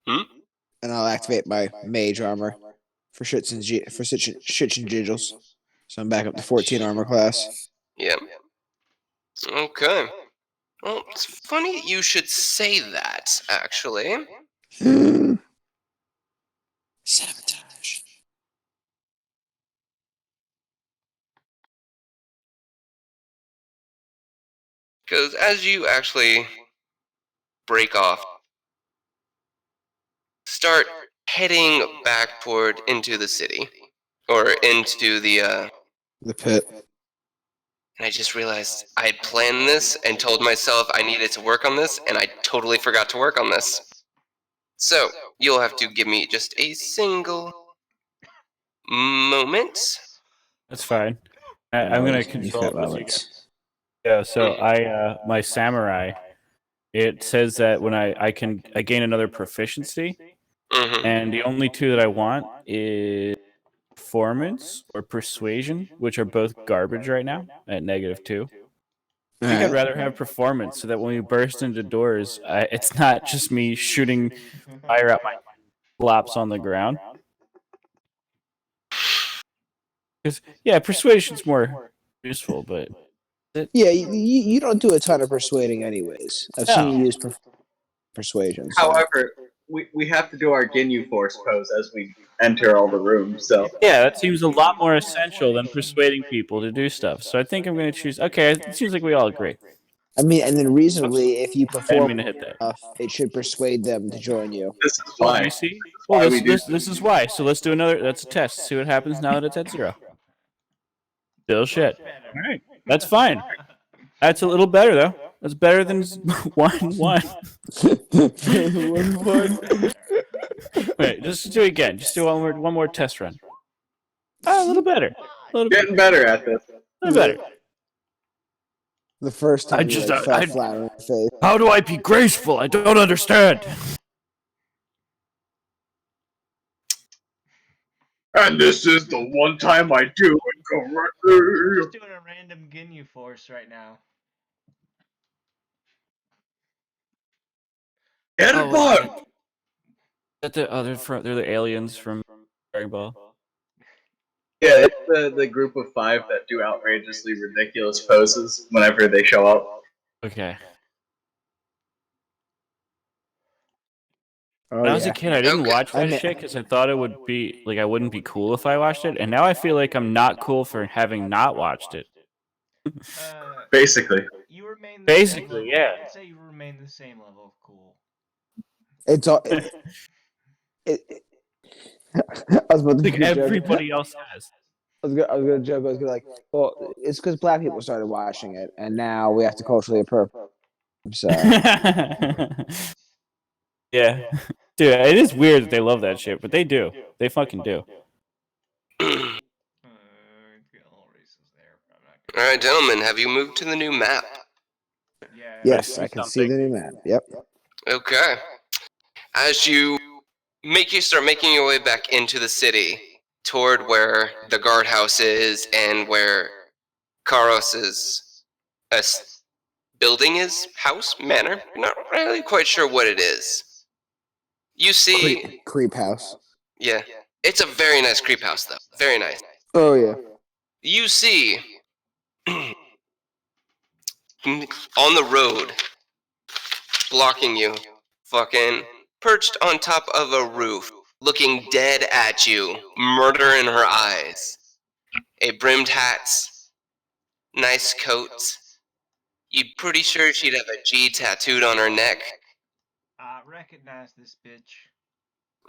Hmm? and I'll activate my mage armor for shits and jiggles. So I'm back up to 14 armor class. yeah. Okay. Well, it's funny you should say that, actually. Sabotage. Because as you actually break off, start heading back toward into the city, or into the, The pit. and I just realized I had planned this and told myself I needed to work on this, and I totally forgot to work on this. So, you'll have to give me just a single moment. That's fine. I'm gonna consult with you guys. Yeah, so my samurai, it says that when I gain another proficiency, Mm-hmm. and the only two that I want is performance or persuasion, which are both garbage right now at -2. I think I'd rather have performance so that when we burst into doors, it's not just me shooting fire at my flops on the ground. Yeah, persuasion's more useful, but Yeah, you don't do a ton of persuading anyways. I've seen you use persuasion. So. However, we have to do our Ginyu Force pose as we enter all the rooms, so. yeah, that seems a lot more essential than persuading people to do stuff. So I think I'm going to choose. Okay, it seems like we all agree. I mean, and then reasonably, if you I'm perform going to hit that. enough, it should persuade them to join you. This is Oh, why. you see? why Well, we do this is why. So let's do another. That's a test. See what happens now that it's at 0. Still shit. All right, that's fine. That's a little better though. That's better than 1-1. Wait, just do it again. Just do one more test run. A little better. A little Getting better at this. better. The first time I you just- like, fell I- flat on your face. How do I be graceful? I don't understand. And this is the one time I do it correctly. Just doing a random Ginyu Force right now. Headbutt! They're the aliens from Dragon Ball. Yeah, it's the group of 5 that do outrageously ridiculous poses whenever they show up. Okay. Oh, When I was yeah. a kid, I didn't Okay. watch that I mean- shit because I thought it would be like I wouldn't be cool if I watched it, and now I feel like I'm not cool for having not watched it. Basically. You remain the Basically, same level. yeah. I'd say you remain the same level of cool. It's all. It, I was about to Like make a joke. everybody else has. I was gonna joke. I was gonna like, well, it's because black people started watching it, and now we have to culturally appropriate. So Yeah, dude, it is weird that they love that shit, but they do. They fucking do. Get all races there. I'm not gonna- All right, gentlemen, have you moved to the new map? Yeah. yes, I can see the new map. Yep. Okay. As you start making your way back into the city, toward where the guardhouse is and where Karos's building is, house, manor, not really quite sure what it is. You see, Creep house. yeah, it's a very nice creep house though, very nice. Oh yeah. You see, on the road, blocking you, fucking perched on top of a roof, looking dead at you, murder in her eyes. A brimmed hat, nice coat. You're pretty sure she'd have a G tattooed on her neck. Recognize this bitch.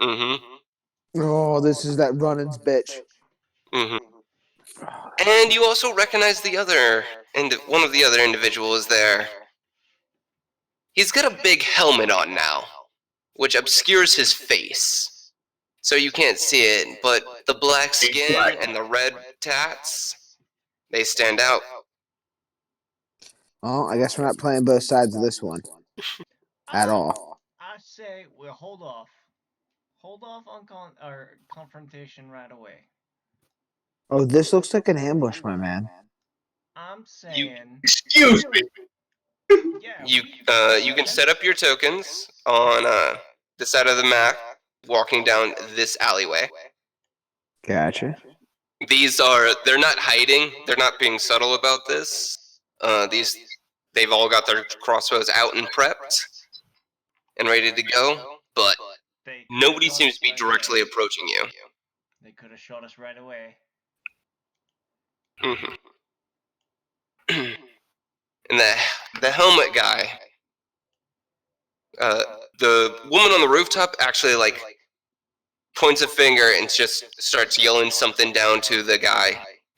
Mm-hmm. Oh, this is that Runnins bitch. Mm-hmm. And you also recognize the other, one of the other individuals there. He's got a big helmet on now, which obscures his face, so you can't see it, but the black skin and the red tats, they stand out. Oh, I guess we're not playing both sides of this one at all. I say we'll hold off. Hold off on confrontation right away. Oh, this looks like an ambush, my man. I'm saying. Excuse me. Yeah. You can set up your tokens on the side of the map, walking down this alleyway. Gotcha. They're not hiding, they're not being subtle about this. They've all got their crossbows out and prepped and ready to go, but nobody seems to be directly approaching you. They could have shot us right away. Mm-hmm. And the helmet guy, the woman on the rooftop actually like points a finger and just starts yelling something down to the guy.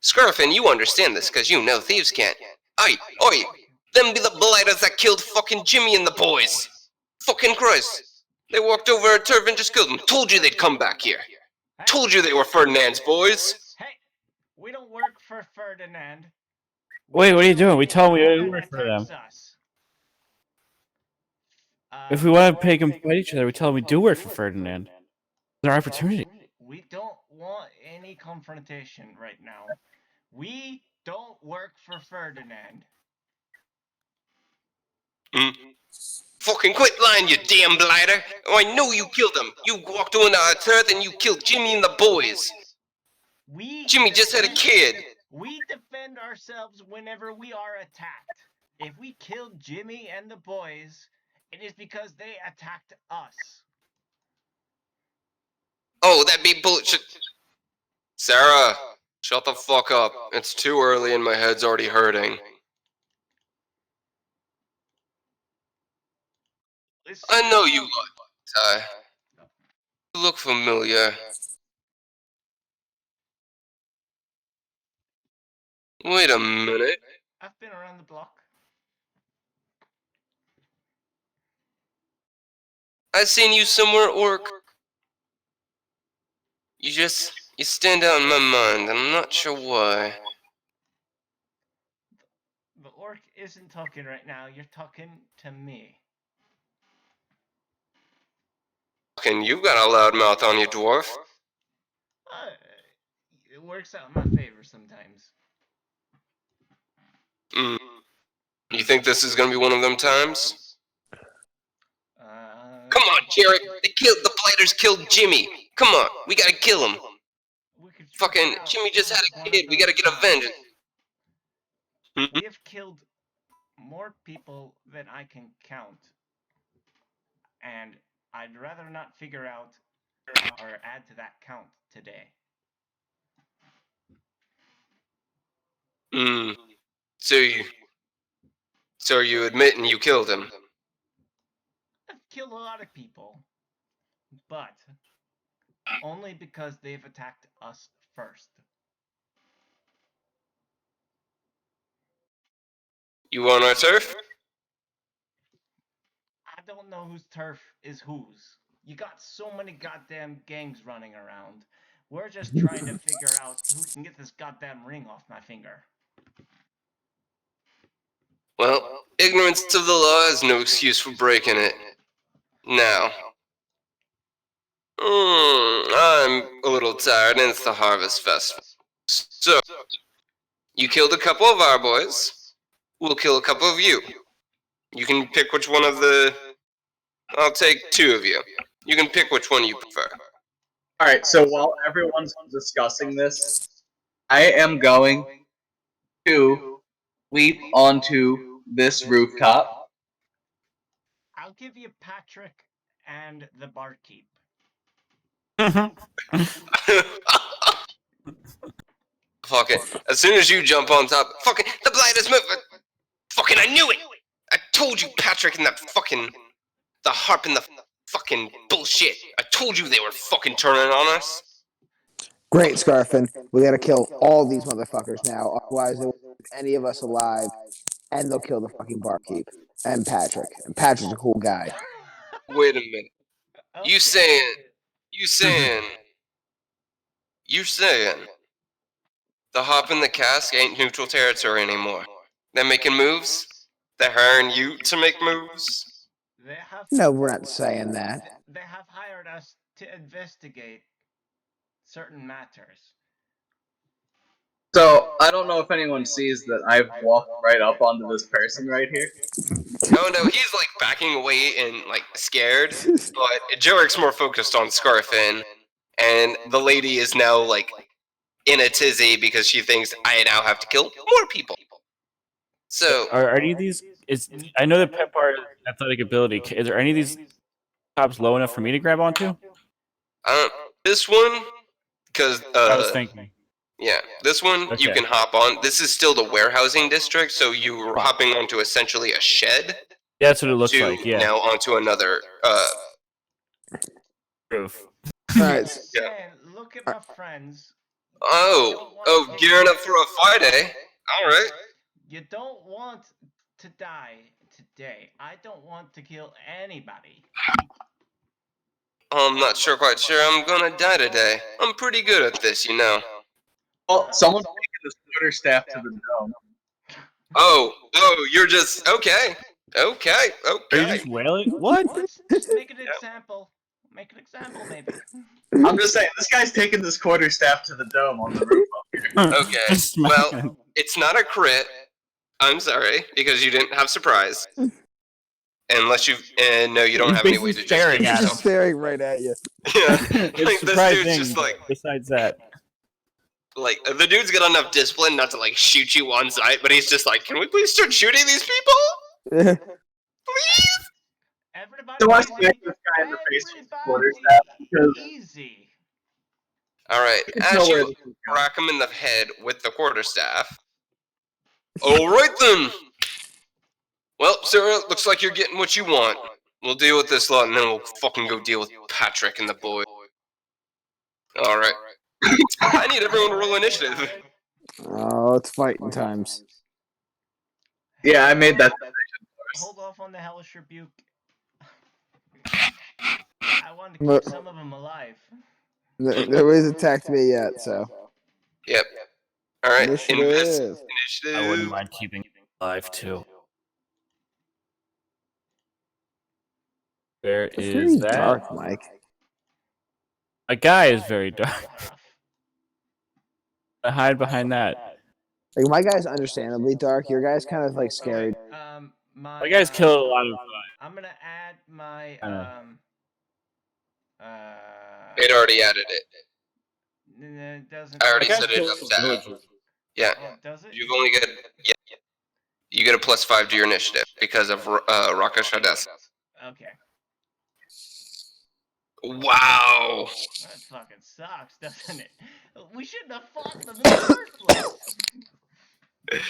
Scarfin, you understand this because you know thieves can't. Oi, them be the blighters that killed fucking Jimmy and the boys. Fucking Christ. They walked over a turf and just killed them. Told you they'd come back here. Told you they were Ferdinand's boys. Hey, we don't work for Ferdinand. Wait, what are you doing? We tell them we work for them. Us. If we want to make them fight each other, we tell them we do work for Ferdinand. It's our opportunity. We don't want any confrontation right now. We don't work for Ferdinand. Fucking quit lying, you damn blighter. Oh, I know you killed them. You walked on our turf and you killed Jimmy and the boys. Jimmy just had a kid. We defend ourselves whenever we are attacked. If we killed Jimmy and the boys, it is because they attacked us. Oh, that'd be bullshit. Sarah, shut the fuck up. It's too early and my head's already hurting. I know you look, Ty. You look familiar. Wait a minute. I've been around the block. I've seen you somewhere, Orc. You stand out in my mind, and I'm not sure why. The orc isn't talking right now. You're talking to me. Fucking, you've got a loud mouth on you, dwarf. It works out in my favor sometimes. You think this is gonna be one of them times? Come on, Jarek. The blighters killed Jimmy. Come on, we gotta kill him. Fucking Jimmy just had a kid. We gotta get a vengeance. We have killed more people than I can count, and I'd rather not figure out or add to that count today. So are you admitting you killed him? I've killed a lot of people, but only because they've attacked us first. You want our turf? I don't know whose turf is whose. You got so many goddamn gangs running around. We're just trying to figure out who can get this goddamn ring off my finger. Well, ignorance of the law is no excuse for breaking it. Now, I'm a little tired and it's the Harvest Festival. So, you killed a couple of our boys, we'll kill a couple of you. You can pick which one of the... I'll take 2 of you. You can pick which one you prefer. Alright, so while everyone's discussing this, I am going to leap onto this rooftop. I'll give you Patrick and the barkeep. Fuck it. As soon as you jump on top, fucking, the blighters move. Fucking, I knew it! I told you, Patrick, and that fucking, the harp and the fucking bullshit. I told you they were fucking turning on us. Great, Scarfin. We gotta kill all these motherfuckers now, otherwise there won't be any of us alive, and they'll kill the fucking barkeep and Patrick. And Patrick's a cool guy. Wait a minute. Okay. You saying the hop and the cask ain't neutral territory anymore. They're making moves? They're hiring you to make moves? They have No, we're not saying that. They have hired us to investigate certain matters. So, I don't know if anyone sees that I've walked right up onto this person right here. Oh no, he's like backing away and like scared, but Jarek's more focused on Scarfin, and the lady is now like in a tizzy because she thinks I now have to kill more people. So Are any of these? I know that Pep Bar athletic ability. Is there any of these tops low enough for me to grab onto? this one, because I was thinking. yeah, this one you Okay. can hop on. This is still the warehousing district, so you're hopping onto essentially a shed Yeah, that's what it looks to like. Yeah. now onto another. Proof. Alright, Yeah. Man, look at my friends. Oh, gearing up for a fight, eh? All right. You don't want to die today. I don't want to kill anybody. I'm not quite sure I'm gonna die today. I'm pretty good at this, you know. Well, someone's taking this quarterstaff to the dome. Oh, you're just okay. Okay. Are you just wailing? What? Just make an example. Make an example, maybe. I'm just saying, this guy's taking this quarterstaff to the dome on the roof up here. Okay. Well, it's not a crit. I'm sorry because you didn't have surprise. Unless you, no, you don't He's have any way to basically staring just at he's him. just staring right at you. Yeah. It's Like, this surprising. dude's just like, Besides that, like the dude's got enough discipline not to like shoot you on sight, but he's just like, can we please start shooting these people? Please? Everybody, So I easy. smacked this guy in the face with the quarterstaff because Easy. All right, you can tell as where you this is going. crack him in the head with the quarterstaff. All right then. Well, Sarah, looks like you're getting what you want. We'll deal with this lot, and then we'll fucking go deal with Patrick and the boy. All right. I need everyone to roll initiative. Oh, it's fighting times. Yeah, I made that. Hold off on the hellish rebuke. I wanted to keep some of them alive. Nobody's attacked me yet, so. Yep. All right. Initiative. I wouldn't Initiative. mind keeping it alive too. Where It's is very that? dark, Mike. A guy is very dark. I hide behind that. Like my guy's understandably dark. Your guy's kind of like scary. My guy's killed a lot of. I'm gonna add my It already added it. It doesn't. I already My guy's set it killed up some to. villagers. Yeah. Oh, does it? You've only got. Yeah. You get a +5 to your initiative because of Rakesh Hades. Okay. Wow. That fucking sucks, doesn't it? We shouldn't have fought them in the first place.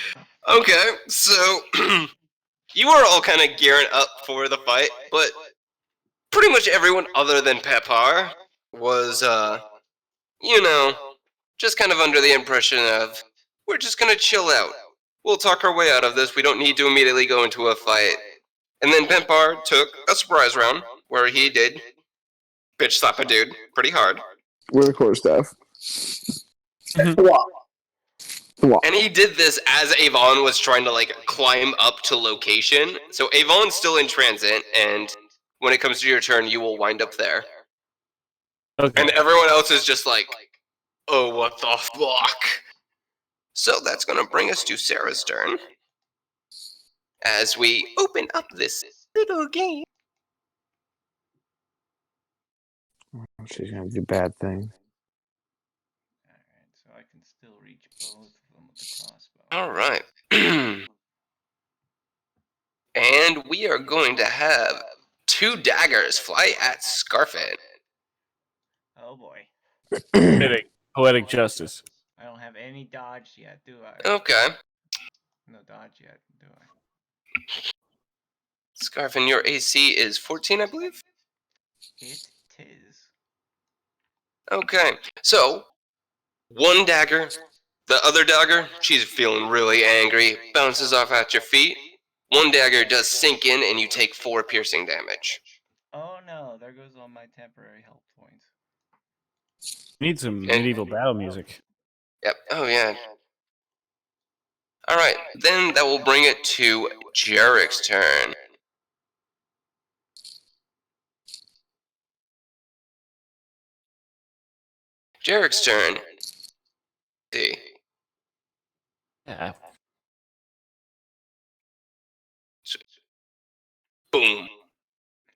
Okay, so you are all kind of gearing up for the fight, but pretty much everyone other than Pepar was, just kind of under the impression of, we're just gonna chill out. We'll talk our way out of this. We don't need to immediately go into a fight. And then Pepar took a surprise round where he did bitch slap a dude pretty hard. With a quarterstaff. And he did this as Avon was trying to like climb up to location. So Avon's still in transit, and when it comes to your turn, you will wind up there. Okay. And everyone else is just like, oh, what the fuck? So that's gonna bring us to Sarah's turn. As we open up this little game. She's gonna do bad things. Alright, so I can still reach both of them with the crossbow. Alright. And we are going to have 2 daggers fly at Scarfin. Oh boy. Poetic justice. I don't have any dodge yet, do I? Okay. No dodge yet, do I? Scarfin, your AC is 14, I believe? It is. Okay. So, 1 dagger. The other dagger, she's feeling really angry, bounces off at your feet. 1 dagger does sink in, and you take 4 piercing damage. Oh no, there goes all my temporary health points. Need some medieval battle music. Yep. Oh, yeah. Alright, then that will bring it to Jarek's turn. Jarek's turn. See. Yeah. Boom.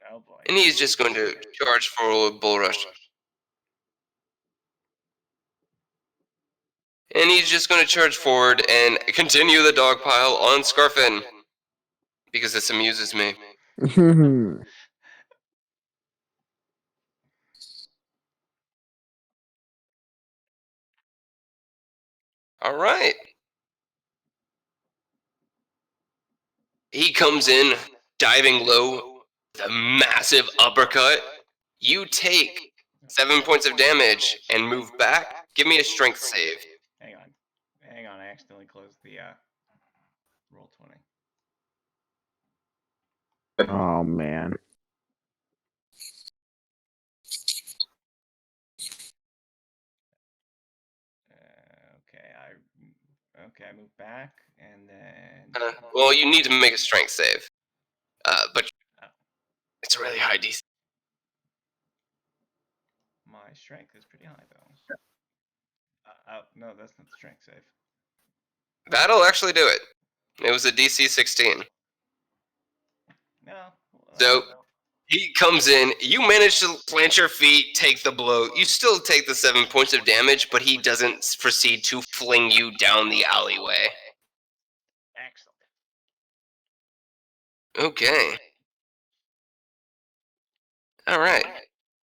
Oh boy. And he's just going to charge for a bull rush. And he's just going to charge forward and continue the dog pile on Scarfin. Because this amuses me. Alright. He comes in, diving low, with a massive uppercut. You take 7 points of damage and move back. Give me a strength save. Hang on. Hang on, I accidentally closed the roll 20. Oh man. Okay, I move back and then Well, you need to make a strength save. But it's a really high DC. my strength is pretty high though. No, that's not the strength save. That'll actually do it. It was a DC 16. No. So He comes in. You manage to plant your feet, take the blow. You still take the 7 points of damage, but he doesn't proceed to fling you down the alleyway. Excellent. Okay. All right.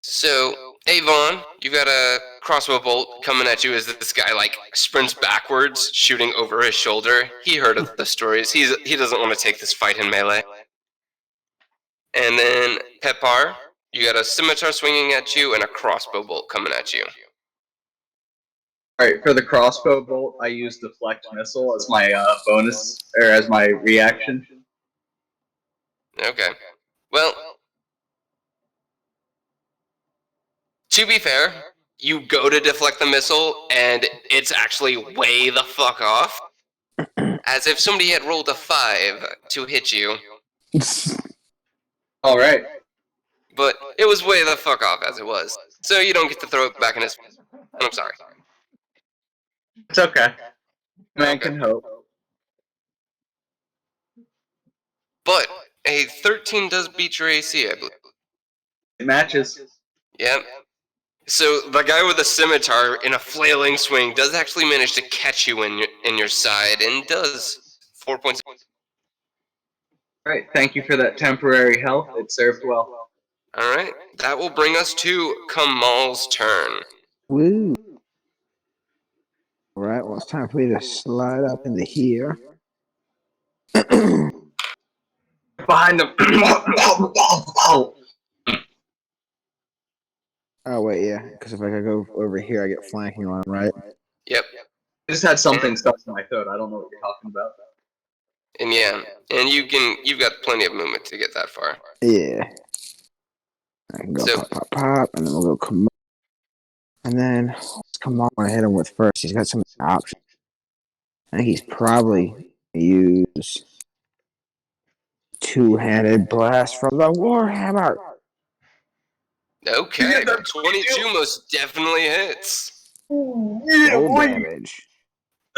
So, Avon, you've got a crossbow bolt coming at you as this guy sprints backwards, shooting over his shoulder. He heard of the stories. He doesn't want to take this fight in melee. And then Pepar, you got a scimitar swinging at you and a crossbow bolt coming at you. Alright, for the crossbow bolt, I use deflect missile as my bonus, or as my reaction. Okay. Well, to be fair, you go to deflect the missile, and it's actually way the fuck off. As if somebody had rolled a 5 to hit you. Alright. But it was way the fuck off as it was. So you don't get to throw it back in his... I'm sorry. It's okay. Man can hope. But a 13 does beat your AC, I believe. It matches. Yep. So the guy with the scimitar in a flailing swing does actually manage to catch you in your side and does 4 points. Alright, thank you for that temporary health. It served well. Alright, that will bring us to Kamal's turn. Woo. Alright, well, it's time for me to slide up into here. Behind them. Oh, wait, yeah, because if I could go over here, I get flanking on, right? Yep. I just had something stuck in my throat. I don't know what you're talking about. And yeah, and you've got plenty of movement to get that far. Yeah. I can go So- pop, pop, pop, and then we'll go come on. And then come on, I hit him with first. He's got some options. I think he's probably use two-handed blast from the Warhammer. Okay, 22 most definitely hits. No damage.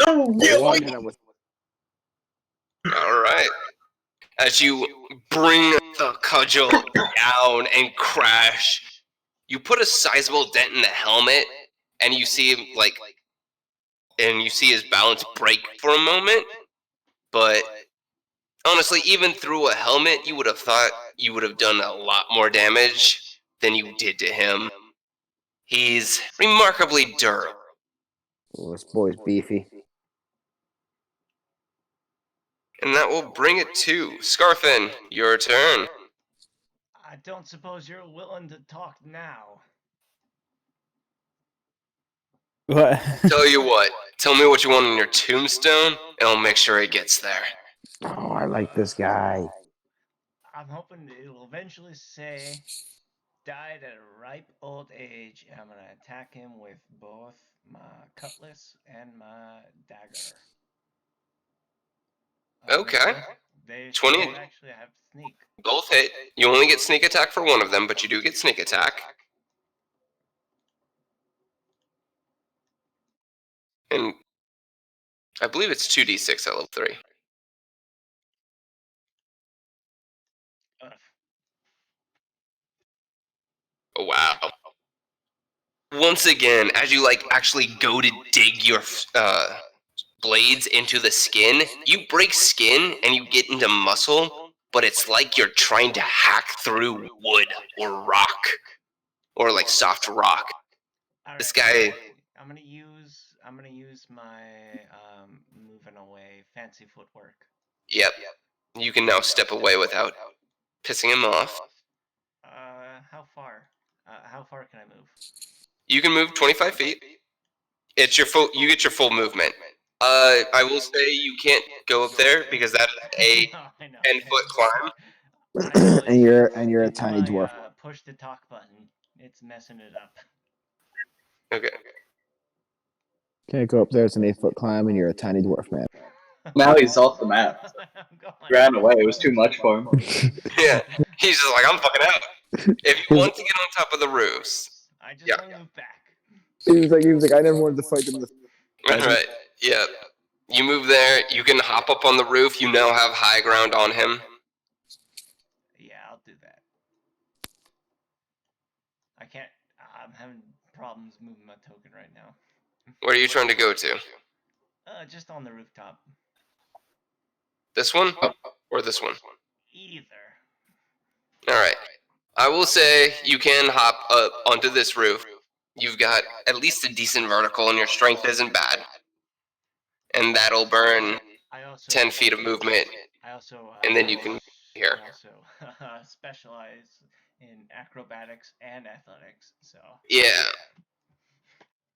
Oh, yeah, One hit him with Alright. As you bring the cudgel down and crash, you put a sizable dent in the helmet, and you see him, his balance break for a moment, but honestly, even through a helmet, you would have thought you would have done a lot more damage than you did to him. He's remarkably durable. Oh, this boy's beefy. And that will bring it to Scarfin, your turn. I don't suppose you're willing to talk now. What? Tell you what, tell me what you want on your tombstone, and I'll make sure it gets there. Oh, I like this guy. I'm hoping it'll eventually say, died at a ripe old age, and I'm gonna attack him with both my cutlass and my dagger. Okay. They 20. should actually have sneak. Both hit. You only get sneak attack for one of them, but you do get sneak attack. And I believe it's 2d6 at level 3. Ugh. Oh, wow. Once again, as you actually go to dig your blades into the skin, you break skin and you get into muscle, but it's like you're trying to hack through wood or rock or soft rock. This guy- I'm gonna use my moving away fancy footwork. Yep. You can now step away without pissing him off. How far? How far can I move? You can move 25 feet. It's your full. You get your full movement. I will say you can't go up there because that is a I know. 10-foot climb. and you're a tiny dwarf. Push the talk button. It's messing it up. Okay. Can't go up there. It's an 8-foot climb, and you're a tiny dwarf, man. Now he's off the map. I'm going. He ran away. It was too much for him. Yeah. He's just like, I'm fucking out. If you want to get on top of the roofs. I just Yeah. want to move back. He was like, I never wanted to fight them. Right. Yeah. You move there. You can hop up on the roof. You now have high ground on him. Yeah, I'll do that. having problems moving my token right now. Where are you trying to go to? Just on the rooftop. This one? Or this one? Either. Alright. I will say you can hop up onto this roof. You've got at least a decent vertical and your strength isn't bad. And that'll burn I also 10 feet of movement. I also And then you can here. I also specialize in acrobatics and athletics, so Yeah.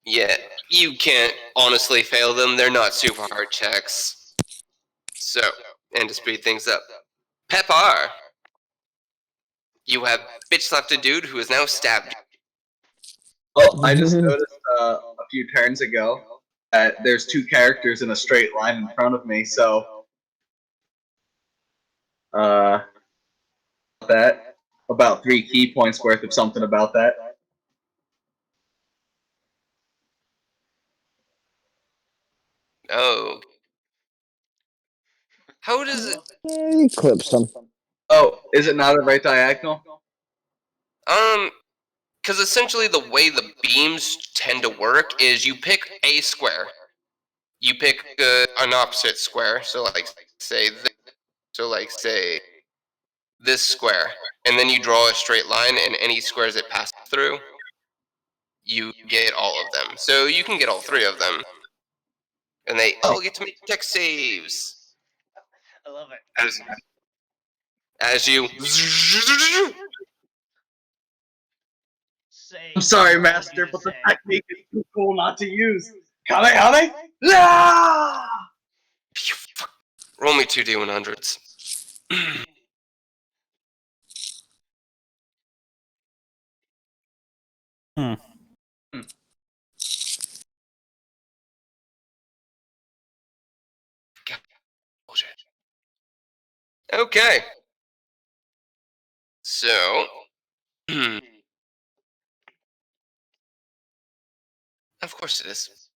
Yeah. You can't honestly fail them. They're not super hard checks. So, and to speed things up. Pepper! You have bitch slapped a dude who is now stabbed. Well, I just noticed a few turns ago that there's two characters in a straight line in front of me, so that about 3 key points worth of something about that. Oh. How does it... He clips them. Oh, is it not a right diagonal? Because essentially the way the beams tend to work is you pick a square. You pick an opposite square, so like say this square, and then you draw a straight line, and any squares it passes through, you get all of them. So you can get all 3 of them, and they all get to make deck saves. I love it. As you... Say, I'm sorry, Master, but the technique is too cool not to use. Kame! Ah! Roll me 2d100s. Bullshit. Okay. So, of course it is.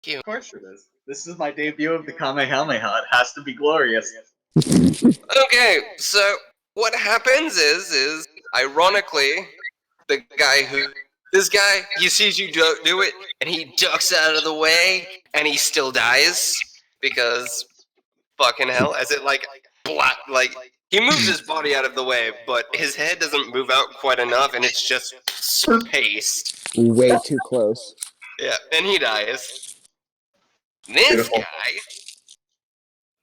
Of course it is. This is my debut of the Kamehameha. It has to be glorious. Okay, so what happens is ironically, this guy, he sees you do it, and he ducks out of the way, and he still dies, because, fucking hell, as it, he moves his body out of the way, but his head doesn't move out quite enough, and it's just spaced. Way too close. Yeah, and he dies. This Beautiful. guy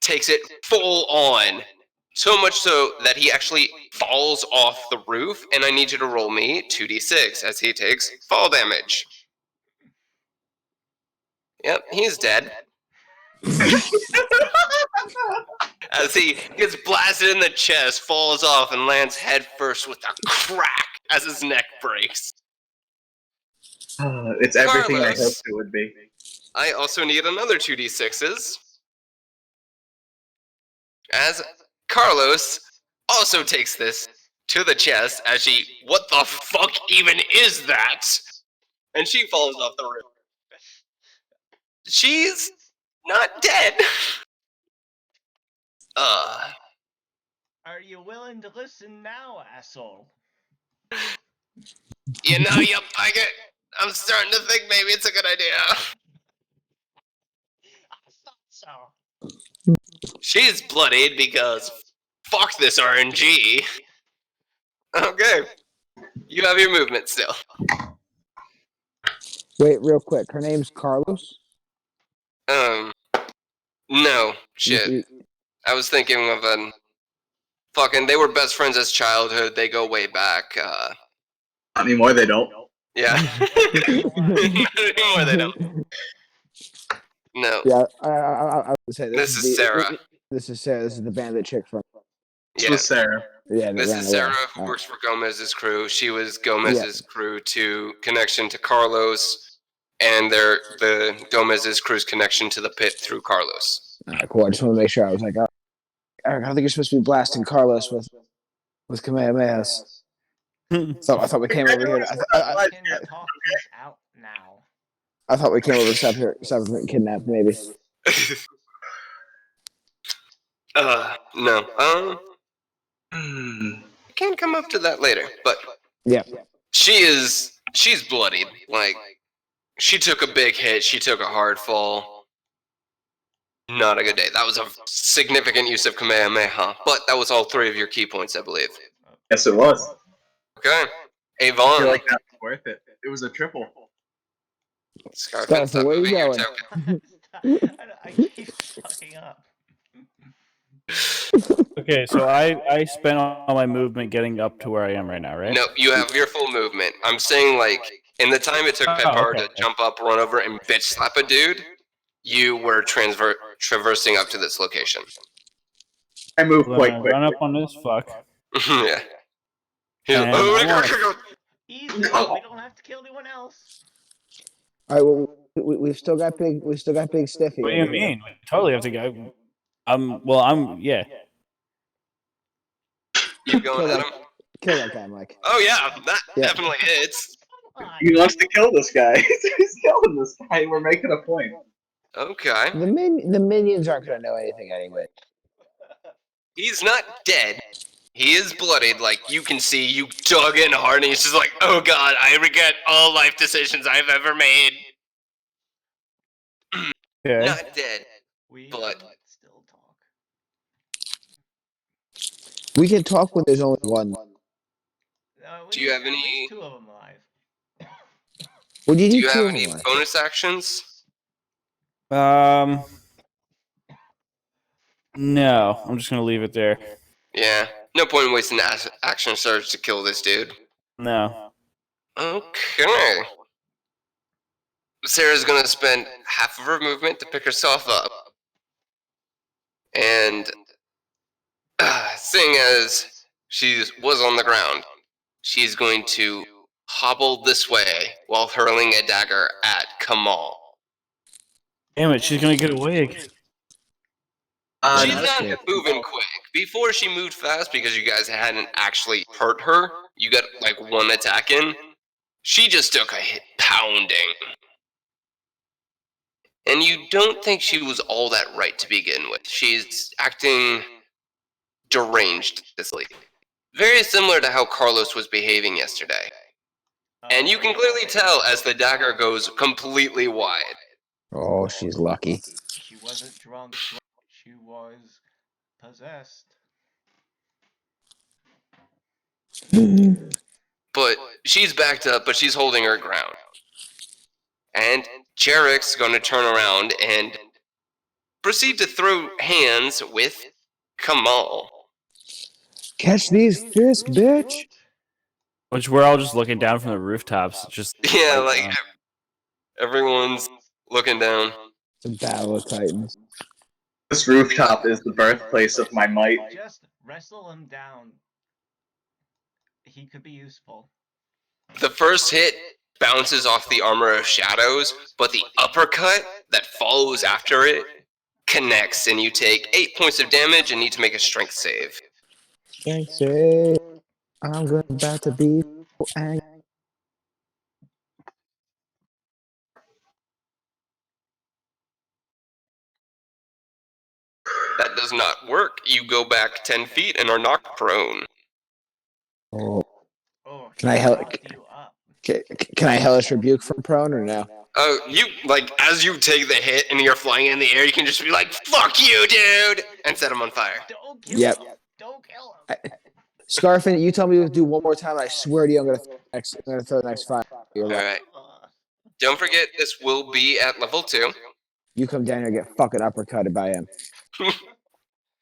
takes it full on. So much so that he actually falls off the roof, and I need you to roll me 2d6 as he takes fall damage. Yep, he's dead. As he gets blasted in the chest, falls off, and lands headfirst with a crack as his neck breaks. It's everything I Carlos. hoped it would be. I also need another 2d6s. As Carlos also takes this to the chest as she, what the fuck even is that? And she falls off the roof. She's not dead. Are you willing to listen now, asshole? You know, you faggot. I'm starting to think maybe it's a good idea. I thought so. She's bloodied because fuck this RNG. Okay. You have your movement still. Wait, real quick. Her name's Carlos? No. Shit. I was thinking of they were best friends as childhood. They go way back. Not anymore, they don't. Yeah. Not anymore, they don't. No. Yeah, I would say This is Sarah. This is Sarah. This is the bandit chick from. This Yeah. was Sarah. Yeah, This is Sarah, who works for Gomez's crew. She was Gomez's crew to connection to Carlos, and the Gomez's crew's connection to the pit through Carlos. Alright, cool. I just want to make sure. I was like, oh, Eric, I don't think you're supposed to be blasting Carlos with Kamehamehas. So I thought we came over here. Can talk this out now. I thought we came over to stop here kidnap maybe. No. Can come up to that later, but Yeah. she is she's bloodied. Like, she took a big hit. She took a hard fall. Not a good day. That was a significant use of Kamehameha, but that was all 3 of your key points, I believe. Yes, it was. Okay. I Avon. feel like that was worth it. It was a triple. Scarfin, stop where you moving your going? token. I keep fucking up. Okay, so I spent all my movement getting up to where I am right now, right? No, you have your full movement. I'm saying, like, in the time it took Pepper to jump up, run over, and bitch slap a dude, you were traversing up to this location. I moved Well, quite then I quick. run up on this fuck. Yeah. He's like, And oh, I wanna- Easy. We don't have to kill anyone else. All right, well, we've still got big Stiffy. What do you over here. mean? We totally have to go. Yeah. you going at him? Kill that guy, Mike. Oh, yeah, that Yeah. definitely hits. Come on. He wants to kill this guy. He's killing this guy. We're making a point. Okay. The minions aren't gonna know anything anyway. He's not dead. He is bloodied, like you can see. You dug in hard, and he's just like, oh god, I regret all life decisions I've ever made. Okay. Not dead. We But- can still talk. We can talk when there's only one. We Do you need have at least any- 2 of them alive. What do you Do do? you two have of any them? bonus actions? No, I'm just gonna leave it there. Yeah. No point in wasting action surge to kill this dude. No. Okay. Sarah's gonna spend half of her movement to pick herself up. And seeing as she was on the ground, she's going to hobble this way while hurling a dagger at Kamal. Damn it, she's gonna get away again. She's no not shit. moving quick. Before she moved fast because you guys hadn't actually hurt her, you got like 1 attack in. She just took a hit pounding. And you don't think she was all that right to begin with. She's acting deranged this late. Very similar to how Carlos was behaving yesterday. And you can clearly tell as the dagger goes completely wide. Oh, she's lucky. She wasn't drunk. She was possessed. But she's backed up, but she's holding her ground. And Jarek's going to turn around and proceed to throw hands with Kamal. Catch these fists, bitch! Which we're all just looking down from the rooftops. Just Yeah, like everyone's looking down. The Battle of Titans. This rooftop is the birthplace of my might. Just wrestle him down. He could be useful. The first hit bounces off the armor of shadows, but the uppercut that follows after it connects, and you take 8 points of damage and need to make a strength save. Thanks, I'm about to be angry. That does not work. You go back 10 feet and are knocked prone. Oh, Oh, Can I he help- knocked you up. can I hellish rebuke from prone or no? Oh, you, like, as you take the hit and you're flying in the air, you can just be like, fuck you, dude! And set him on fire. Don't kill Yep. him. Don't kill him. Scarfin, you tell me to do one more time, and I swear to you, I'm gonna throw the next 5. You're right. Alright. Don't forget, this will be at level 2. You come down here and get fucking uppercutted by him.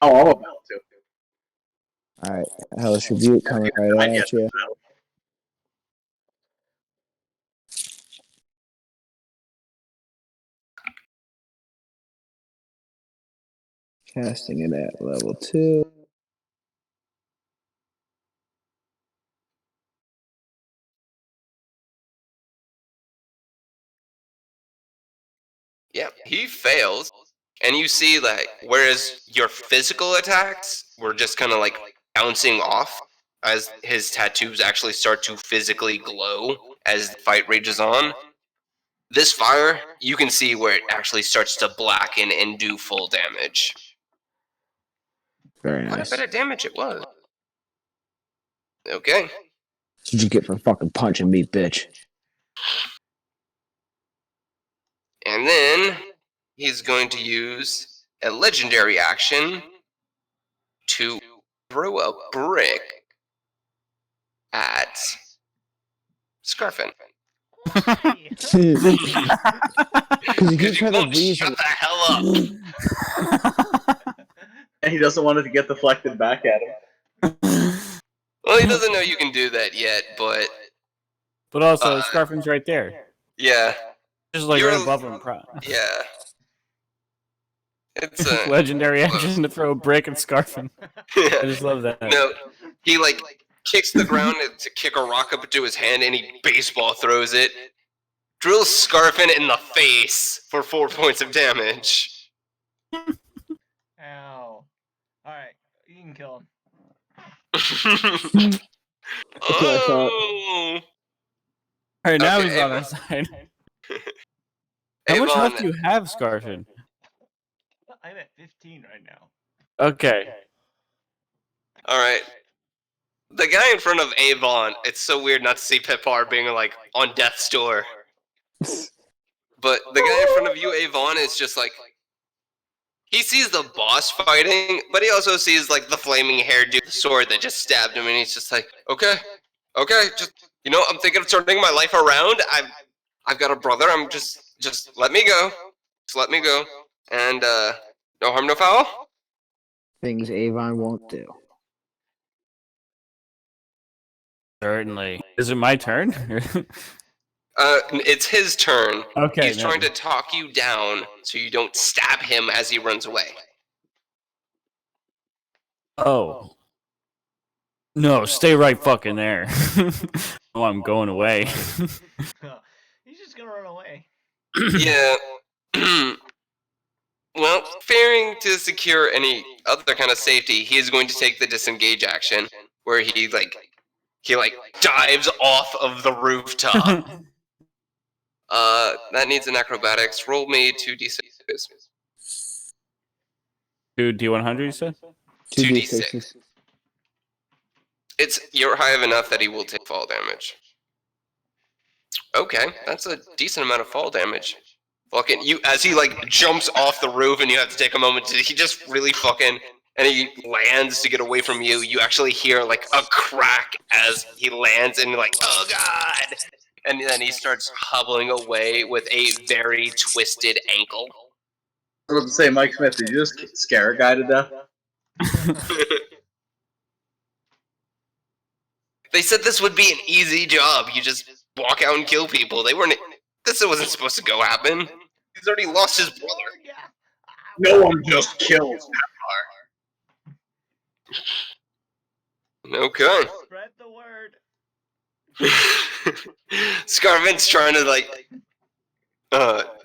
Oh, I'm about to. Alright, hellish rebuke coming right at you. Casting it at level 2. Yeah, he fails. And you see, like, whereas your physical attacks were just kind of like bouncing off as his tattoos actually start to physically glow as the fight rages on. This fire, you can see where it actually starts to blacken and do full damage. Very What a nice. bit of damage it was. Okay. That's what you get for fucking punching me, bitch. And then he's going to use a legendary action to throw a brick at Scarfin. Why? Because you keep Because you trying to won't reason. shut the hell up. And he doesn't want it to get deflected back at him. Well, he doesn't know you can do that yet, but But also, Scarfin's right there. yeah, Just like You're right a- above him. yeah. It's a Legendary action to throw a brick at Scarfin. I just love that. no. He like kicks the ground to kick a rock up into his hand, and he baseball throws it. Drills Scarfin in the face for 4 points of damage. Ow. Alright, you can kill him. Oh, Alright, now Okay, he's on Avon. our side. How much Avon, health do you have, Scarfin? I'm at 15 right now. Okay. All right. The guy in front of Avon, it's so weird not to see Pipar being like on death's door. But the guy in front of you, Avon, is just like he sees the boss fighting, but he also sees like the flaming hair dude with the sword that just stabbed him, and he's just like, okay, just I'm thinking of turning my life around. I've got a brother. I'm just let me go, and no harm, no foul. Things Avon won't do. Certainly. Is it my turn? It's his turn. Okay. He's trying to talk you down so you don't stab him as he runs away. Oh. No, stay right fucking there. Oh, I'm going away. He's just gonna run away. Yeah. Well, fearing to secure any other kind of safety, he is going to take the disengage action, where he dives off of the rooftop. That needs an acrobatics. Roll me 2d6. 2 D100, you said? 2d6. You're high enough that he will take fall damage. Okay, that's a decent amount of fall damage. Fucking you, as he jumps off the roof, and you have to take a moment to. He just really fucking, and he lands to get away from you. You actually hear a crack as he lands, and you're like, oh god! And then he starts hobbling away with a very twisted ankle. I was about to say, Mike Smith, did you just scare a guy to death? They said this would be an easy job. You just walk out and kill people. This wasn't supposed to go happen. He's already lost his brother. Yeah. No one just kills. Okay. Spread the word. Scarvin's trying to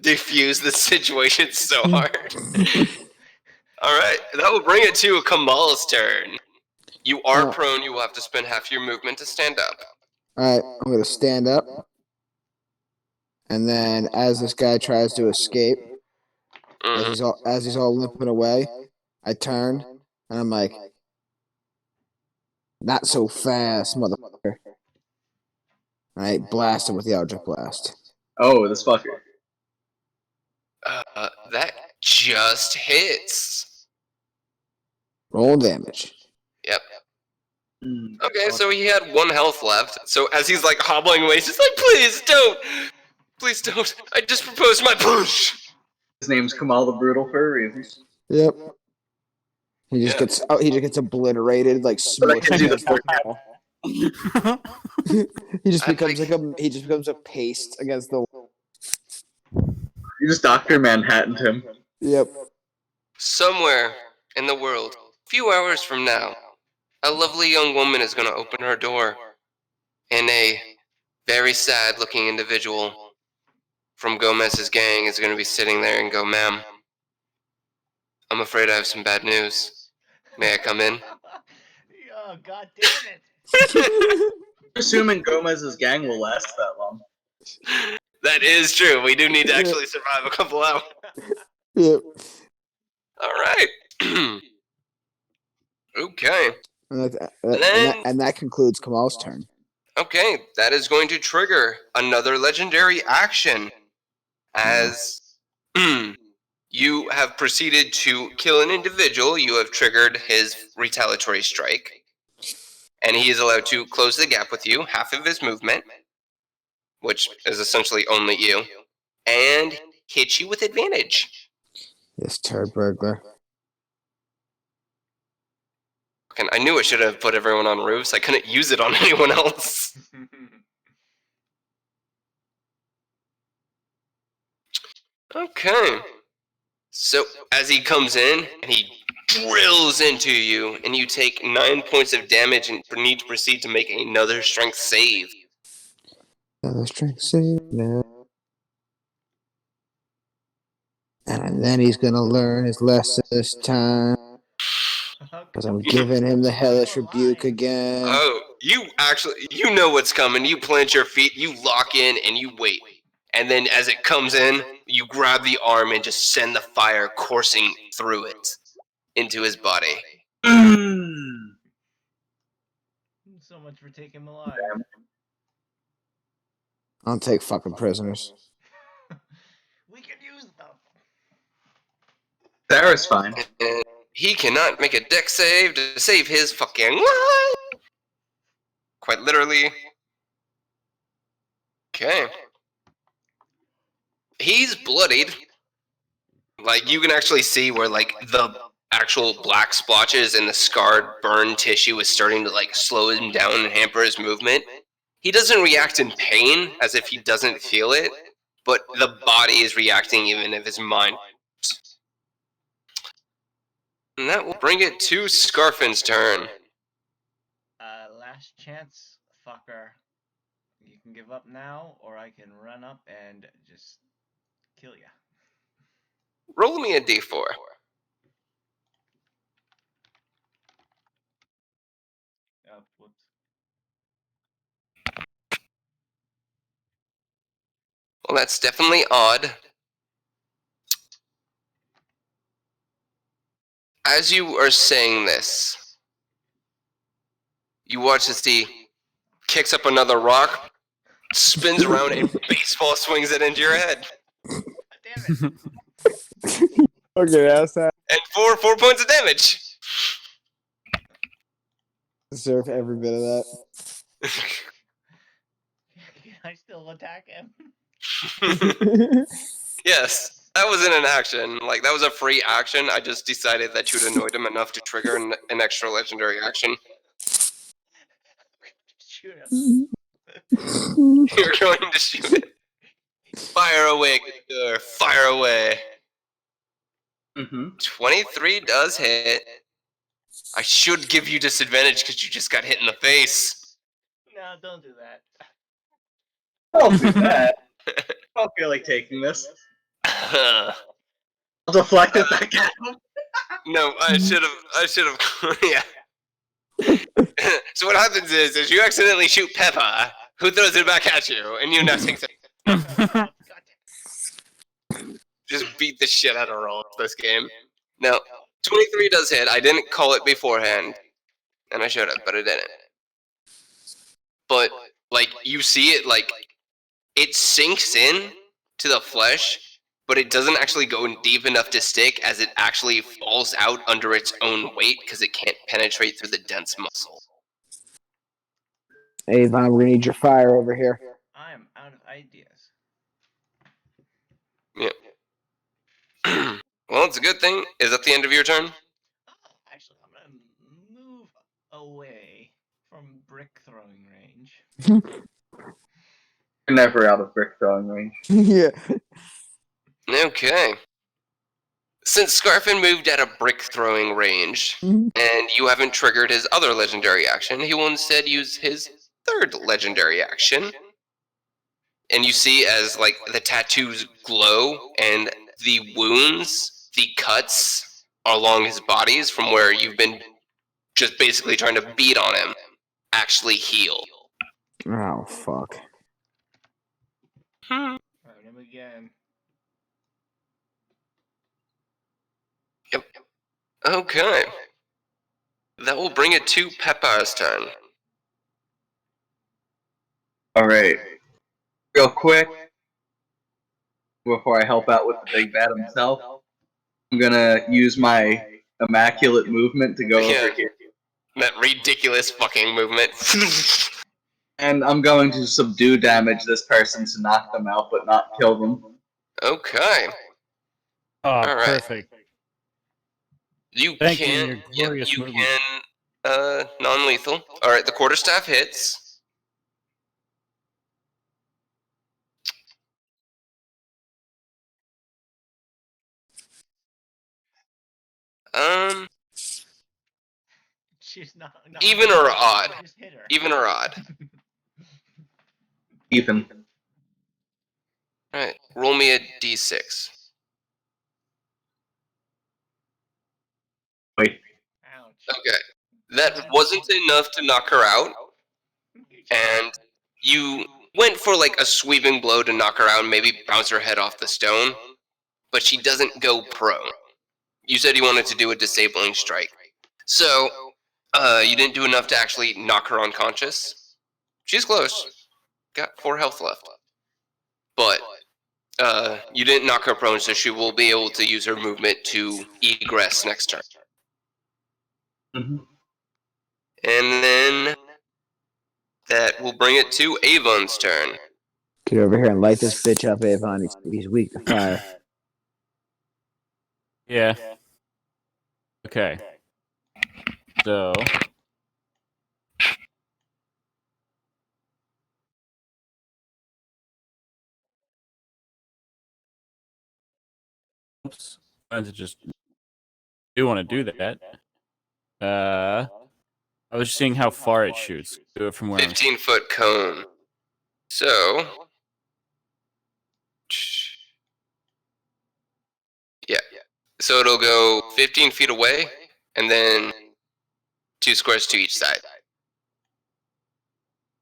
defuse the situation so hard. Alright, that will bring it to Kamal's turn. You are Oh. prone, you will have to spend half your movement to stand up. Alright, I'm gonna stand up. And then as this guy tries to escape, Mhm. as he's all limping away, I turn and I'm like, not so fast, motherfucker. Alright, blast him with the Eldritch Blast. Oh, this fucker. That just hits. Roll damage. Yep. Okay, so he had 1 health left. So as he's hobbling away, he's just like, please don't! Please don't! I just proposed my push! His name's Kamal the Brutal for a reason. Yep. He just Yeah. gets obliterated, But I smushed can do the against the wall. He just I becomes a paste against the wall. You just Dr. Manhattan him. Yep. Somewhere in the world, a few hours from now, a lovely young woman is going to open her door, and a very sad-looking individual from Gomez's gang is going to be sitting there and go, ma'am, I'm afraid I have some bad news. May I come in? Oh, god damn it. Assuming Gomez's gang will last that long. That is true. We do need to actually survive a couple hours. Yep. All right. Okay. And that concludes Kamal's turn. Okay, that is going to trigger another legendary action as you have proceeded to kill an individual. You have triggered his retaliatory strike, and he is allowed to close the gap with you, half of his movement, which is essentially only you, and hit you with advantage. This turd burglar. I knew I should have put everyone on roofs. I couldn't use it on anyone else. Okay. So, as he comes in, and he drills into you, and you take 9 points of damage and need to proceed to make another strength save. Another strength save now. And then he's gonna learn his lesson this time. Because I'm giving him the hellish rebuke again. Oh, you know what's coming. You plant your feet, you lock in, and you wait. And then as it comes in, you grab the arm and just send the fire coursing through it into his body. So much for taking him alive. I'll take fucking prisoners. We can use them. Sarah's fine. And he cannot make a dex save to save his fucking life. Quite literally. Okay. He's bloodied. Like, you can actually see where, like, the actual black splotches and the scarred, burned tissue is starting to, like, slow him down and hamper his movement. He doesn't react in pain, as if he doesn't feel it, but the body is reacting even if his mind. And that will bring it to Scarfin's turn. Last chance, fucker. You can give up now, or I can run up and just kill ya. Roll me a d4. Oh, whoops. Well, that's definitely odd. As you are saying this, you watch as he kicks up another rock, spins around, and baseball swings it into your head. Damn it. Okay, that's that. And 4 points of damage. Deserve every bit of that. Can I still attack him? Yes, that wasn't an action. Like, that was a free action. I just decided that you'd annoyed him enough to trigger an extra legendary action. Shoot him. You're going to shoot it. Fire away, Gregor. Fire away. 23 does hit. I should give you disadvantage because you just got hit in the face. No, don't do that. I'll do that. I don't feel like taking this. I'll deflect it back at him. No, I should have. Yeah. So what happens is you accidentally shoot Peppa, who throws it back at you, and you now take God damn. just beat the shit out of Roll this game. Now, 23 does hit. I didn't call it beforehand, and I should have, but I didn't. But like, you see it, like, it sinks in to the flesh, but it doesn't actually go deep enough to stick, as it actually falls out under its own weight because it can't penetrate through the dense muscle. Hey, Yvonne, we're gonna need your fire over here. I'm out of ideas. Yeah. Well, it's a good thing. Is that the end of your turn? Actually, I'm gonna move away from brick throwing range. You're never out of brick throwing range. Yeah. Okay. Since Scarfin moved at a brick throwing range, and you haven't triggered his other legendary action, he will instead use his third legendary action. And you see as, like, the tattoos glow and the wounds, the cuts along his bodies from where you've been just basically trying to beat on him, actually heal. Oh, fuck. Hurt him again. Yep. Okay. That will bring it to Peppa's turn. Alright. Real quick, before I help out with the big bad himself, I'm gonna use my immaculate movement to go over here. That ridiculous fucking movement. And I'm going to subdue damage this person to knock them out, but not kill them. Okay. Oh, Alright. perfect. You Thank you, can. your glorious you movement. can. Non-lethal. Alright, the quarterstaff hits. She's not Even or odd? Just hit her. Even or odd? Ethan. Alright, roll me a d6. Wait. Ouch. Okay. That wasn't enough to knock her out, and you went for like a sweeping blow to knock her out and maybe bounce her head off the stone, but she doesn't go prone. You said you wanted to do a disabling strike. So, you didn't do enough to actually knock her unconscious. She's close. Got 4 health left. But, you didn't knock her prone, so she will be able to use her movement to egress next turn. Mm-hmm. And then that will bring it to Avon's turn. Get over here and light this bitch up, Avon. He's weak to fire. Yeah. Okay. So. Oops. I just do want to do that. I was just seeing how far it shoots. Do it from where 15-foot cone. So, yeah. So it'll go 15 feet away, and then 2 squares to each side.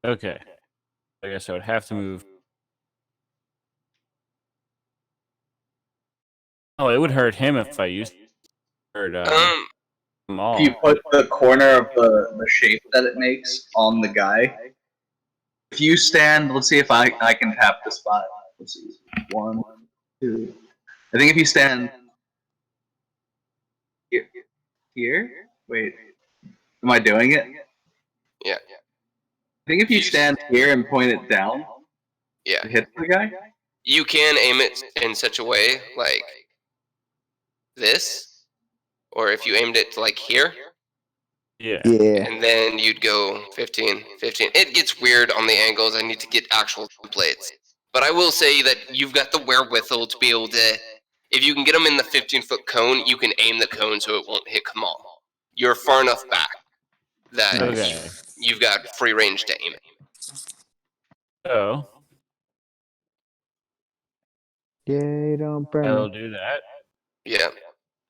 Okay. I guess I would have to move. Oh, it would hurt him if I used hurt them all. If you put the corner of the shape that it makes on the guy, if you stand, let's see if I can tap the spot. Let's see. 1, 2. I think if you stand here? Wait. Am I doing it? Yeah. I think if you stand here and point it down, Yeah. it hits the guy. You can aim it in such a way, like this, or if you aimed it like here, Yeah. Yeah. and then you'd go 15, 15. It gets weird on the angles. I need to get actual templates. But I will say that you've got the wherewithal to be able to, if you can get them in the 15-foot cone, you can aim the cone so it won't hit Kamal. You're far enough back that Okay. you've got free range to aim it. So Yay, don't burn I'll me. do that. Yeah.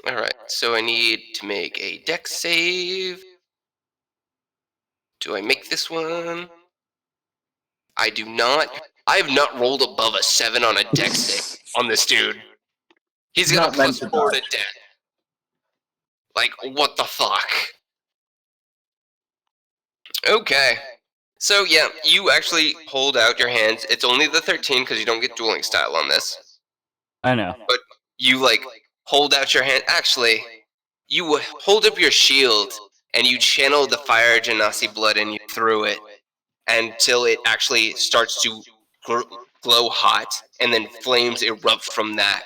Alright, so I need to make a dex save. Do I make this one? I do not. I have not rolled above a 7 on a dex save on this dude. He's got a Not meant to +4 to dodge. dex. Like, what the fuck? Okay. So, yeah, you actually hold out your hands. It's only the 13 because you don't get dueling style on this. I know. You, like, hold out your hand. Actually, you hold up your shield and you channel the fire genasi blood in you through it until it actually starts to glow hot, and then flames erupt from that,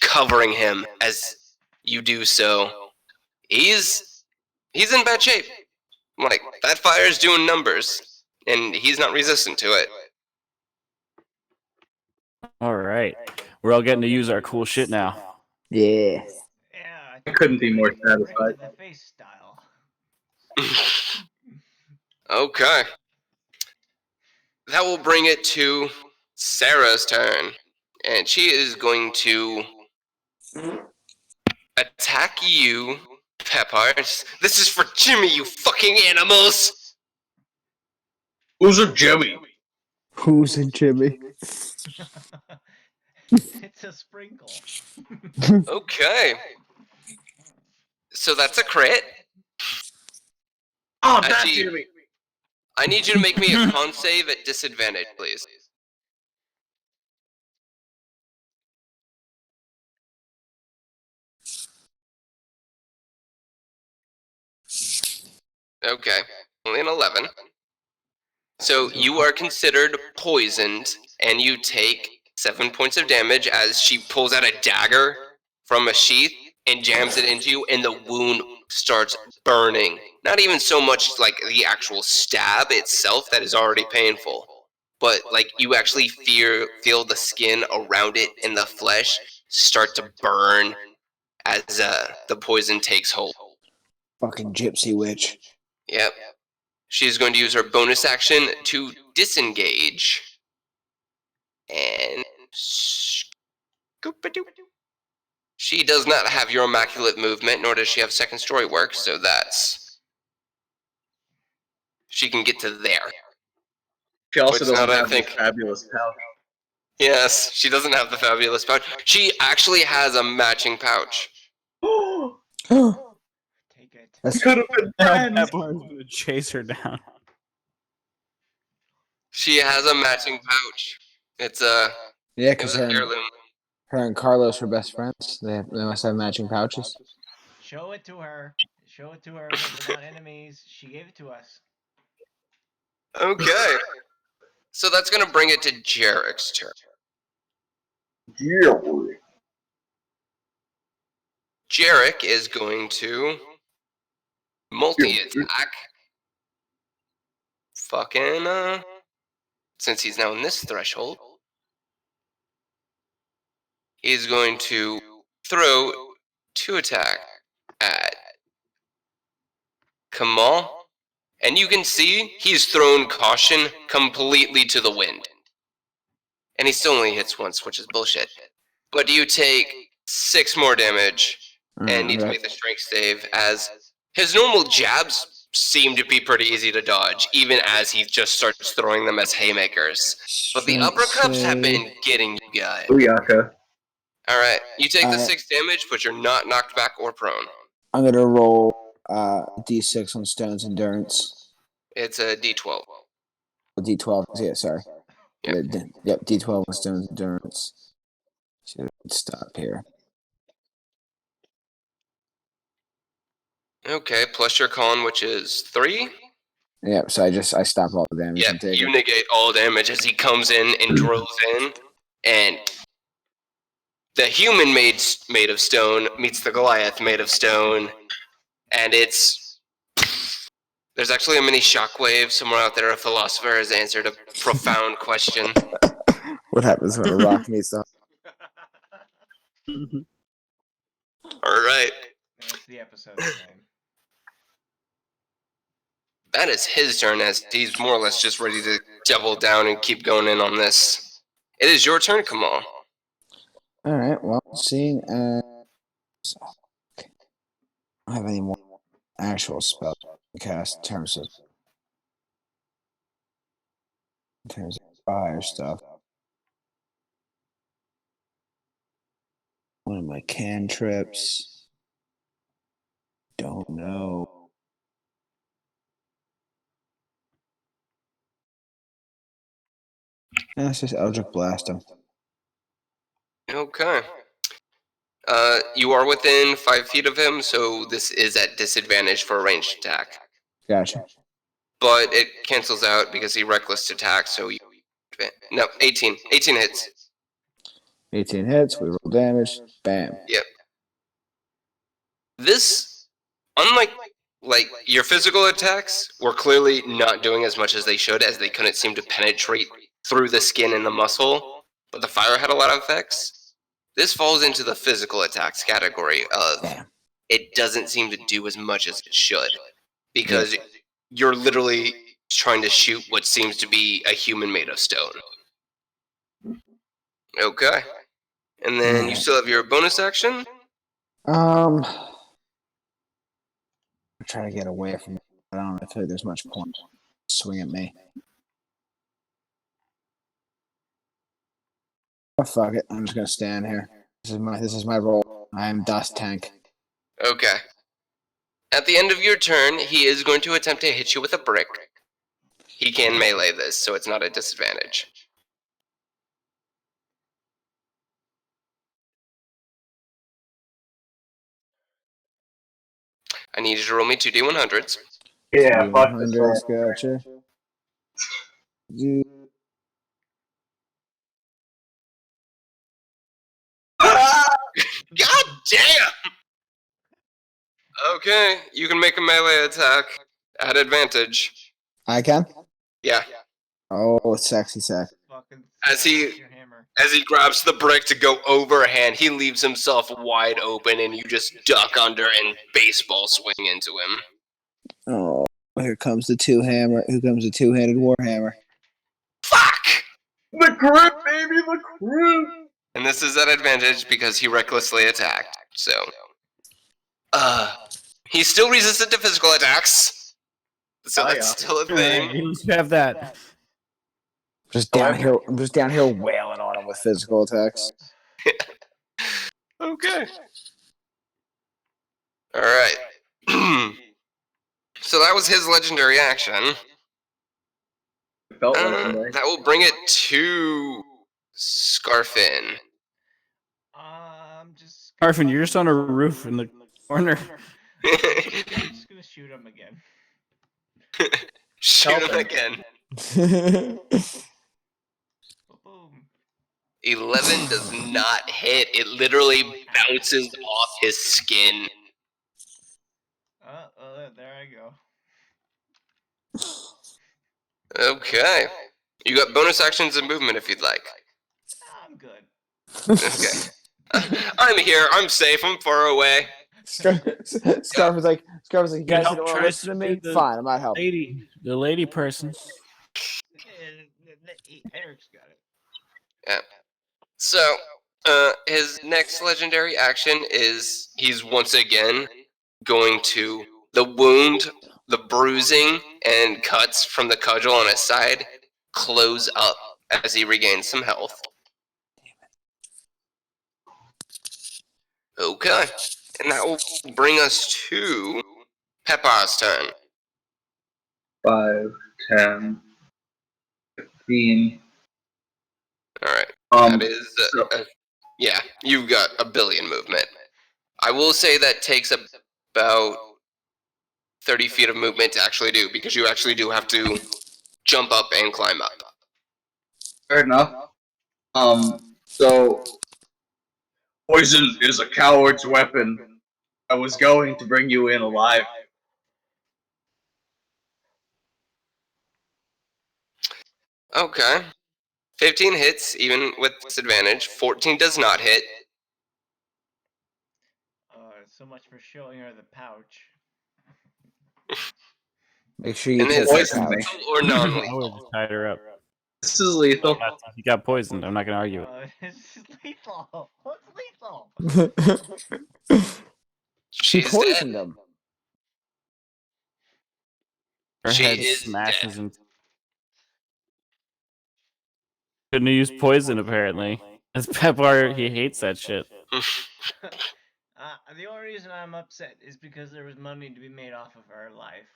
covering him as you do so. He's in bad shape. Like, that fire's doing numbers, and he's not resistant to it. All right. We're all getting to use our cool shit now. Yeah. Yeah. I couldn't be more Right to satisfied. the face style. Okay. That will bring it to Sarah's turn, and she is going to attack you, Peppers. This is for Jimmy, you fucking animals! Who's a Jimmy? Who's a Jimmy? It's a sprinkle. Okay. So that's a crit. Oh, that's that's Jimmy. Jimmy. I need you to make me a con save at disadvantage, please. Okay, only an 11. So you are considered poisoned, and you take 7 points of damage as she pulls out a dagger from a sheath and jams it into you, and the wound starts burning. Not even so much like the actual stab itself that is already painful, but like you actually feel the skin around it and the flesh start to burn as the poison takes hold. Fucking gypsy witch. Yep. She's going to use her bonus action to disengage. And scoop-a-doo. She does not have your immaculate movement, nor does she have second story work, so that's... She can get to there. She also Which doesn't now that I have think- this fabulous pouch. Yes, she doesn't have the fabulous pouch. She actually has a matching pouch. Take it. That's Could have been friends. gonna chase her down. She has a matching pouch. It's yeah, it because was a heirloom. her and Carlos were best friends. They must have matching pouches. Show it to her. Show it to her when we're not enemies. She gave it to us. Okay. So that's going to bring it to Jarek's turn. Yeah, boy. Jarek is going to multi-attack. Fucking, since he's now in this threshold, he's going to throw 2 attack at Kamal. And you can see he's thrown caution completely to the wind. And he still only hits once, which is bullshit. But you take 6 more damage and need to make the strength save, as his normal jabs seem to be pretty easy to dodge, even as he just starts throwing them as haymakers. But the uppercuts have been getting you guys. Booyaka. Alright, you take the 6 damage, but you're not knocked back or prone. I'm gonna roll D6 on Stone's endurance. It's a d12. D12. Yeah, sorry. Yep. Yep, D12 on Stone's endurance. Should stop here. Okay, plus your con, which is 3. Yep, so I stop all the damage Yeah, I'm taking. you negate all damage as he comes in and drills in, and the human made of stone meets the Goliath made of stone, and it's... There's actually a mini shockwave somewhere out there. A philosopher has answered a profound question. What happens when a rock meets the... Alright, That's the episode name. that is his turn, as he's more or less just ready to double down and keep going in on this. It is your turn, Kamal. Alright, well, seeing as... I don't have any more actual spells to cast in terms of fire stuff. One of my cantrips. Don't know. Let's just Eldritch Blast him. Okay. You are within 5 feet of him, so this is at disadvantage for a ranged attack. Gotcha. But it cancels out because he reckless attack, so you... No, 18. 18 hits. 18 hits, we roll damage, bam. This, unlike your physical attacks, were clearly not doing as much as they should, as they couldn't seem to penetrate through the skin and the muscle, but the fire had a lot of effects. This falls into the physical attacks category of Damn. it doesn't seem to do as much as it should, because you're literally trying to shoot what seems to be a human made of stone. Okay. And then you still have your bonus action? I'm trying to get away from it. I don't know if there's much point. Swing at me. Oh, fuck it. I'm just gonna stand here. This is my role. I am Dust Tank. Okay. At the end of your turn, he is going to attempt to hit you with a brick. he can melee this, so it's not a disadvantage. I need you to roll me 2d100s. Yeah, fuck this 100s, roll. gotcha. You- God damn! Okay, you can make a melee attack at advantage. I can? Yeah, Oh, sexy sack. Fucking As he- smash your hammer. as he grabs the brick to go overhand, he leaves himself wide open, and you just duck under and baseball swing into him. Oh, here comes the two-hammer. Here comes the two-handed warhammer. Fuck! The grip, baby, the grip! And this is at advantage because he recklessly attacked. So, he still resisted to physical attacks. So Oh, that's yeah. still a thing. You have that. Just downhill. I'm just downhill wailing on him with physical attacks. Okay. Alright. So that was his legendary action. It felt legendary. That will bring it to Scarfin. Just. Arfin, you're just on a roof in the corner. I'm just gonna shoot him again. Shoot him again. Boom. 11 does not hit. It literally bounces off his skin. There I go. Okay. You got bonus actions and movement if you'd like. I'm good. Okay. I'm here. I'm safe. I'm far away. Scarf was like, you guys help don't want to try listen to me? the- Fine, I'm not helping. The lady person. Eric's got it. So, his next legendary action is he's once again going to the wound, the bruising, and cuts from the cudgel on his side close up as he regains some health. Okay. And that will bring us to Peppa's turn. 5, 10, 15. Alright. Um, That is, so- yeah, you've got a billion movement. I will say that takes about 30 feet of movement to actually do, because you actually do have to jump up and climb up. fair enough. So poison is a coward's weapon. I was going to bring you in alive. Okay. 15 hits, even with disadvantage. 14 does not hit. So much for showing her the pouch. Make sure you And take is that this poison pouch. me. lethal or I would non-lethal? have just tied her up. This is lethal. He got poisoned. I'm not gonna argue it. It's lethal. What's lethal? She She's poisoned dead. him. Her She head is smashes dead. and couldn't use poison apparently. As Pepar, he hates that shit. The only reason I'm upset is because there was money to be made off of her life.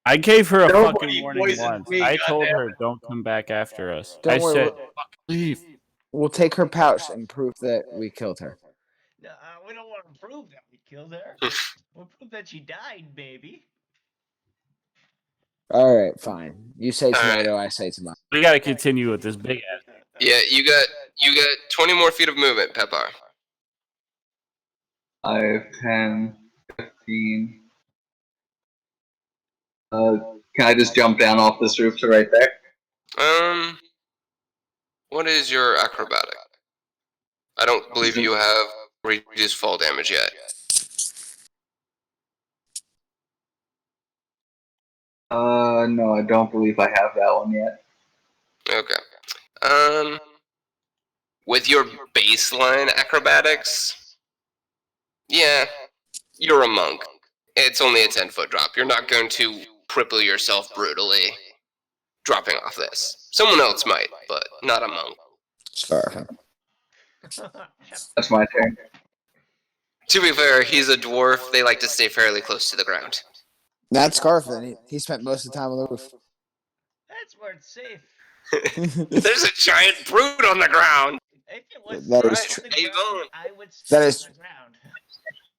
I gave her a Nobody fucking warning poisoned once. me, I told goddamn her, "Don't come back after us." Don't I worry, said, "Fucking leave." We'll take her pouch and prove that we killed her. No, we don't want to prove that we killed her. We'll prove that she died, baby. All right, fine. You say All right. tomato, I say tomato. We gotta continue with this big ass. Yeah, you got 20 more feet of movement, Pepar. 5, 10, 15. Can I just jump down off this roof to right there? What is your acrobatic? I don't believe you have reduced fall damage yet. No, I don't believe I have that one yet. Okay. With your baseline acrobatics, yeah, you're a monk. It's only a 10-foot drop. You're not going to cripple yourself brutally dropping off this. Someone else might, but not a monk. Scarf. That's my turn. To be fair, he's a dwarf. They like to stay fairly close to the ground. That's Scarfin. He spent most of the time on the roof. That's where it's safe. There's a giant brute on the ground. If it was That is safe true. on the Hey, ground, Vaughn. I would That stay is- on the ground.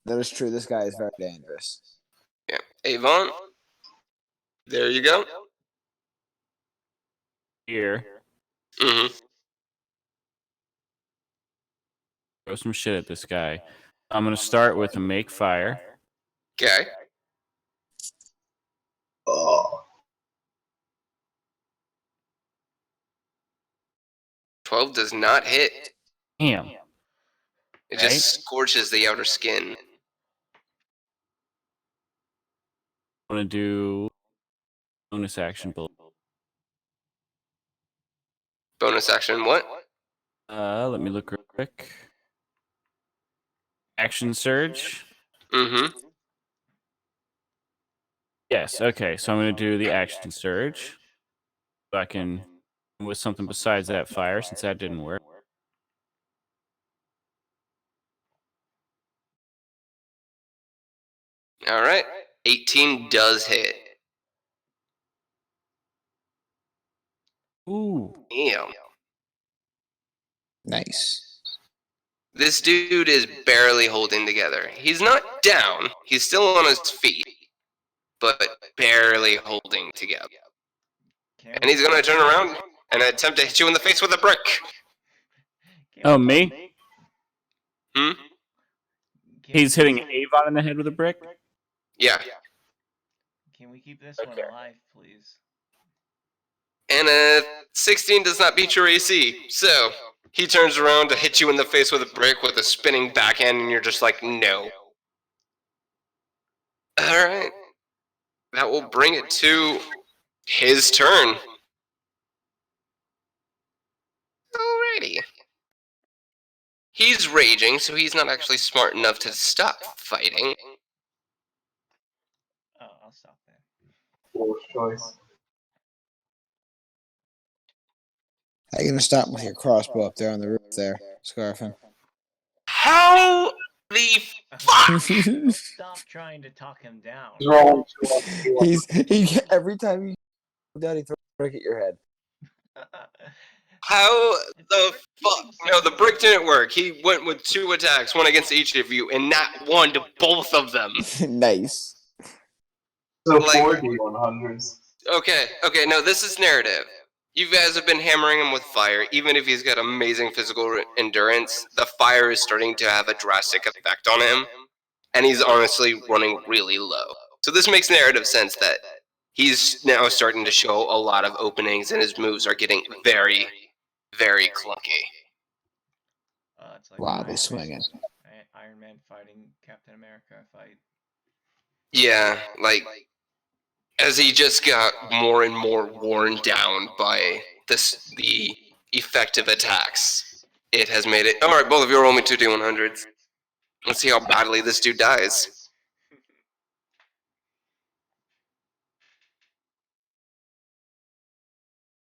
That is true. This guy is very dangerous. Yeah. Avon. There you go. Here, Mm-hmm. throw some shit at this guy. I'm gonna start with a make fire. Okay. Oh. 12 does not hit. Damn. It just scorches the outer skin. I'm gonna do bonus action bullet. Bonus action, what? Let me look real quick. Action surge. Mm-hmm. Yes. Okay. So I'm gonna do the action surge. So I can with something besides that fire, since that didn't work. All right. 18 does hit. Ooh. Damn. Nice. This dude is barely holding together. He's not down. He's still on his feet, but barely holding together. Can And he's gonna turn around and attempt to hit you in the face with a brick. Oh, me? Hmm? He's hitting Avon in the head with a brick. Yeah. Can we keep this one Okay. alive, please? And a 16 does not beat your AC. So he turns around to hit you in the face with a brick with a spinning backhand, and you're just like, no. Alright. That will bring it to his turn. Alrighty. He's raging, so he's not actually smart enough to stop fighting. Oh, I'll stop there. Fourth choice. How you gonna stop with your crossbow up there on the roof there, Scarfin? How the fuck? Stop trying to talk him down. he every time you down, he throws a brick at your head. How the fuck? No, the brick didn't work. He went with 2 attacks, one against each of you, and not one to both of them. Nice. So Like- 4D100s. Okay, no, this is narrative. You guys have been hammering him with fire. Even if he's got amazing physical endurance, the fire is starting to have a drastic effect on him, and he's honestly running really low. So this makes narrative sense that he's now starting to show a lot of openings, and his moves are getting very, very clunky. It's like Wow, Iron they Man- swinging. Iron Man fighting Captain America fight. Yeah, like, as he just got more and more worn down by the effective attacks, it has made it. Alright, both of you roll me 2d100s. Let's see how badly this dude dies.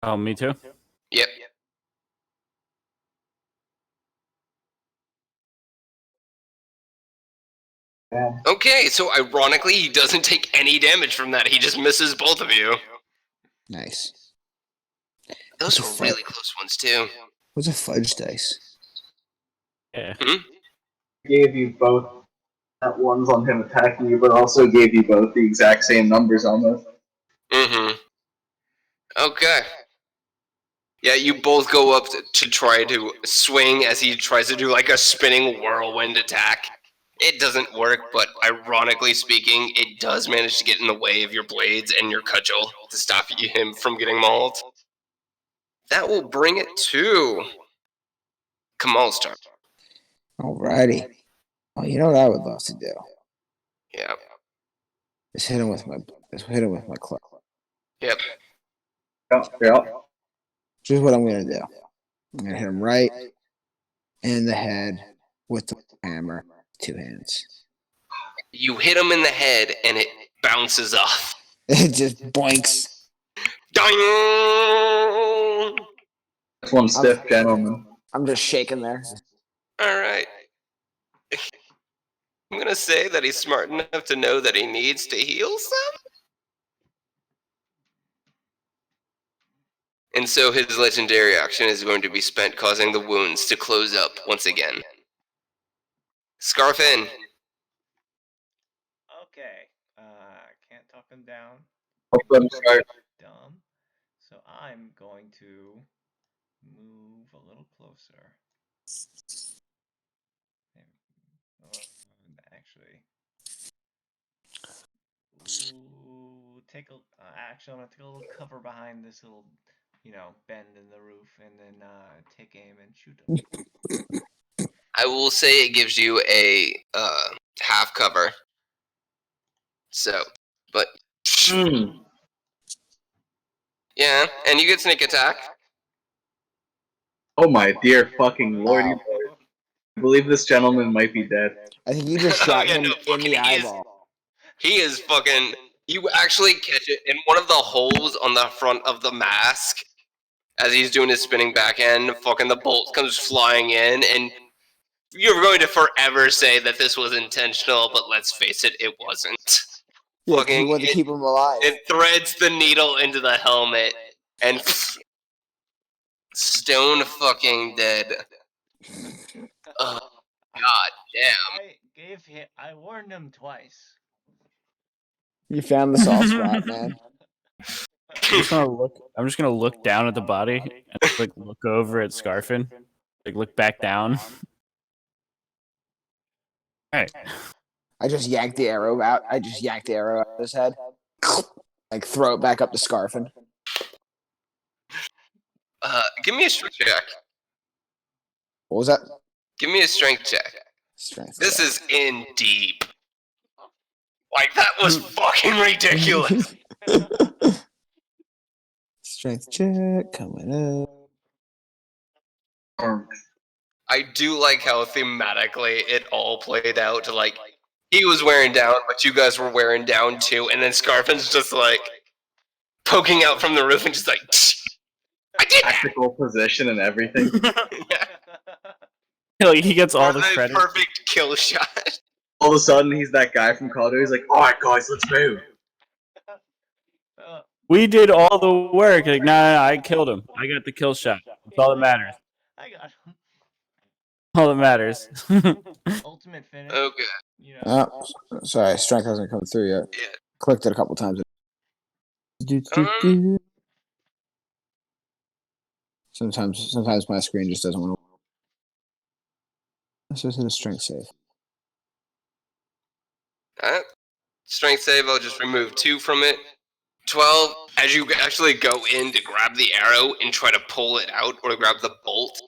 Oh, me too. Yep. Yeah. Okay, so ironically, he doesn't take any damage from that. He just misses both of you. Nice. Those What's a were really close ones, too. What's a fudge dice? Yeah. Gave you both that ones on him attacking you, but also gave you both the exact same numbers almost. Mm-hmm. Okay. Yeah, you both go up to try to swing as he tries to do like a spinning whirlwind attack. It doesn't work, but ironically speaking, it does manage to get in the way of your blades and your cudgel to stop him from getting mauled. That will bring it to Kamal's turn. Alrighty. Oh, you know what I would love to do? Yeah. Is hit him with my club. Yep. Yeah. Here's what I'm gonna do. I'm gonna hit him right in the head with the hammer, 2 hands. You hit him in the head and it bounces off. It just boinks. Ding! That's one stiff gentleman. I'm just shaking there. Alright. I'm gonna say that he's smart enough to know that he needs to heal some. And so his legendary action is going to be spent causing the wounds to close up once again. Scarfin. Okay. Can't talk him down. Dumb. So I'm going to move a little closer. Actually. Ooh, actually, I'm gonna take a little cover behind this little, bend in the roof, and then take aim and shoot him. I will say it gives you a half cover. So, but yeah, and you get sneak attack. Oh my dear fucking lordy. Wow. I believe this gentleman might be dead. I think you just Oh, shot yeah, him no, in fucking the he is- eyeball. He is fucking. You actually catch it in one of the holes on the front of the mask as he's doing his spinning back end. Fucking the bolt comes flying in, and you're going to forever say that this was intentional, but let's face it, it wasn't. Yeah, 'cause you Fucking, want to keep him alive. it threads the needle into the helmet, and stone fucking dead. Oh, god damn. I warned him twice. You found the soft spot, man. I'm just gonna look down at the body and just, like look over at Scarfin, like look back down. Alright. I just yanked the arrow out. I just yanked the arrow out of his head. Like throw it back up to Scarfin. Give me a strength check. What was that? Give me a strength check. Strength. This is in deep. Like, that was fucking ridiculous. Strength check coming up. I do like how thematically it all played out to, like, he was wearing down, but you guys were wearing down too, and then Scarfin's just, like, poking out from the roof and just like, I did that! Tactical position and everything. Like, he gets all For the credit. perfect kill shot. All of a sudden, he's that guy from Call of Duty. He's like, alright guys, let's move. We did all the work. Like, no, I killed him. I got the kill shot. That's all that matters. I got him. All that matters. Ultimate finish. Okay. Oh, sorry, strength hasn't come through yet. Yeah. Clicked it a couple times. Sometimes my screen just doesn't want to. Let's just hit a strength save. Alright. Strength save, I'll just remove 2 from it. 12, as you actually go in to grab the arrow and try to pull it out or grab the bolt,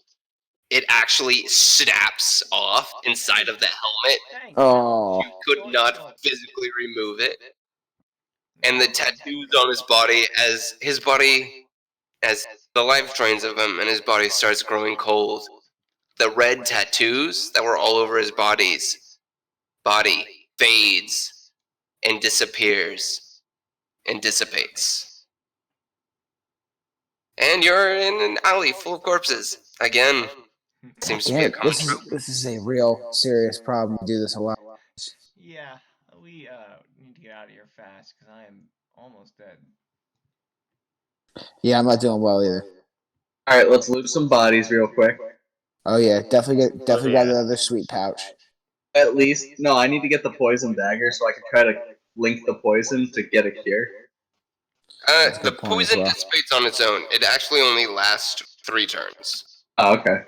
it actually snaps off inside of the helmet. Dang. Oh, You could not physically remove it. And the tattoos on his body, as the life drains of him and his body starts growing cold, the red tattoos that were all over his body fades and disappears and dissipates. And you're in an alley full of corpses. Again, seems to be a common trope. this is a real serious problem. We do this a lot. Yeah, we need to get out of here fast because I am almost dead. Yeah, I'm not doing well either. Alright, let's loot some bodies real quick. Oh yeah, definitely got another sweet pouch. At least, no, I need to get the poison dagger so I can try to link the poison to get a cure. That's a The good point as poison well. dissipates on its own. It actually only lasts 3 turns. Oh, okay.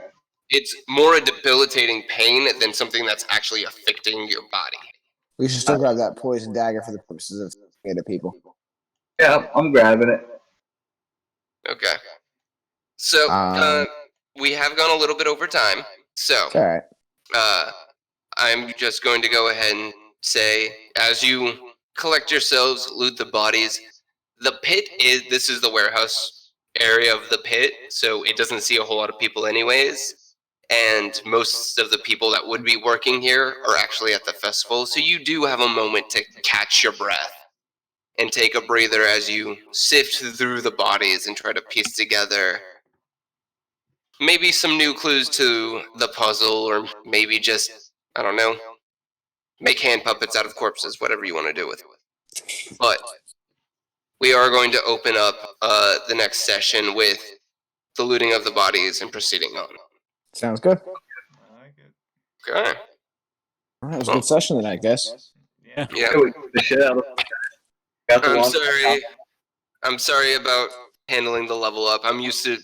It's more a debilitating pain than something that's actually affecting your body. We should still grab that poison dagger for the purposes of getting people. Yeah, I'm grabbing it. Okay. So, we have gone a little bit over time. So, It's alright. I'm just going to go ahead and say, as you collect yourselves, loot the bodies, this is the warehouse area of the pit, so it doesn't see a whole lot of people anyways. And most of the people that would be working here are actually at the festival, so you do have a moment to catch your breath and take a breather as you sift through the bodies and try to piece together maybe some new clues to the puzzle, or maybe just, I don't know, make hand puppets out of corpses, whatever you want to do with it. But we are going to open up the next session with the looting of the bodies and proceeding on. Sounds good. I like it. Okay. All right, it was a good session tonight, I guess. Yeah. Yeah. The shit out of got the I'm one- sorry. I'm sorry about handling the level up. I'm used to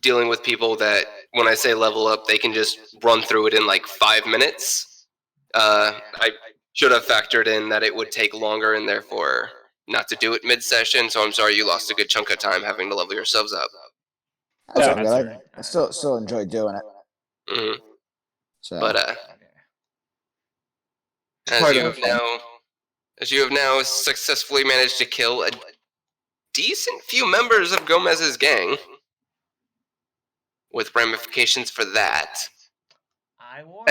dealing with people that, when I say level up, they can just run through it in like 5 minutes. I should have factored in that it would take longer and therefore not to do it mid-session, so I'm sorry you lost a good chunk of time having to level yourselves up. That's Yeah, all that's good. all right. I still enjoyed doing it. hmm So, But as Part you of have the now successfully managed to kill a decent few members of Gomez's gang, with ramifications for that. I won.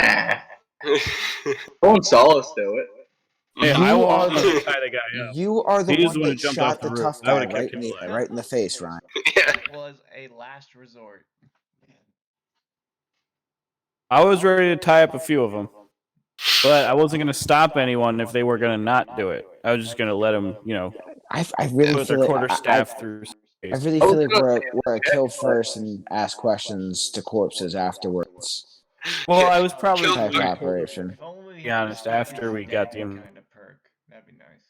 Won't Solace do it? Hey, You I are want the- to tie the guy up. you are the He's one the one who that jumped shot off the the roof. tough I guy would've kept right him alive. right in the face, Ryan. Yeah. It was a last resort. I was ready to tie up a few of them, but I wasn't going to stop anyone if they were going to not do it. I was just going to let them, I really put their feel quarter like staff through. I really feel like we're a kill first and ask questions to corpses afterwards Well, I was probably Killed type of them. operation. If only we Be had honest, the after we got the- kind of perk. That'd be nice.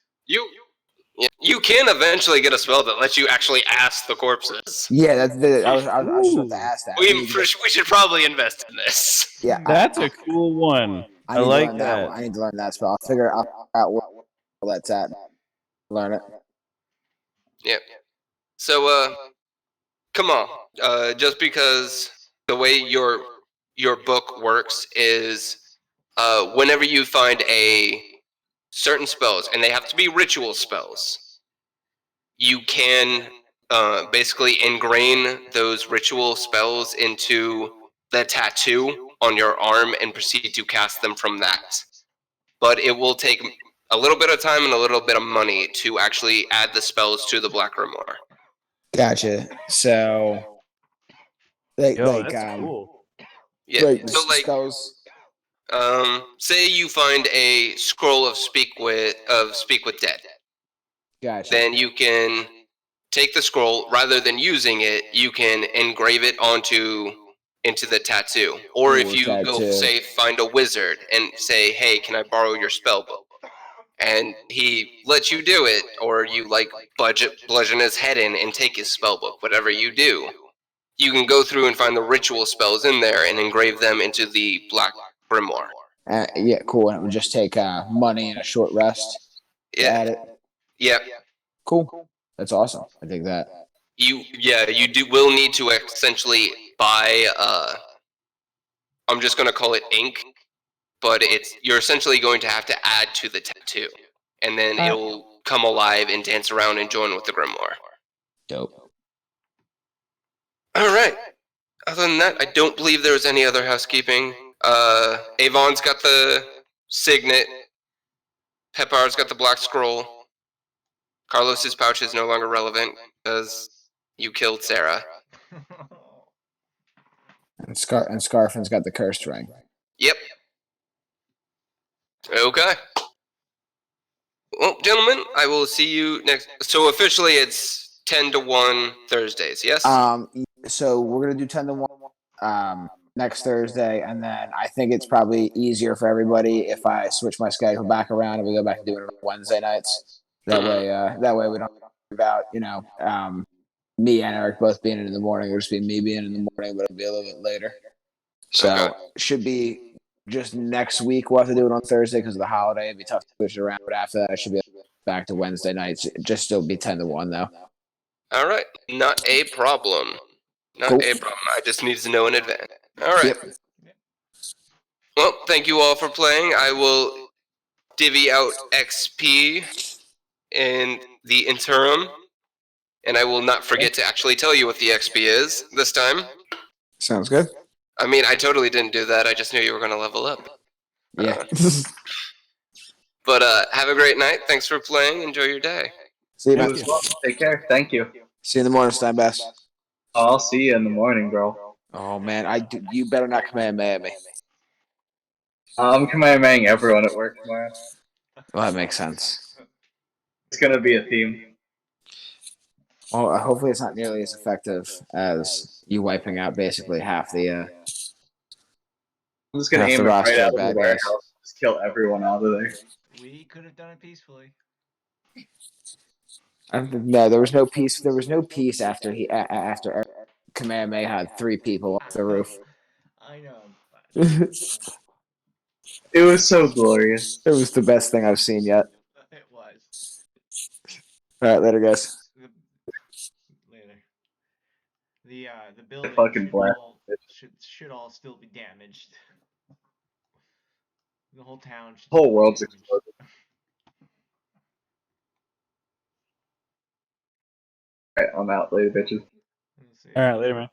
You can eventually get a spell that lets you actually ask the corpses. Yeah, I was just about to ask that. We should probably invest in this. Yeah, That's a cool one. I need to like learn that. one. I need to learn that spell. I'll figure out where that's at. Learn it. Yep. So, come on. Just because the way your book works is, whenever you find a certain spells, and they have to be ritual spells, you can basically ingrain those ritual spells into the tattoo on your arm and proceed to cast them from that. But it will take a little bit of time and a little bit of money to actually add the spells to the Black Grimoire. Gotcha. So, Yo, that's cool. Yeah. So like, spells. say you find a scroll of Speak with Dead, Gotcha. then you can take the scroll, rather than using it, you can engrave it into the tattoo. Or Ooh, if you go tattoo. say find a wizard and say, "Hey, can I borrow your spell book?" and he lets you do it, or you like bludgeon his head in and take his spell book, whatever you do, you can go through and find the ritual spells in there and engrave them into the Black Grimoire. Yeah, cool. And it would just take money and a short rest to Yeah. add it. Yeah. Cool. That's awesome. I think that. You will need to essentially buy I'm just gonna call it ink, but you're essentially going to have to add to the tattoo, and then it'll come alive and dance around and join with the Grimoire. Dope. All right. Other than that, I don't believe there was any other housekeeping. Avon's got the signet. Peppar's got the black scroll. Carlos's pouch is no longer relevant because you killed Sarah. And Scarfin's got the cursed ring. Yep. Okay. Well, gentlemen, I will see you next. So officially, it's 10 to 1 Thursdays. Yes. So we're gonna do 10 to 1 next Thursday, and then I think it's probably easier for everybody if I switch my schedule back around and we go back to doing it on Wednesday nights. That way we don't worry about me and Eric both being in the morning, or just be me being in the morning, but it'll be a little bit later. So Okay. should be just next week. We'll have to do it on Thursday because of the holiday. It'd be tough to switch it around, but after that, I should be back to Wednesday nights. Just still be 10 to 1 though. All right. Not a problem. Not Cool. a problem. I just need to know in advance. All right. Yep. Well, thank you all for playing. I will divvy out XP in the interim, and I will not forget to actually tell you what the XP is this time. Sounds good. I mean, I totally didn't do that. I just knew you were going to level up. Yeah. But have a great night. Thanks for playing. Enjoy your day. See you, You man. as well. Take care. Thank you. See you in the morning, Steinbass. I'll see you in the morning, bro. Oh man, you better not Kamehameha me. I'm Kamehamehing everyone at work tomorrow. Well, that makes sense. It's gonna be a theme. Well, hopefully it's not nearly as effective as you wiping out basically half the I'm just gonna half aim the it right roster out of of the bad guys. warehouse. Just kill everyone out of there. We could have done it peacefully. No, there was no peace. There was no peace after after Kamehameha had 3 people off the roof. I know. It It was so glorious. was the best thing I've seen yet. It was. All right, later, guys. Later. The building fucking should blast. should all still be damaged. The whole town should The whole still be world's damaged. exploded. Alright, I'm out later, bitches. Let's see. All right, later, man.